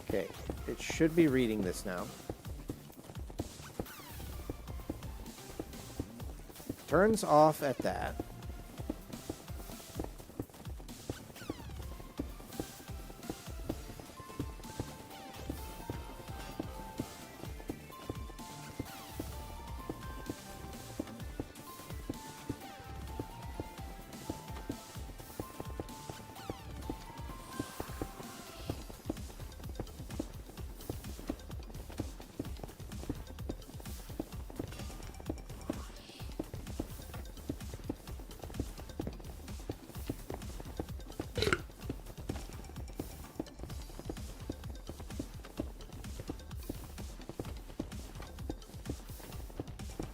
Okay, it should be reading this now. Turns off at that.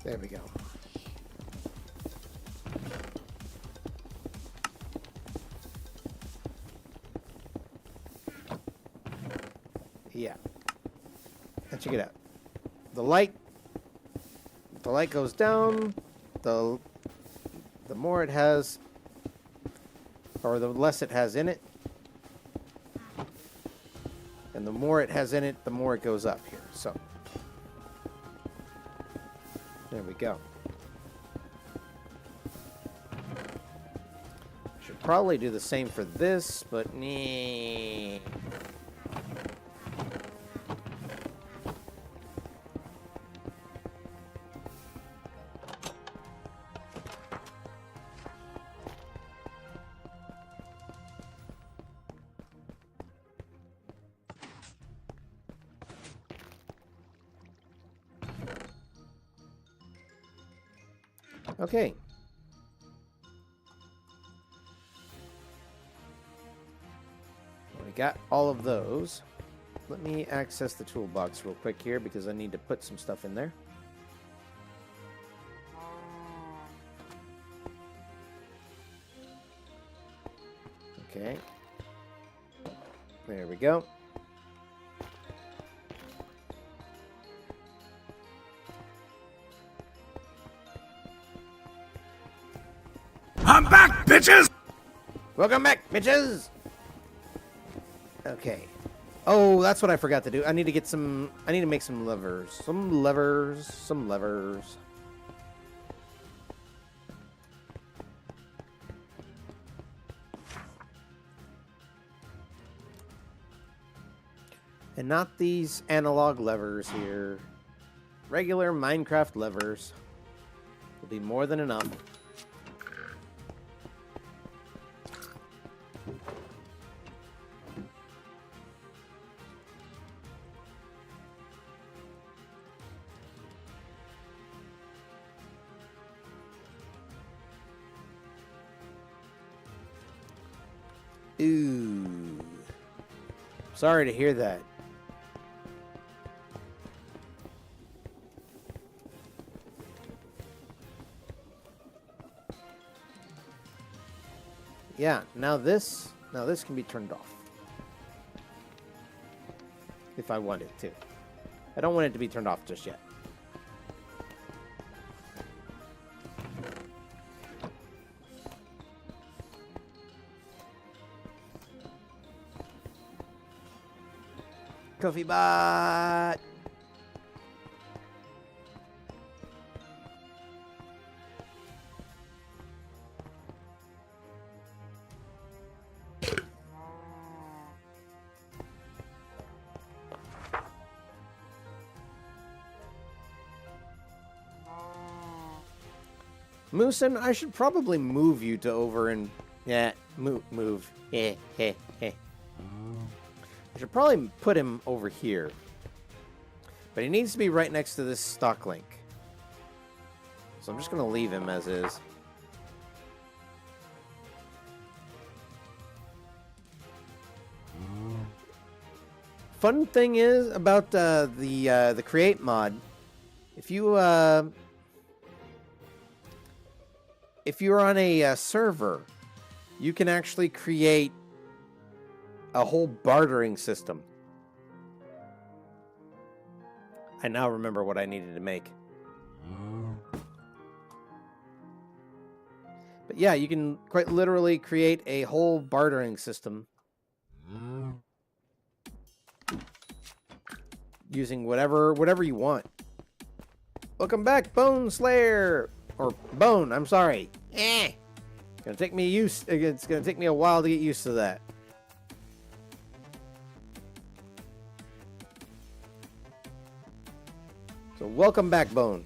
There we go. Yeah. And check it out. The light goes down, the more it has, or the less it has in it. And the more it has in it, the more it goes up here. So there we go. Should probably do the same for this, but nah. Okay. We got all of those. Let me access the toolbox real quick here because I need to put some stuff in there. Okay. There we go. I'm back, bitches! Welcome back, bitches! Okay. Oh, that's what I forgot to do. I need to get some... I need to make some levers. Some levers. And not these analog levers here. Regular Minecraft levers. Will be more than enough. Ooh. Sorry to hear that. Yeah, now this can be turned off. If I want it to. I don't want it to be turned off just yet. Coffee bot. Moosin, I should probably move you to over and move. I should probably put him over here. But he needs to be right next to this stock link. So I'm just going to leave him as is. Fun thing is about the create mod, if you're on a server, you can actually create a whole bartering system. I now remember what I needed to make. But yeah, you can quite literally create a whole bartering system using whatever you want. Welcome back, Bone Slayer, or Bone. I'm sorry. It's gonna take me a while to get used to that. So welcome back, Bone.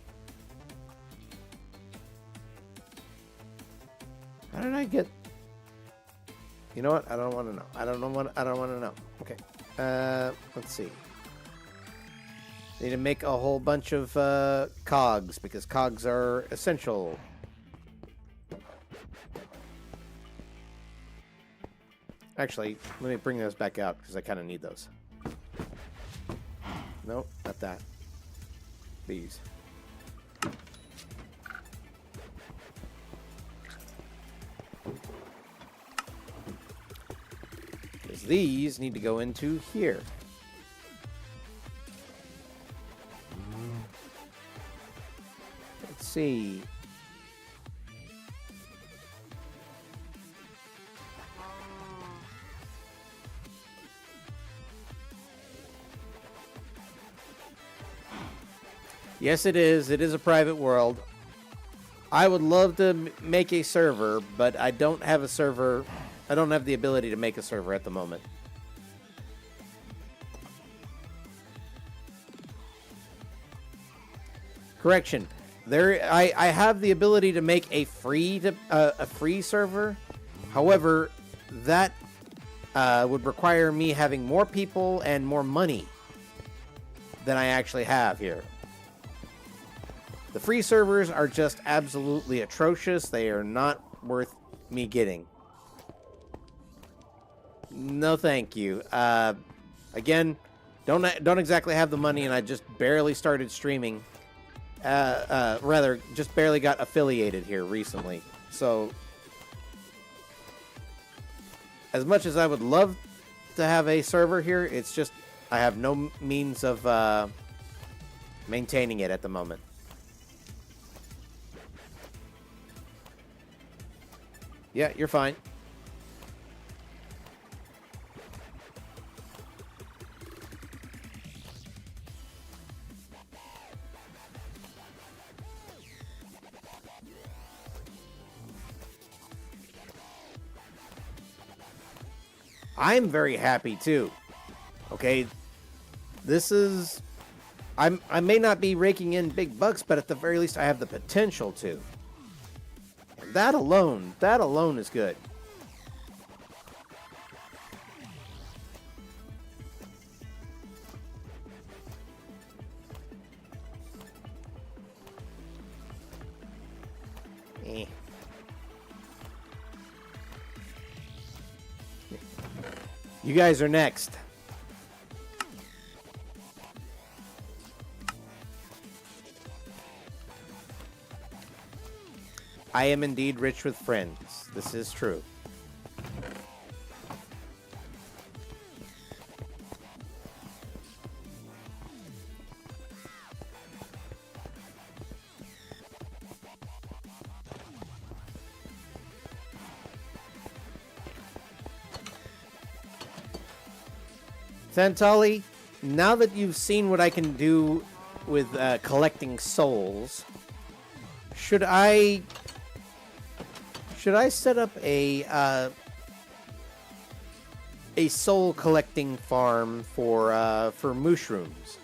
How did I get? You know what? I don't want to know. I don't want to know. Okay. Let's see. Need to make a whole bunch of cogs because cogs are essential. Actually, let me bring those back out because I kind of need those. Nope, not that. These. Because these need to go into here. Let's see. Yes, it is. It is a private world. I would love to make a server, but I don't have a server. I don't have the ability to make a server at the moment. Correction. I have the ability to make a free server. However, that would require me having more people and more money than I actually have here. The free servers are just absolutely atrocious. They are not worth me getting. No, thank you. Again, don't exactly have the money, and I just barely started streaming. Rather, just barely got affiliated here recently. So, as much as I would love to have a server here, it's just I have no means of maintaining it at the moment. Yeah, you're fine. I'm very happy too. Okay, this is... I may not be raking in big bucks, but at the very least I have the potential to. That alone is good. You guys are next. I am indeed rich with friends. This is true. Santali, now that you've seen what I can do with collecting souls, should I set up a soul collecting farm for mushrooms?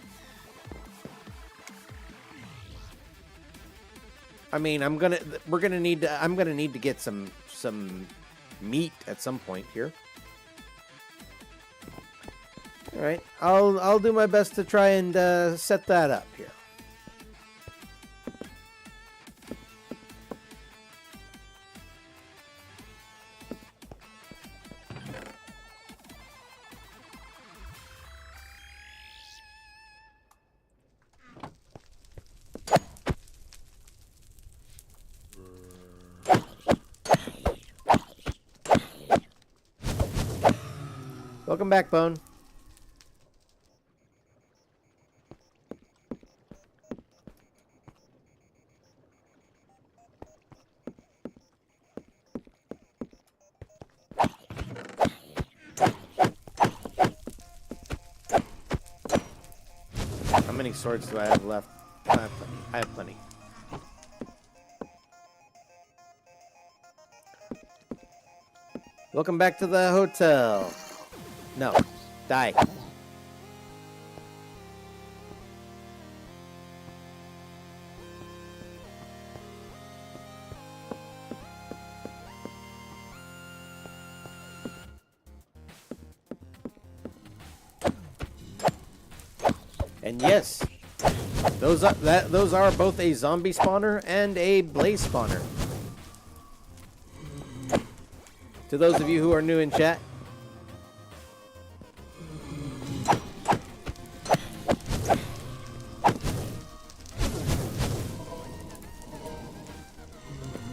I mean, I'm gonna need to get some meat at some point here. All right, I'll do my best to try and set that up here. Welcome back, Bone. How many swords do I have left? I have plenty. Welcome back to the hotel. No. Die. And yes, those are both a zombie spawner and a blaze spawner. To those of you who are new in chat,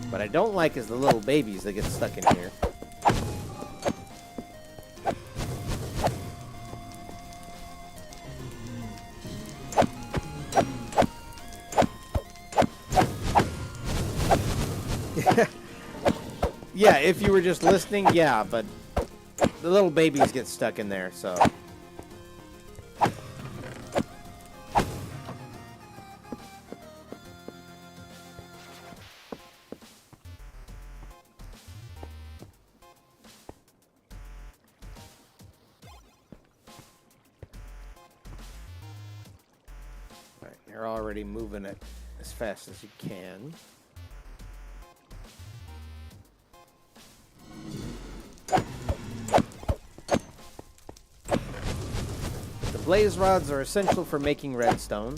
what I don't like is the little babies that get stuck in here. Yeah, if you were just listening, yeah, but the little babies get stuck in there, so. Alright, you're already moving it as fast as you can. Blaze rods are essential for making redstone.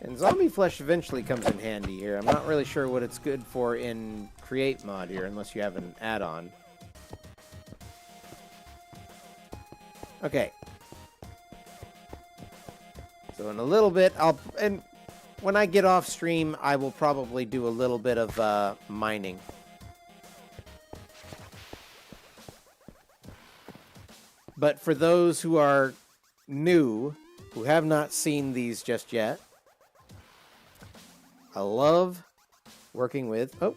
And zombie flesh eventually comes in handy here. I'm not really sure what it's good for in Create mod here, unless you have an add-on. Okay. So in a little bit, and when I get off stream, I will probably do a little bit of mining. But for those who are new, who have not seen these just yet, I love working with... Oh.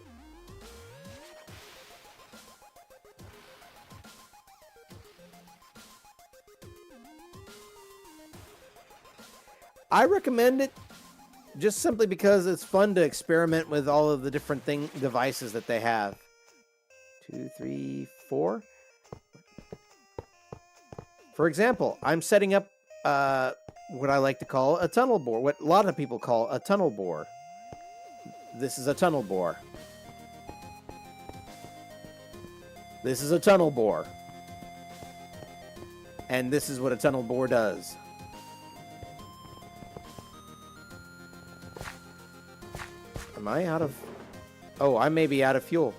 I recommend it just simply because it's fun to experiment with all of the different devices that they have. 2, 3, 4... For example, I'm setting up what I like to call a tunnel bore, what a lot of people call a tunnel bore. This is a tunnel bore. This is a tunnel bore. And this is what a tunnel bore does. Am I out of... Oh, I may be out of fuel.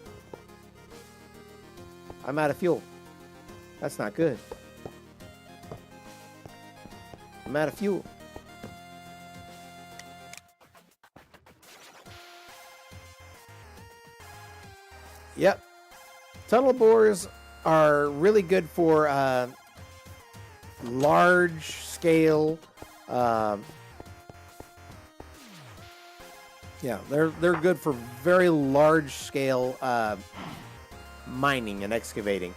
I'm out of fuel. That's not good. I'm out of fuel. Yep. Tunnel bores are really good for large scale. Yeah, they're good for very large scale mining and excavating.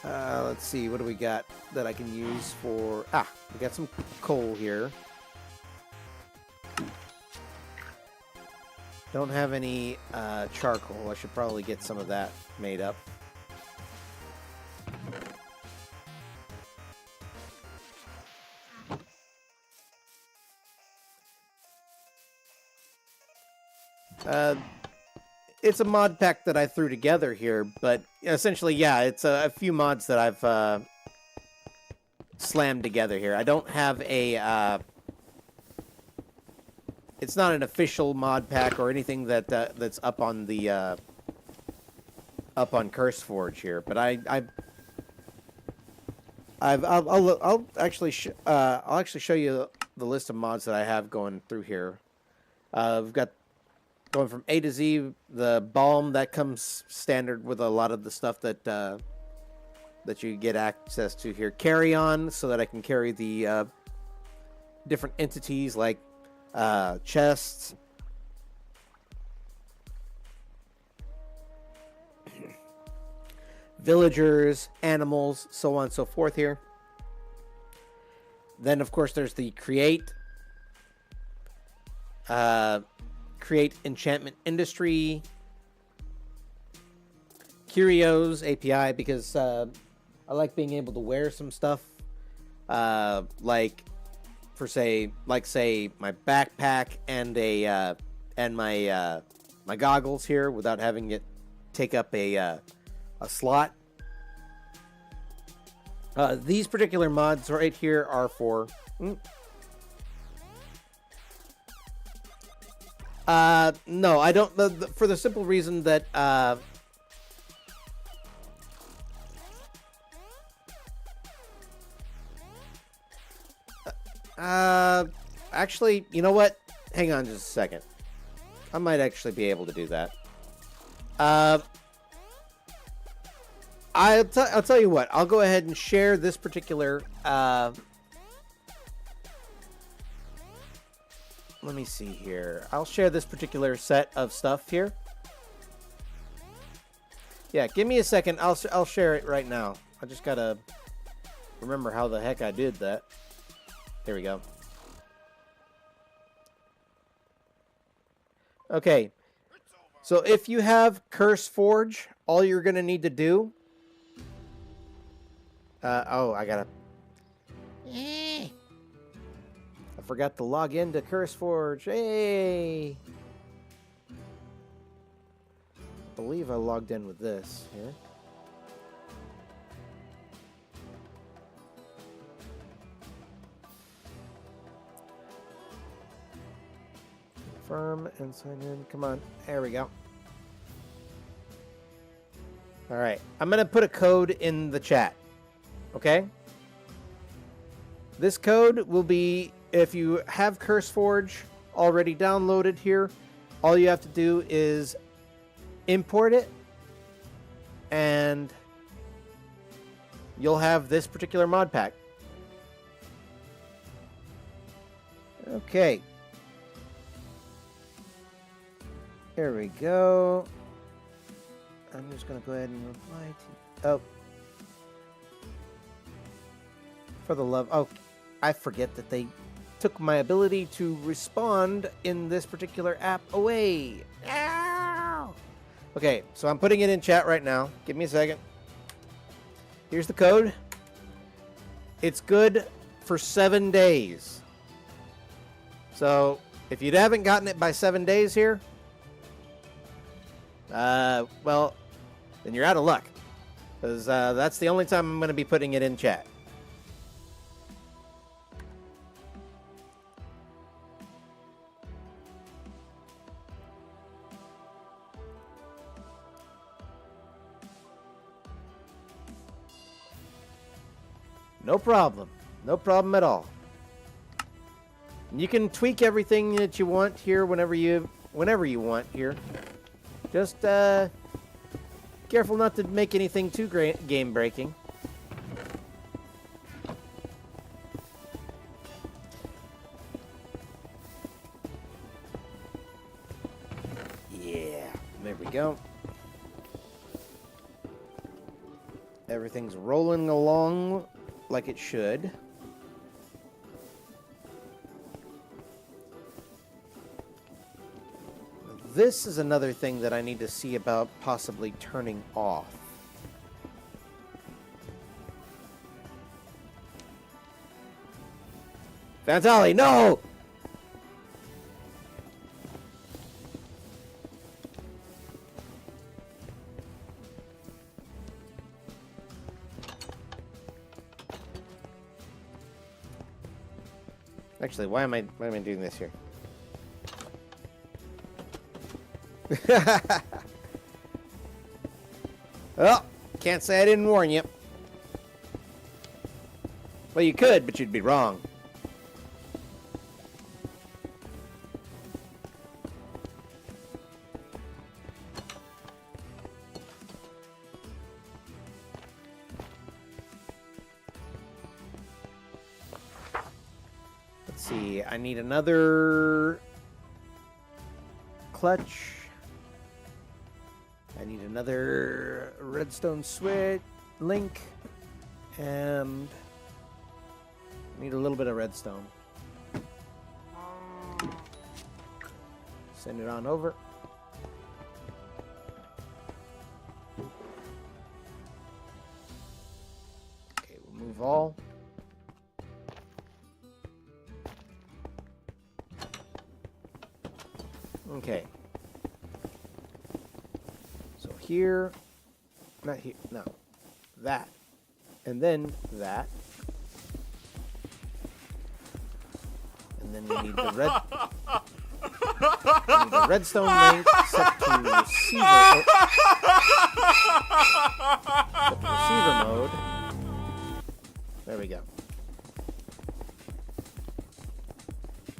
Let's see, what do we got that I can use for... we got some coal here. Don't have any charcoal. I should probably get some of that made up. It's a mod pack that I threw together here, but essentially, yeah, it's a few mods that I've slammed together here. I don't have a... it's not an official mod pack or anything that that's up on the up on CurseForge here, but I'll actually show you the list of mods that I have going through here. I've got going from A to Z, the balm that comes standard with a lot of the stuff that that you get access to here. Carry on, so that I can carry the different entities like chests, villagers, animals, so on and so forth here. Then, of course, there's the create enchantment industry, curios API, because I like being able to wear some stuff, like say my backpack and my goggles here without having it take up a slot. These particular mods right here are for no, I don't, for the simple reason that actually, you know what? Hang on just a second. I might actually be able to do that. I'll tell you what. I'll go ahead and share this particular. Let me see here. I'll share this particular set of stuff here. Yeah, give me a second. I'll share it right now. I just gotta remember how the heck I did that. There we go. Okay. So if you have CurseForge, all you're gonna need to do. Oh, I gotta. I forgot to log into CurseForge. Hey! I believe I logged in with this here. Confirm and sign in. Come on. There we go. Alright. I'm going to put a code in the chat. Okay? This code will be, if you have CurseForge already downloaded here, all you have to do is import it, and you'll have this particular mod pack. Okay. There we go. I'm just going to go ahead and reply to... Oh. For the love... Oh, I forget that they took my ability to respond in this particular app away. Ow! Okay, so I'm putting it in chat right now. Give me a second. Here's the code. It's good for 7 days. So, if you haven't gotten it by 7 days here, well, then you're out of luck. Because that's the only time I'm going to be putting it in chat. No problem. No problem at all. And you can tweak everything that you want here whenever you want here. Just careful not to make anything too game breaking. Yeah, there we go. Everything's rolling along like it should. This is another thing that I need to see about possibly turning off. Fantali, no! Actually, why am I doing this here? Oh, can't say I didn't warn you. Well, you could, but you'd be wrong. Let's see, I need another clutch. I need another redstone switch link, and I need a little bit of redstone. Send it on over. Okay, we'll move all. Okay. So here, not here, no, that, and then that, and then we need the redstone link set to receiver mode. There we go.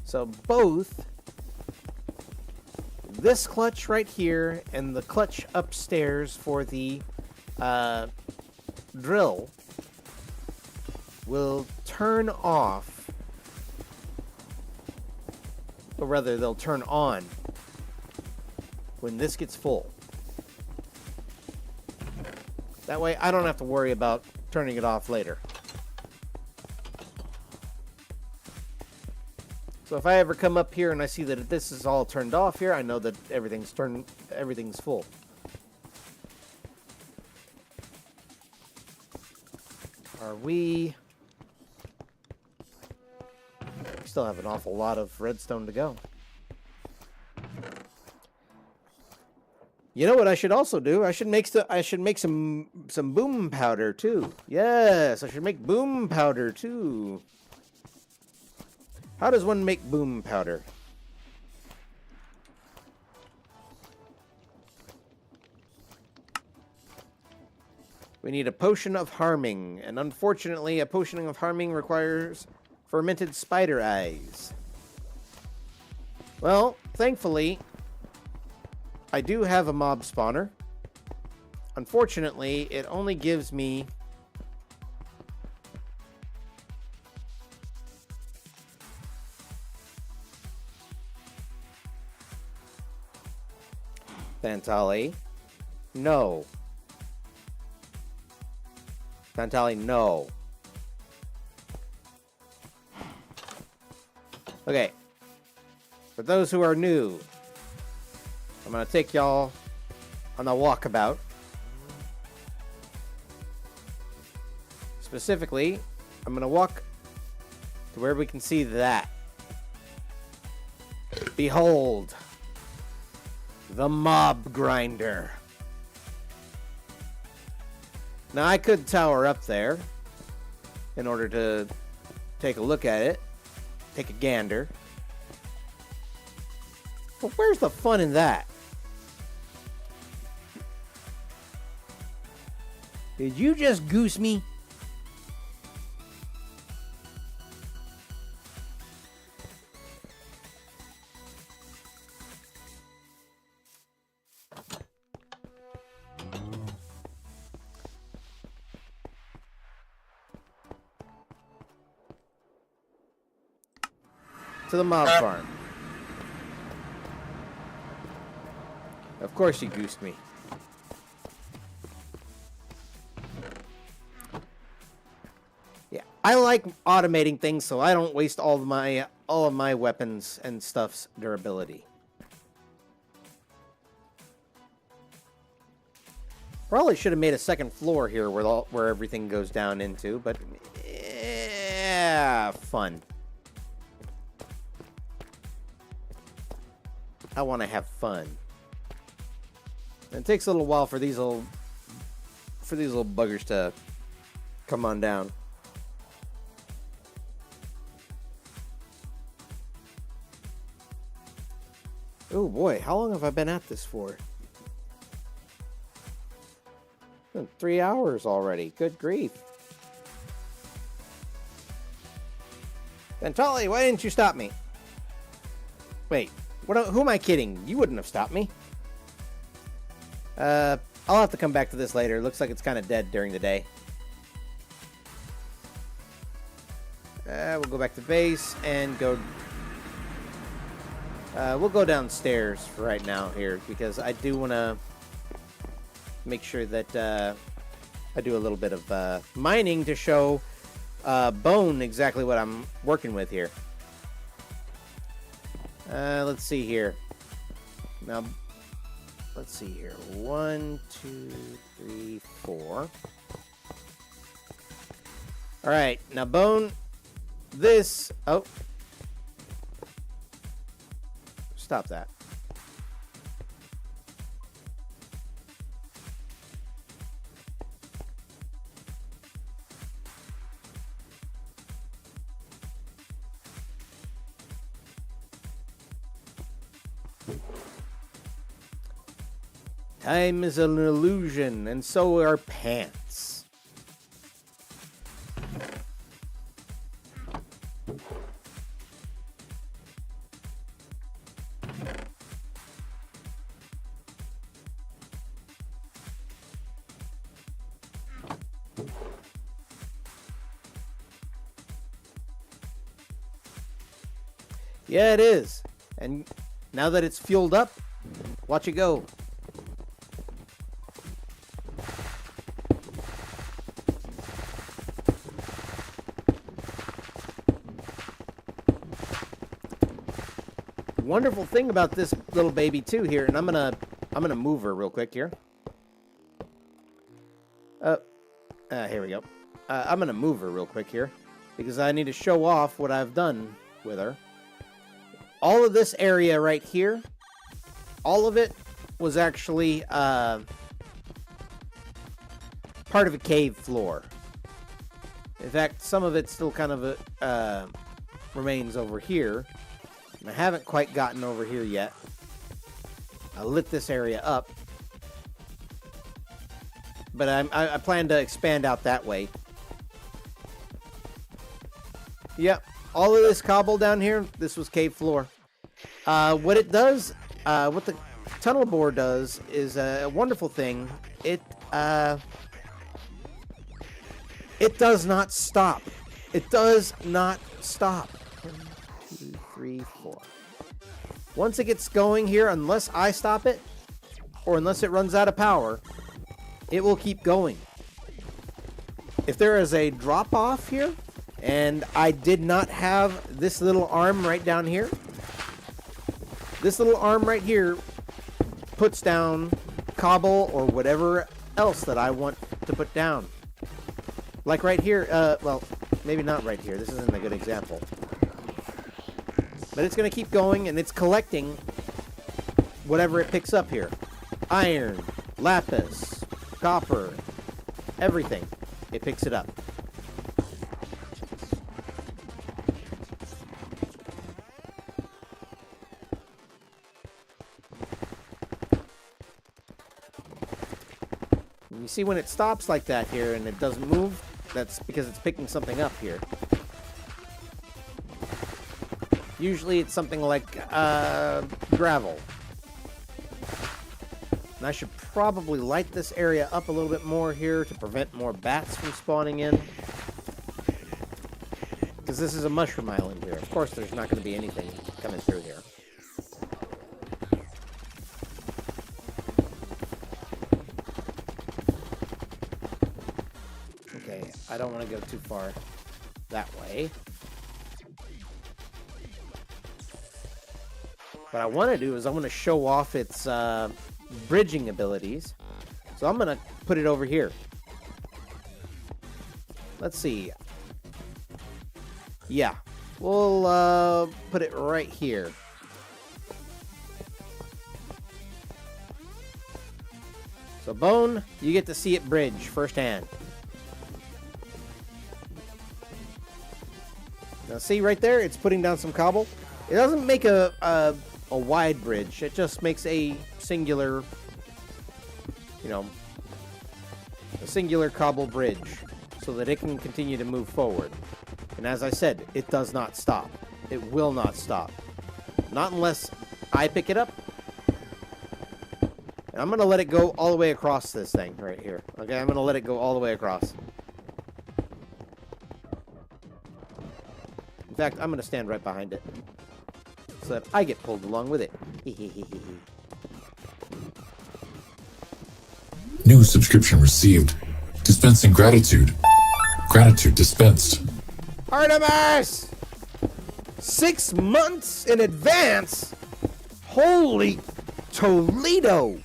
So both this clutch right here and the clutch upstairs for the drill will turn off, or rather they'll turn on when this gets full. That way I don't have to worry about turning it off later. So if I ever come up here and I see that this is all turned off here, I know that everything's full. We still have an awful lot of redstone to go. You know what I should also do? I should make some boom powder too. Yes, I should make boom powder too. How does one make boom powder? We need a potion of harming, and unfortunately, a potion of harming requires fermented spider eyes. Well, thankfully, I do have a mob spawner. Unfortunately, it only gives me Fantali, no. Fantali, no. Okay. For those who are new, I'm going to take y'all on a walkabout. Specifically, I'm going to walk to where we can see that. Behold. The mob grinder. Now I could tower up there in order to take a look at it, take a gander. But where's the fun in that? Did you just goose me? to the mob farm. Of course you goosed me. Yeah, I like automating things so I don't waste all of my weapons and stuff's durability. Probably should have made a second floor here where everything goes down into, but yeah, fun. I want to have fun. It takes a little while for these little buggers to come on down. Oh boy, how long have I been at this for? 3 hours already. Good grief. Ventali, why didn't you stop me? Wait, who am I kidding? You wouldn't have stopped me. I'll have to come back to this later. Looks like it's kind of dead during the day. We'll go back to base and go... we'll go downstairs for right now here, because I do want to make sure that I do a little bit of mining to show Bone exactly what I'm working with here. Let's see here. Now, let's see here. 1, 2, 3, 4. All right, now Bone, this... Oh. Stop that. Time is an illusion, and so are pants. Yeah, it is. And now that it's fueled up, watch it go. Wonderful thing about this little baby too here, and I'm gonna move her real quick here. Here we go. I'm gonna move her real quick here because I need to show off what I've done with her. All of this area right here, all of it was actually part of a cave floor. In fact, some of it still kind of remains over here. And I haven't quite gotten over here yet. I lit this area up. But I plan to expand out that way. Yep. All of this cobble down here, this was cave floor. What it does, what the tunnel bore does is a wonderful thing. It does not stop. It does not stop. 1, 2, 3, 4. Once it gets going here, unless I stop it, or unless it runs out of power, it will keep going. If there is a drop off here, and I did not have this little arm right down here, this little arm right here puts down cobble or whatever else that I want to put down. Like right here, well, maybe not right here. This isn't a good example. But it's going to keep going, and it's collecting whatever it picks up here. Iron, lapis, copper, everything. It picks it up. You see when it stops like that here and it doesn't move, that's because it's picking something up here. Usually it's something like gravel. And I should probably light this area up a little bit more here to prevent more bats from spawning in. Because this is a mushroom island here. Of course, there's not going to be anything coming through here. Okay, I don't want to go too far that way. What I want to do is I want to show off its bridging abilities. So I'm going to put it over here. Let's see. Yeah, we'll put it right here. So Bone, you get to see it bridge firsthand. Now see right there, it's putting down some cobble. It doesn't make a wide bridge. It just makes a singular, you know, a singular cobble bridge so that it can continue to move forward. And as I said, it does not stop. It will not stop. Not unless I pick it up. And I'm going to let it go all the way across this thing right here. Okay, I'm going to let it go all the way across. In fact, I'm going to stand right behind it so that I get pulled along with it. New subscription received. Dispensing gratitude. Gratitude dispensed. Artemis! 6 months in advance? Holy Toledo!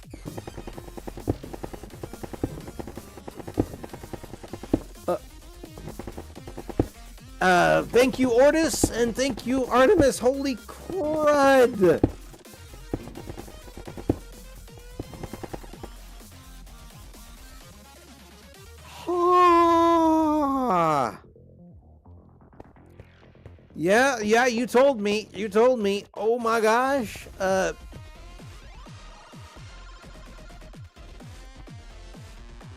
Thank you, Ortis, and thank you, Artemis. Holy crud! Yeah, you told me. You told me. Oh my gosh.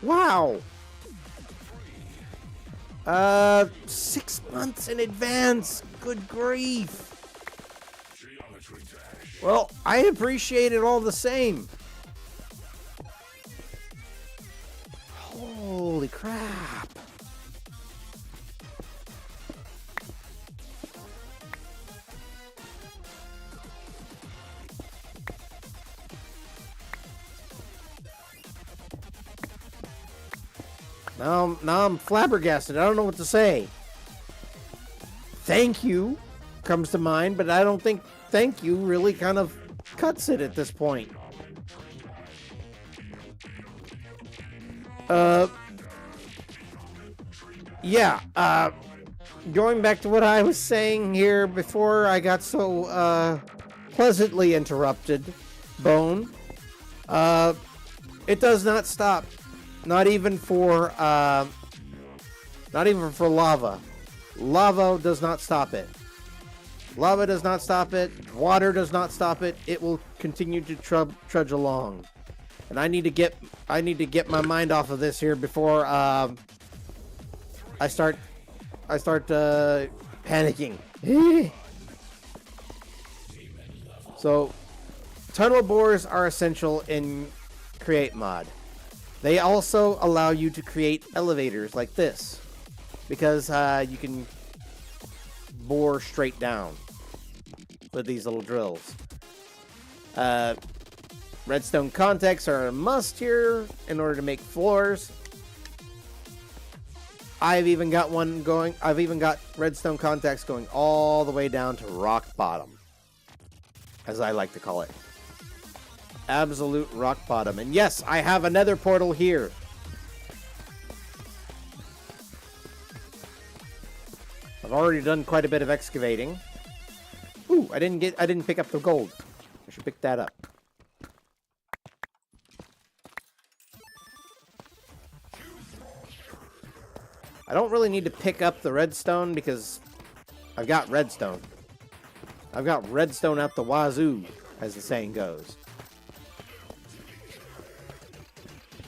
Wow. 6 months in advance. Good grief. Well, I appreciate it all the same. Holy crap. Now I'm flabbergasted. I don't know what to say. Thank you comes to mind, but I don't think thank you really kind of cuts it at this point. Yeah, going back to what I was saying here before I got so pleasantly interrupted, Bone. It does not stop. Not even for lava. Lava does not stop it. Lava does not stop it. Water does not stop it. It will continue to trudge along. And I need to get my mind off of this here before I start panicking. So, tunnel bores are essential in Create Mod. They also allow you to create elevators like this, because you can bore straight down with these little drills. Redstone contacts are a must here in order to make floors. I've even got redstone contacts going all the way down to rock bottom, as I like to call it. Absolute rock bottom. And yes, I have another portal here. I've already done quite a bit of excavating. Ooh, I didn't pick up the gold. I should pick that up. I don't really need to pick up the redstone because I've got redstone. I've got redstone out the wazoo, as the saying goes.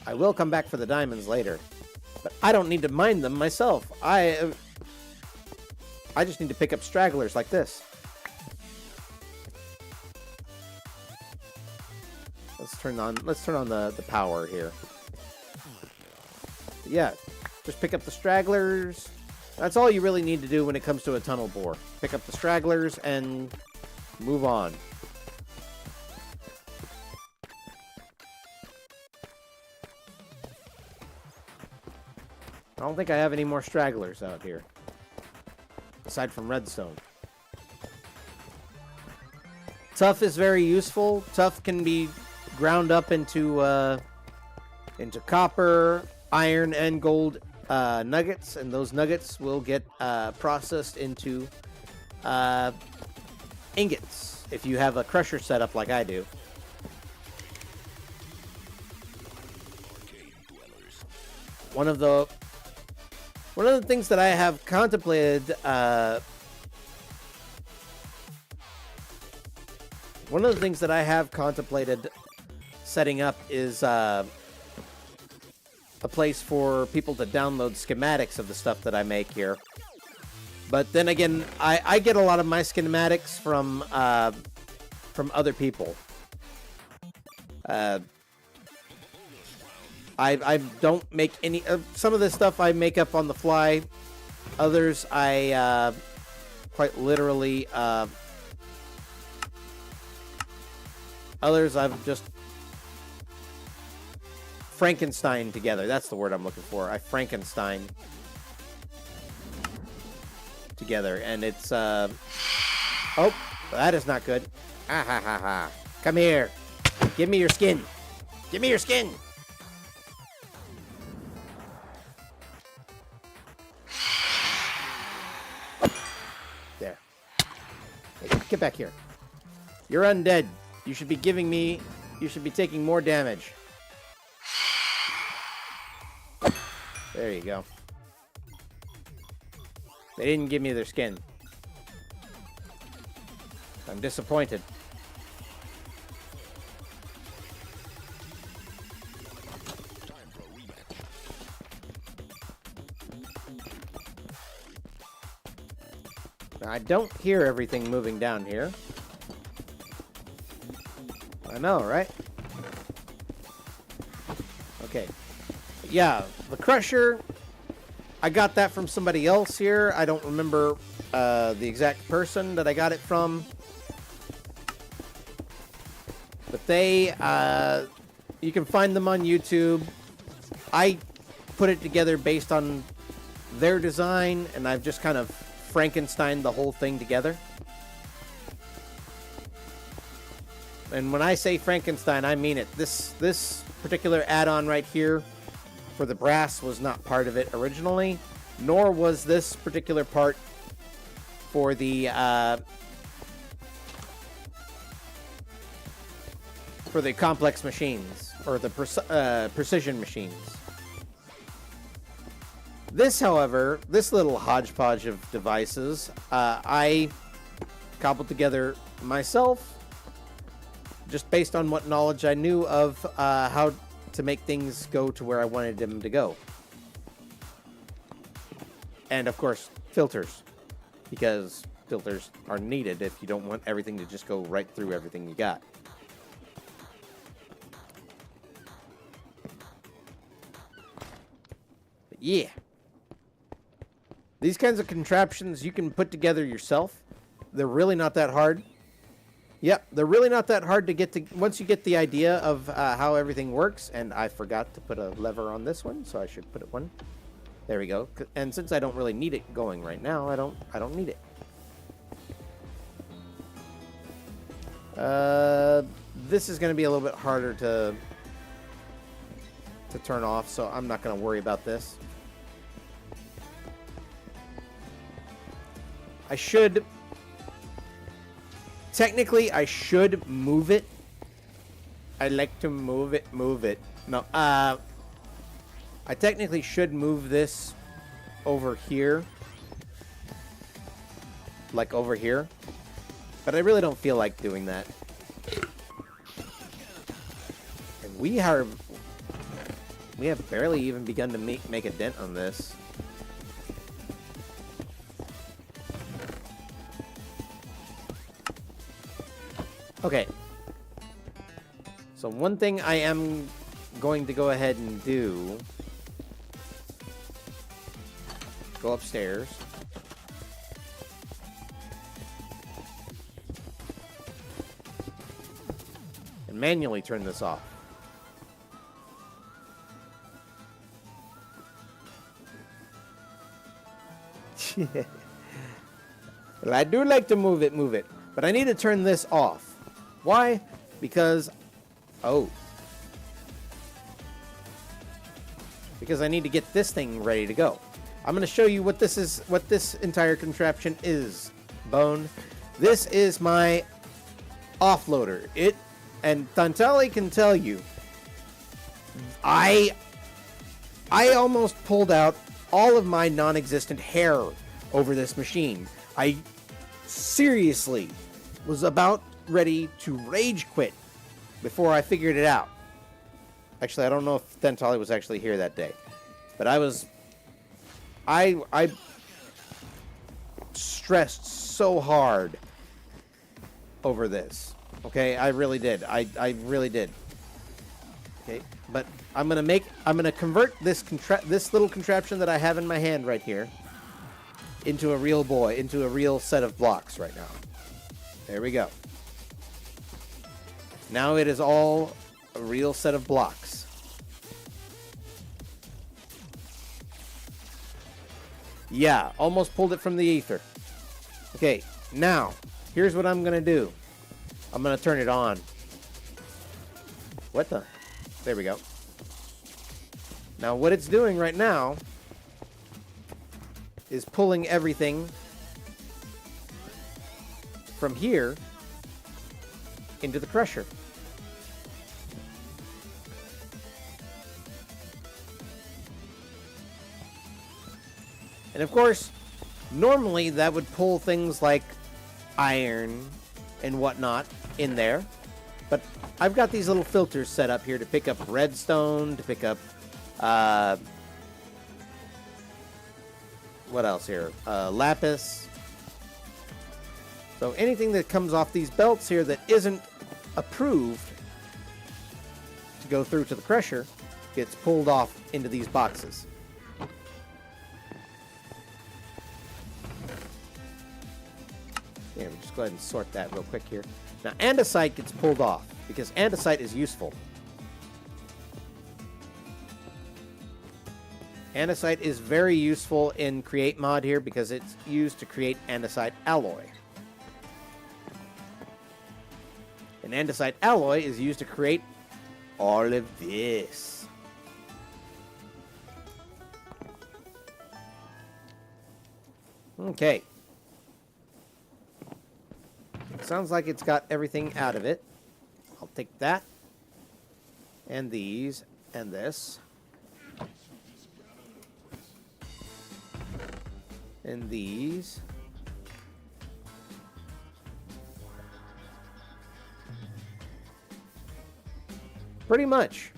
I will come back for the diamonds later, but I don't need to mine them myself. I just need to pick up stragglers like this. Let's turn on the power here. Yeah, just pick up the stragglers, That's all you really need to do when it comes to a tunnel bore. Pick up the stragglers and move on. I don't think I have any more stragglers out here. Aside from redstone. Tuff is very useful. Tuff can be ground up into copper, iron, and gold nuggets, and those nuggets will get processed into ingots if you have a crusher set up like I do. One of the things that I have contemplated, setting up is a place for people to download schematics of the stuff that I make here. But then again, I get a lot of my schematics from other people. I don't make any... some of this stuff I make up on the fly. Others I quite literally... others I've just Frankenstein together. That's the word I'm looking for. I Frankenstein together. And it's... oh, that is not good. Ah, ha, ha, ha. Come here. Give me your skin. Give me your skin. There. Hey, get back here. You're undead. You should be giving me... You should be taking more damage. There you go. They didn't give me their skin. I'm disappointed. Now, I don't hear everything moving down here. I know, right? Okay. Yeah, the crusher, I got that from somebody else here. I don't remember the exact person that I got it from. But they, you can find them on YouTube. I put it together based on their design, and I've just kind of Frankensteined the whole thing together. And when I say Frankenstein, I mean it. This particular add-on right here for the brass was not part of it originally, nor was this particular part for the complex machines, or the precision machines. This, however, this little hodgepodge of devices, I cobbled together myself, just based on what knowledge I knew of how to make things go to where I wanted them to go. And, of course, filters, because filters are needed if you don't want everything to just go right through everything you got. But yeah. These kinds of contraptions you can put together yourself. They're really not that hard. Yep, they're really not that hard to get to once you get the idea of how everything works. And I forgot to put a lever on this one, so I should put it one. There we go. And since I don't really need it going right now, I don't need it. This is going to be a little bit harder to turn off, so I'm not going to worry about this. Technically, I should move it. I like to move it. No, I technically should move this over here. Like over here. But I really don't feel like doing that. And we have barely even begun to make a dent on this. Okay. So one thing I am going to go ahead and do go upstairs. And manually turn this off. Well, I do like to move it. But I need to turn this off. Why? Because... Oh. Because I need to get this thing ready to go. I'm going to show you what this is, what this entire contraption is, Bone. This is my offloader. It, and Tantali can tell you, I almost pulled out all of my non-existent hair over this machine. I seriously was about ready to rage quit before I figured it out. Actually, I don't know if Tantali was actually here that day, but I stressed so hard over this. Okay, I really did. I really did. Okay, but I'm gonna convert this little contraption that I have in my hand right here into a real boy, into a real set of blocks right now. There we go. Now it is all a real set of blocks. Yeah, almost pulled it from the ether. Okay, now, here's what I'm going to do. I'm going to turn it on. What the? There we go. Now, what it's doing right now is pulling everything from here into the crusher. And of course, normally that would pull things like iron and whatnot in there. But I've got these little filters set up here to pick up redstone, to pick up, what else here? Lapis. So anything that comes off these belts here that isn't approved to go through to the crusher gets pulled off into these boxes. Yeah, we'll just go ahead and sort that real quick here. Now, andesite gets pulled off because andesite is useful. Andesite is very useful in Create mod here because it's used to create andesite alloy. And andesite alloy is used to create all of this. Okay. Sounds like it's got everything out of it. I'll take that. And these. And this. And these. Pretty much.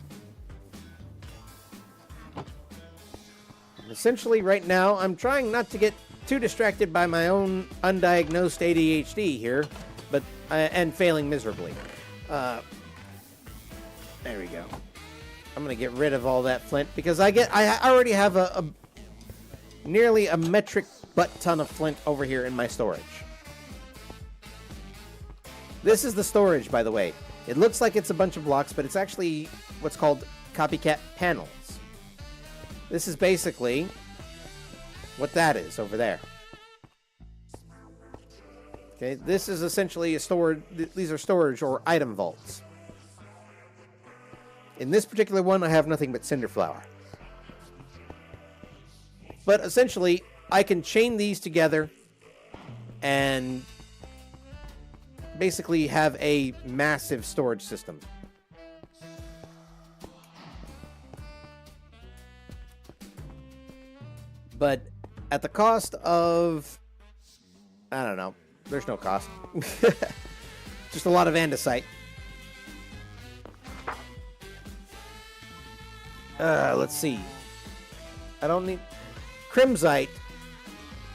And essentially, right now, I'm trying not to get too distracted by my own undiagnosed ADHD here, but and failing miserably. There we go. I'm gonna get rid of all that flint because I already have a nearly a metric butt ton of flint over here in my storage. This is the storage, by the way. It looks like it's a bunch of blocks, but it's actually what's called copycat panels. This is basically what that is over there. Okay, this is essentially a storage. These are storage or item vaults. In this particular one, I have nothing but cinder flour. But essentially, I can chain these together and basically have a massive storage system. But at the cost of, I don't know, there's no cost. Just a lot of andesite. Let's see. I don't need crimsite.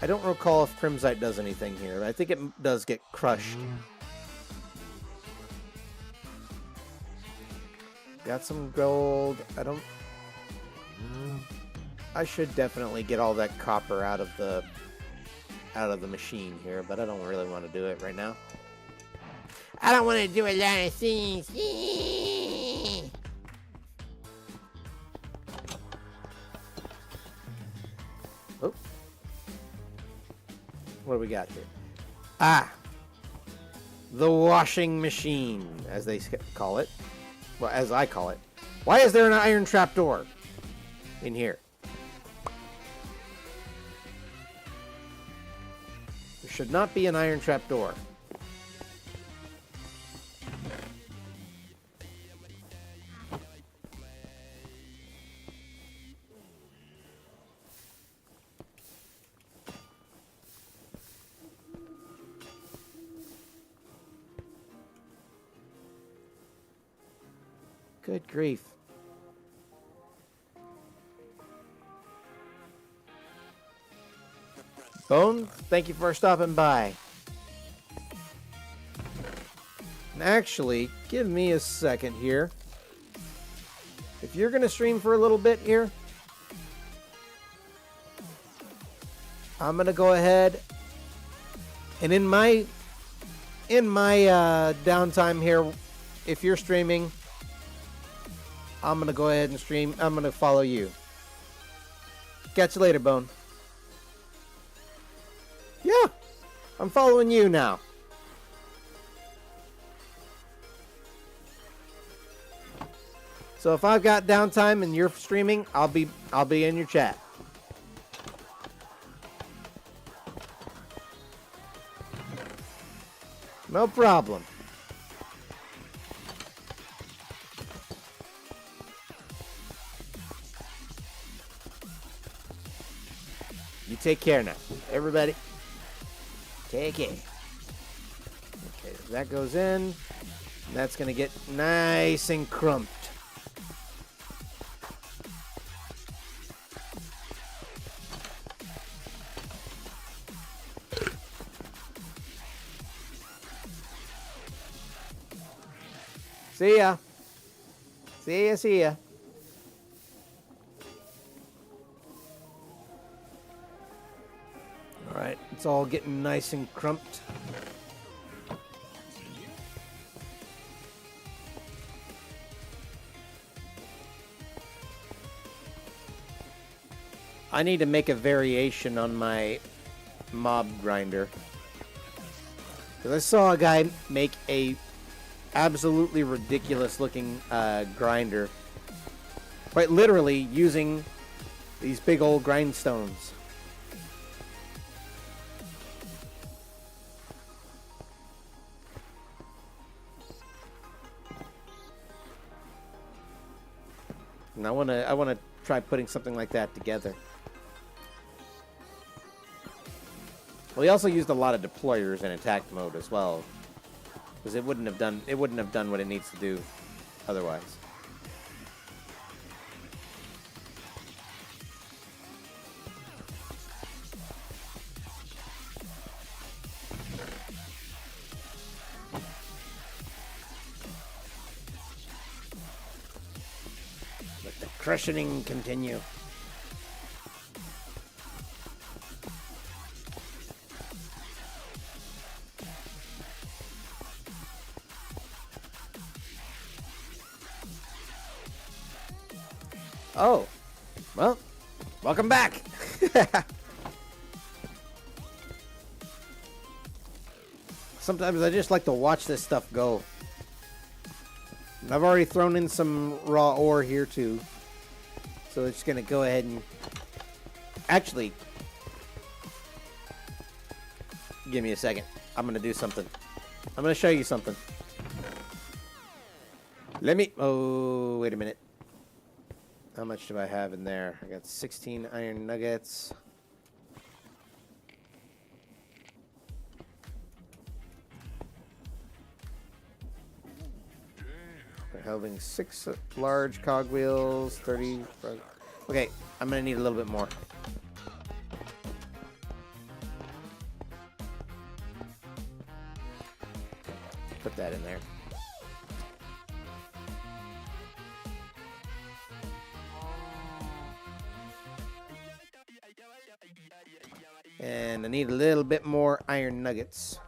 I don't recall if crimsite does anything here. I think it does get crushed. Got some gold. I don't... I should definitely get all that copper out of the machine here, but I don't really want to do it right now. I don't want to do a lot of things. Oh. What do we got here? Ah. The washing machine, as they call it. Well, as I call it. Why is there an iron trapdoor in here? There should not be an iron trapdoor. Good grief. Bone, thank you for stopping by. And actually, give me a second here. If you're going to stream for a little bit here, I'm going to go ahead and in my downtime here, if you're streaming, I'm going to go ahead and stream. I'm going to follow you. Catch you later, Bone. Yeah, I'm following you now. So if I've got downtime and you're streaming, I'll be in your chat. No problem. You take care now. Everybody, take care. Okay, so that goes in. That's going to get nice and crumped. See ya. See ya, see ya. All right, it's all getting nice and crumped. I need to make a variation on my mob grinder. Because I saw a guy make a absolutely ridiculous looking grinder. Quite literally using these big old grindstones. And I wanna try putting something like that together. Well, he also used a lot of deployers in attack mode as well, because it wouldn't have done what it needs to do otherwise. Let the crushing continue. Oh, well, welcome back. Sometimes I just like to watch this stuff go. And I've already thrown in some raw ore here too. So it's going to go ahead and... Actually, give me a second. I'm going to do something. I'm going to show you something. Let me... Oh, wait a minute. How much do I have in there? I got 16 iron nuggets. We're having 6 large cogwheels, 30... Okay, I'm going to need a little bit more. Put that in there. And I need a little bit more iron nuggets.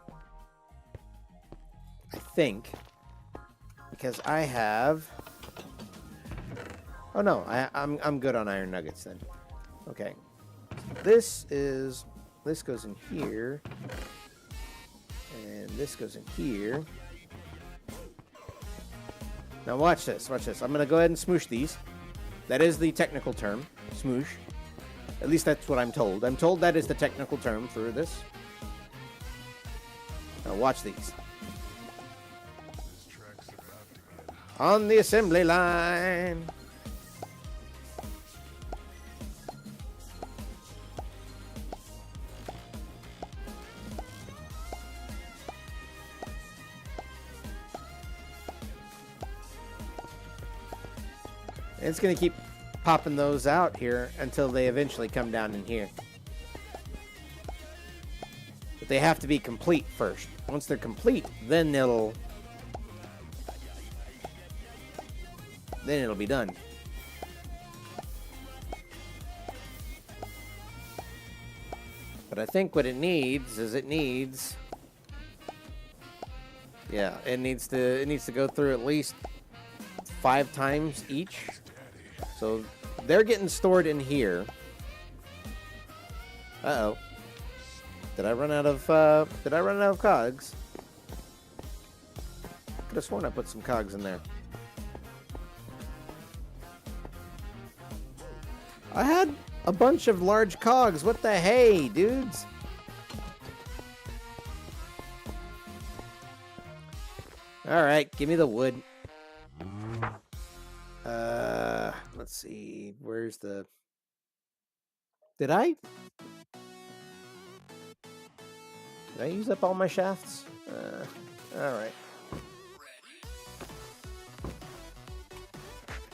I think. Because I have... Oh no, I'm good on iron nuggets then. Okay. This goes in here. And this goes in here. Now watch this, watch this. I'm going to go ahead and smoosh these. That is the technical term, smoosh. At least that's what I'm told. I'm told that is the technical term for this. Now watch these. On the assembly line. It's going to keep popping those out here until they eventually come down in here. But they have to be complete first. Once they're complete, then it'll be done. But I think what it needs is it needs to go through at least 5 times each. So they're getting stored in here. Uh-oh. Did I run out of cogs? Could have sworn I put some cogs in there. I had a bunch of large cogs. What the hey, dudes? Alright, give me the wood. Let's see. Where's the... Did I use up all my shafts? Alright.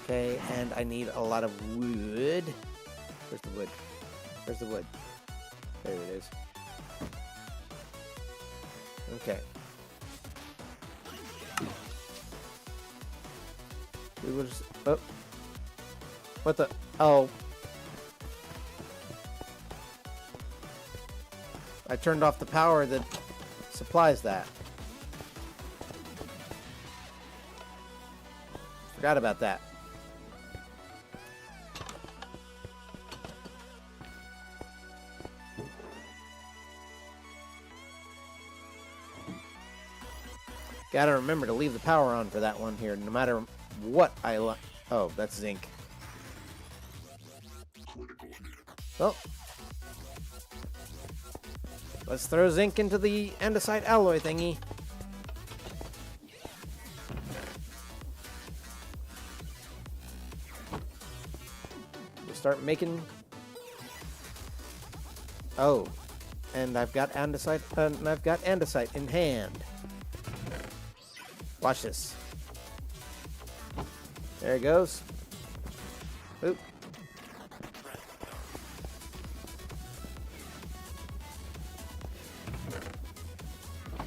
Okay, and I need a lot of wood. Where's the wood? Where's the wood? There it is. Okay. We will just... Oh. What the... Oh. I turned off the power that supplies that. Forgot about that. Gotta remember to leave the power on for that one here, no matter what I like. Oh, that's zinc. Well, let's throw zinc into the andesite alloy thingy. We'll start making... Oh, and I've got andesite, in hand. Watch this. There it goes. Oop.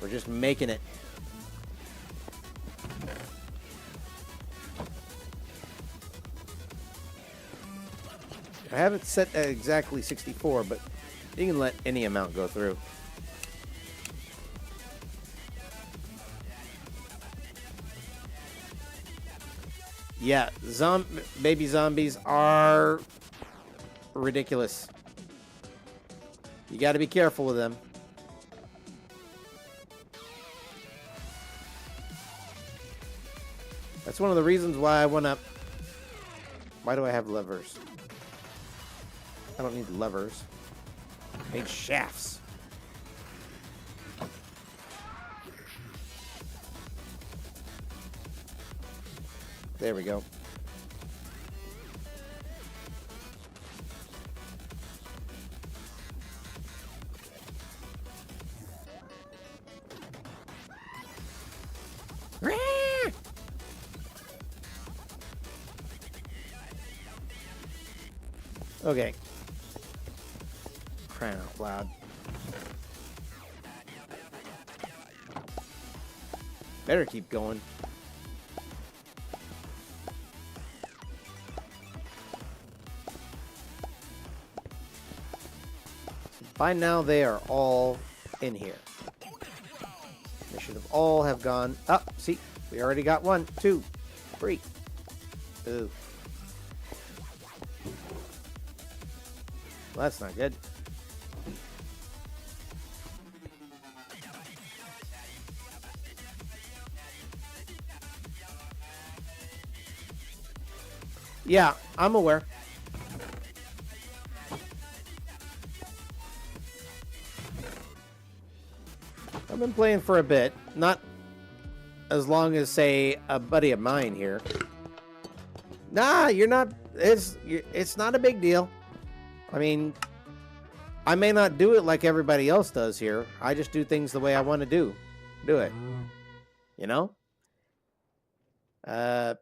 We're just making it. I have it set at exactly 64, but you can let any amount go through. Yeah, baby zombies are ridiculous. You got to be careful with them. That's one of the reasons why I went up. Why do I have levers? I don't need levers. I need shafts. There we go. Okay. Crying out loud. Better keep going. By now, they are all in here. They should have all have gone up. See, we already got 1, 2, 3. Ooh. Well, that's not good. Yeah, I'm aware. I've been playing for a bit. Not as long as, say, a buddy of mine here. Nah, you're not... It's not a big deal. I mean, I may not do it like everybody else does here. I just do things the way I want to do it. You know? I'm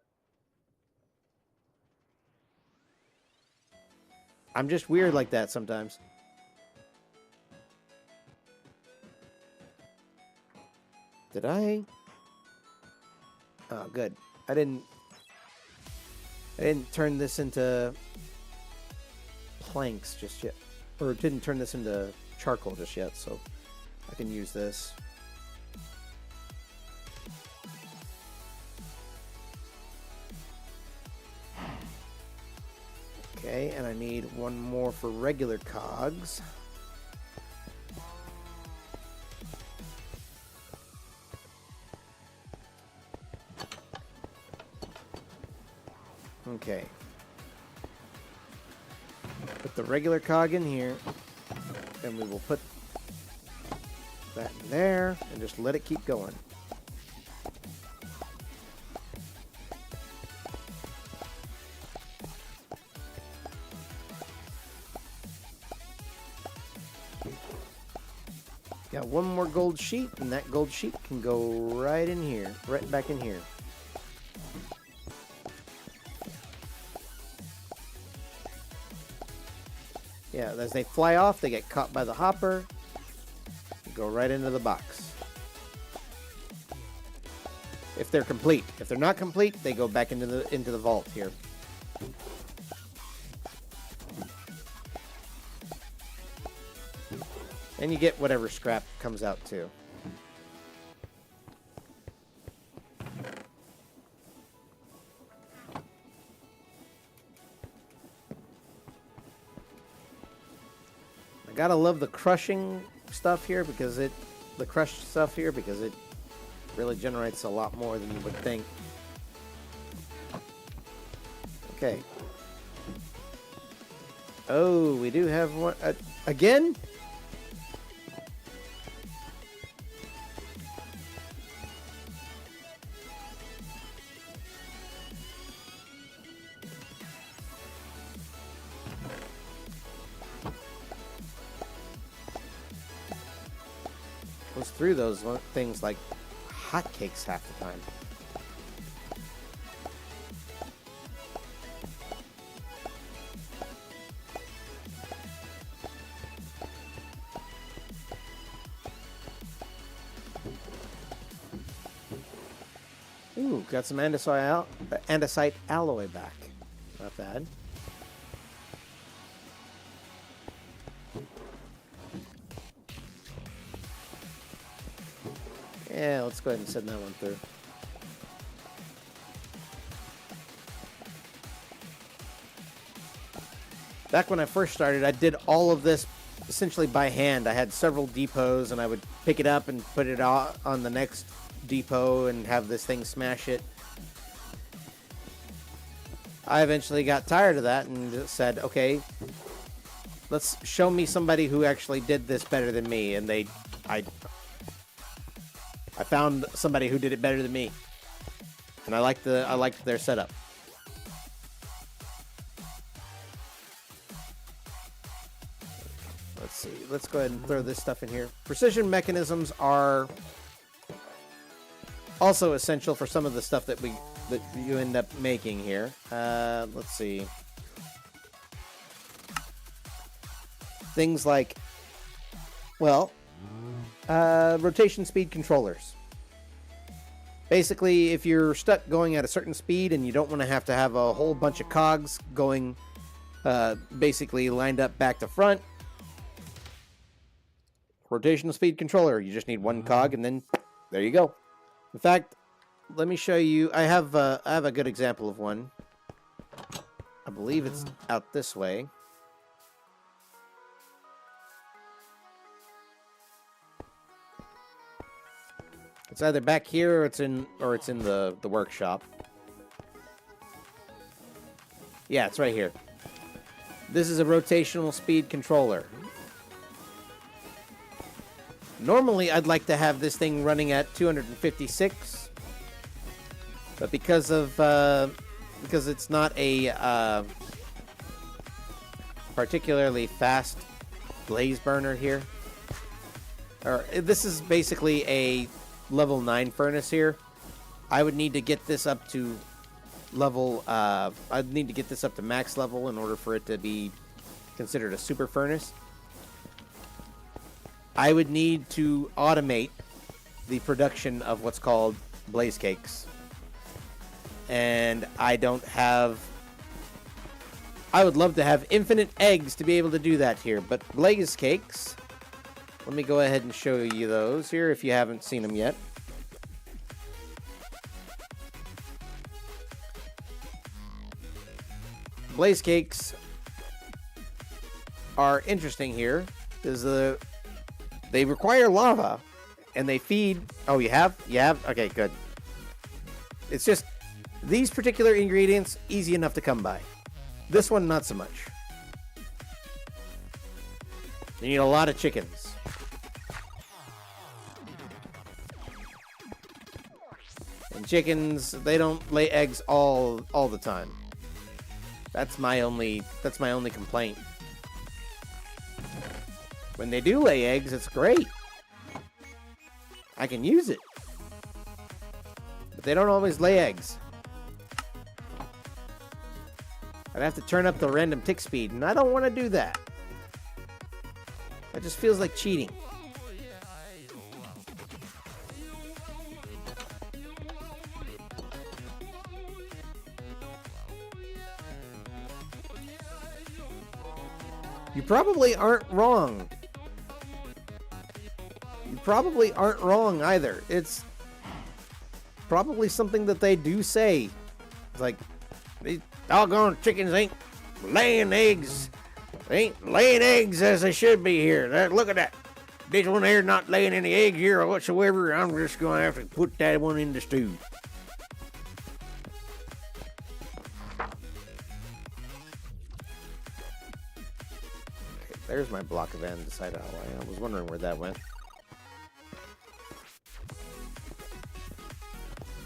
just weird like that sometimes. Did I? Oh, good. I didn't turn this into planks just yet. Or didn't turn this into charcoal just yet, so I can use this. Okay, and I need 1 more for regular cogs. Okay. Put the regular cog in here, and we will put that in there, and just let it keep going. Got 1 more gold sheet, and that gold sheet can go right in here, right back in here. Yeah, as they fly off, they get caught by the hopper. They go right into the box. If they're complete. If they're not complete, they go back into the vault here. And you get whatever scrap comes out too. I gotta love the crushing stuff here because the crushed stuff here because it really generates a lot more than you would think. Okay. Oh, we do have one again. Goes through those things like hotcakes half the time. Ooh, got some andesite alloy back. Not bad. Yeah, let's go ahead and send that one through. Back when I first started, I did all of this essentially by hand. I had several depots, and I would pick it up and put it on the next depot and have this thing smash it. I eventually got tired of that and said, okay, let's show me somebody who actually did this better than me. And I found somebody who did it better than me, and I liked their setup. Let's see. Let's go ahead and throw this stuff in here. Precision mechanisms are also essential for some of the stuff that you end up making here. Let's see. Things like, well, rotation speed controllers. Basically, if you're stuck going at a certain speed and you don't want to have a whole bunch of cogs going basically lined up back to front, rotational speed controller. You just need one cog, and then there you go. In fact, let me show you. I have a good example of one. I believe it's out this way. It's either back here or it's in the workshop. Yeah, it's right here. This is a rotational speed controller. Normally, I'd like to have this thing running at 256, but because it's not a particularly fast blaze burner here, or this is basically a level 9 furnace here. I would need to get this up to level. I'd need to get this up to max level in order for it to be considered a super furnace. I would need to automate the production of what's called blaze cakes. And I don't have... I would love to have infinite eggs to be able to do that here, but blaze cakes... Let me go ahead and show you those here if you haven't seen them yet. Blaze cakes are interesting here because they require lava and they feed. Oh, you have? Okay, good. It's just these particular ingredients easy enough to come by. This one not so much. You need a lot of chickens. And chickens, they don't lay eggs all the time. That's my only complaint. When they do lay eggs, it's great. I can use it. But they don't always lay eggs. I'd have to turn up the random tick speed, and I don't want to do that. That just feels like cheating. You probably aren't wrong. You probably aren't wrong either. It's probably something that they do say. It's like, these doggone chickens ain't laying eggs. They ain't laying eggs as they should be here. Look at that. This one here not laying any eggs here or whatsoever. I'm just going to have to put that one in the stew. There's my block of andesite alloy. I was wondering where that went.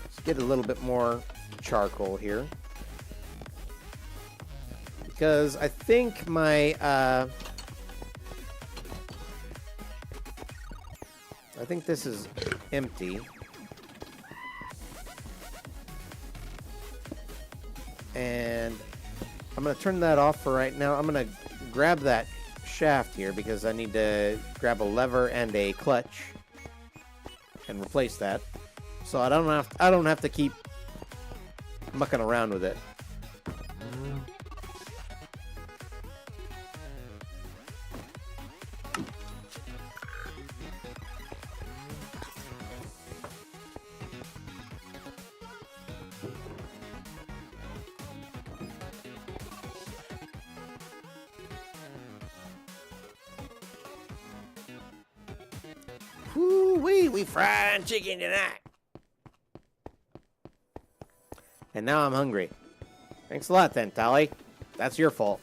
Let's get a little bit more charcoal here. Because I think my... I think this is empty. And I'm going to turn that off for right now. I'm going to grab that shaft here because I need to grab a lever and a clutch and replace that, so I don't have to keep mucking around with it. Woo-wee, we frying chicken tonight. And now I'm hungry. Thanks a lot then, Tali. That's your fault.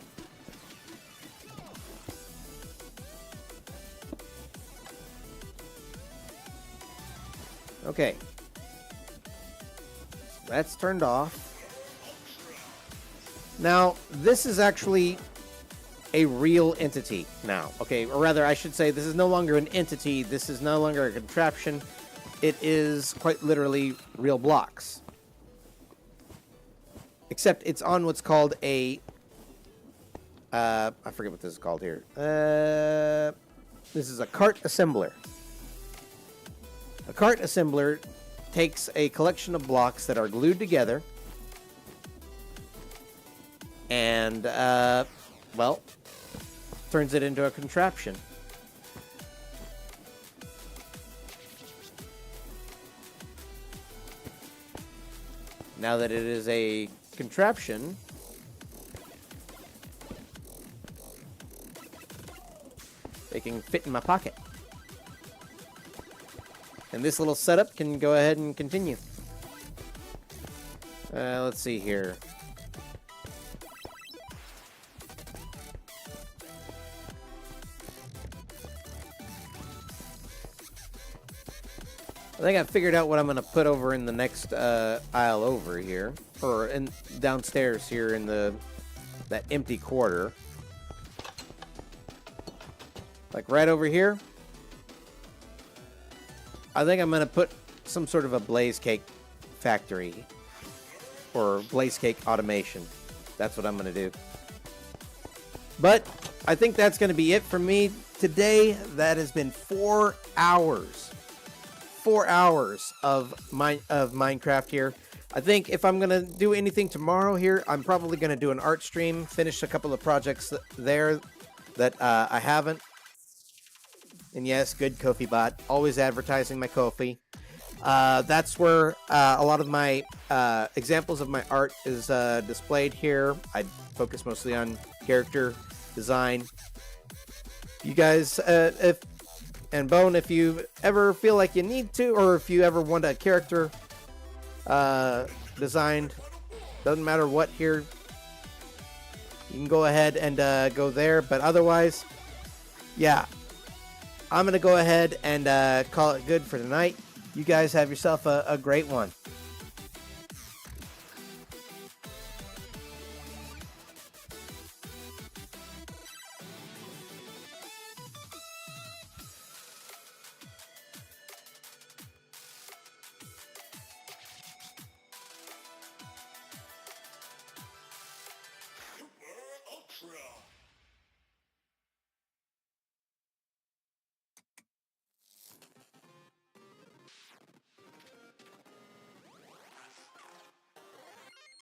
Okay. That's turned off. Now, this is actually a real entity now. Okay, or rather, I should say this is no longer an entity. This is no longer a contraption. It is quite literally real blocks. Except it's on what's called a... I forget what this is called here. This is a cart assembler. A cart assembler takes a collection of blocks that are glued together and, well, turns it into a contraption. now that it is a contraption, they can fit in my pocket. And this little setup can go ahead and continue. Let's see here. I think I figured out what I'm going to put over in the next aisle over here. Or in downstairs here in that empty quarter. Like right over here. I think I'm going to put some sort of a Blaze Cake factory. Or Blaze Cake automation. That's what I'm going to do. But I think that's going to be it for me today. That has been 4 hours. 4 hours of Minecraft here. I think if I'm going to do anything tomorrow here, I'm probably going to do an art stream. Finish a couple of projects there that I haven't. And yes, good Ko-fi bot. Always advertising my Ko-fi. That's where a lot of my examples of my art is displayed here. I focus mostly on character design. You guys, and Bone, if you ever feel like you need to, or if you ever want a character designed, doesn't matter what here, you can go ahead and go there. But otherwise, yeah, I'm going to go ahead and call it good for tonight. You guys have yourself a great one.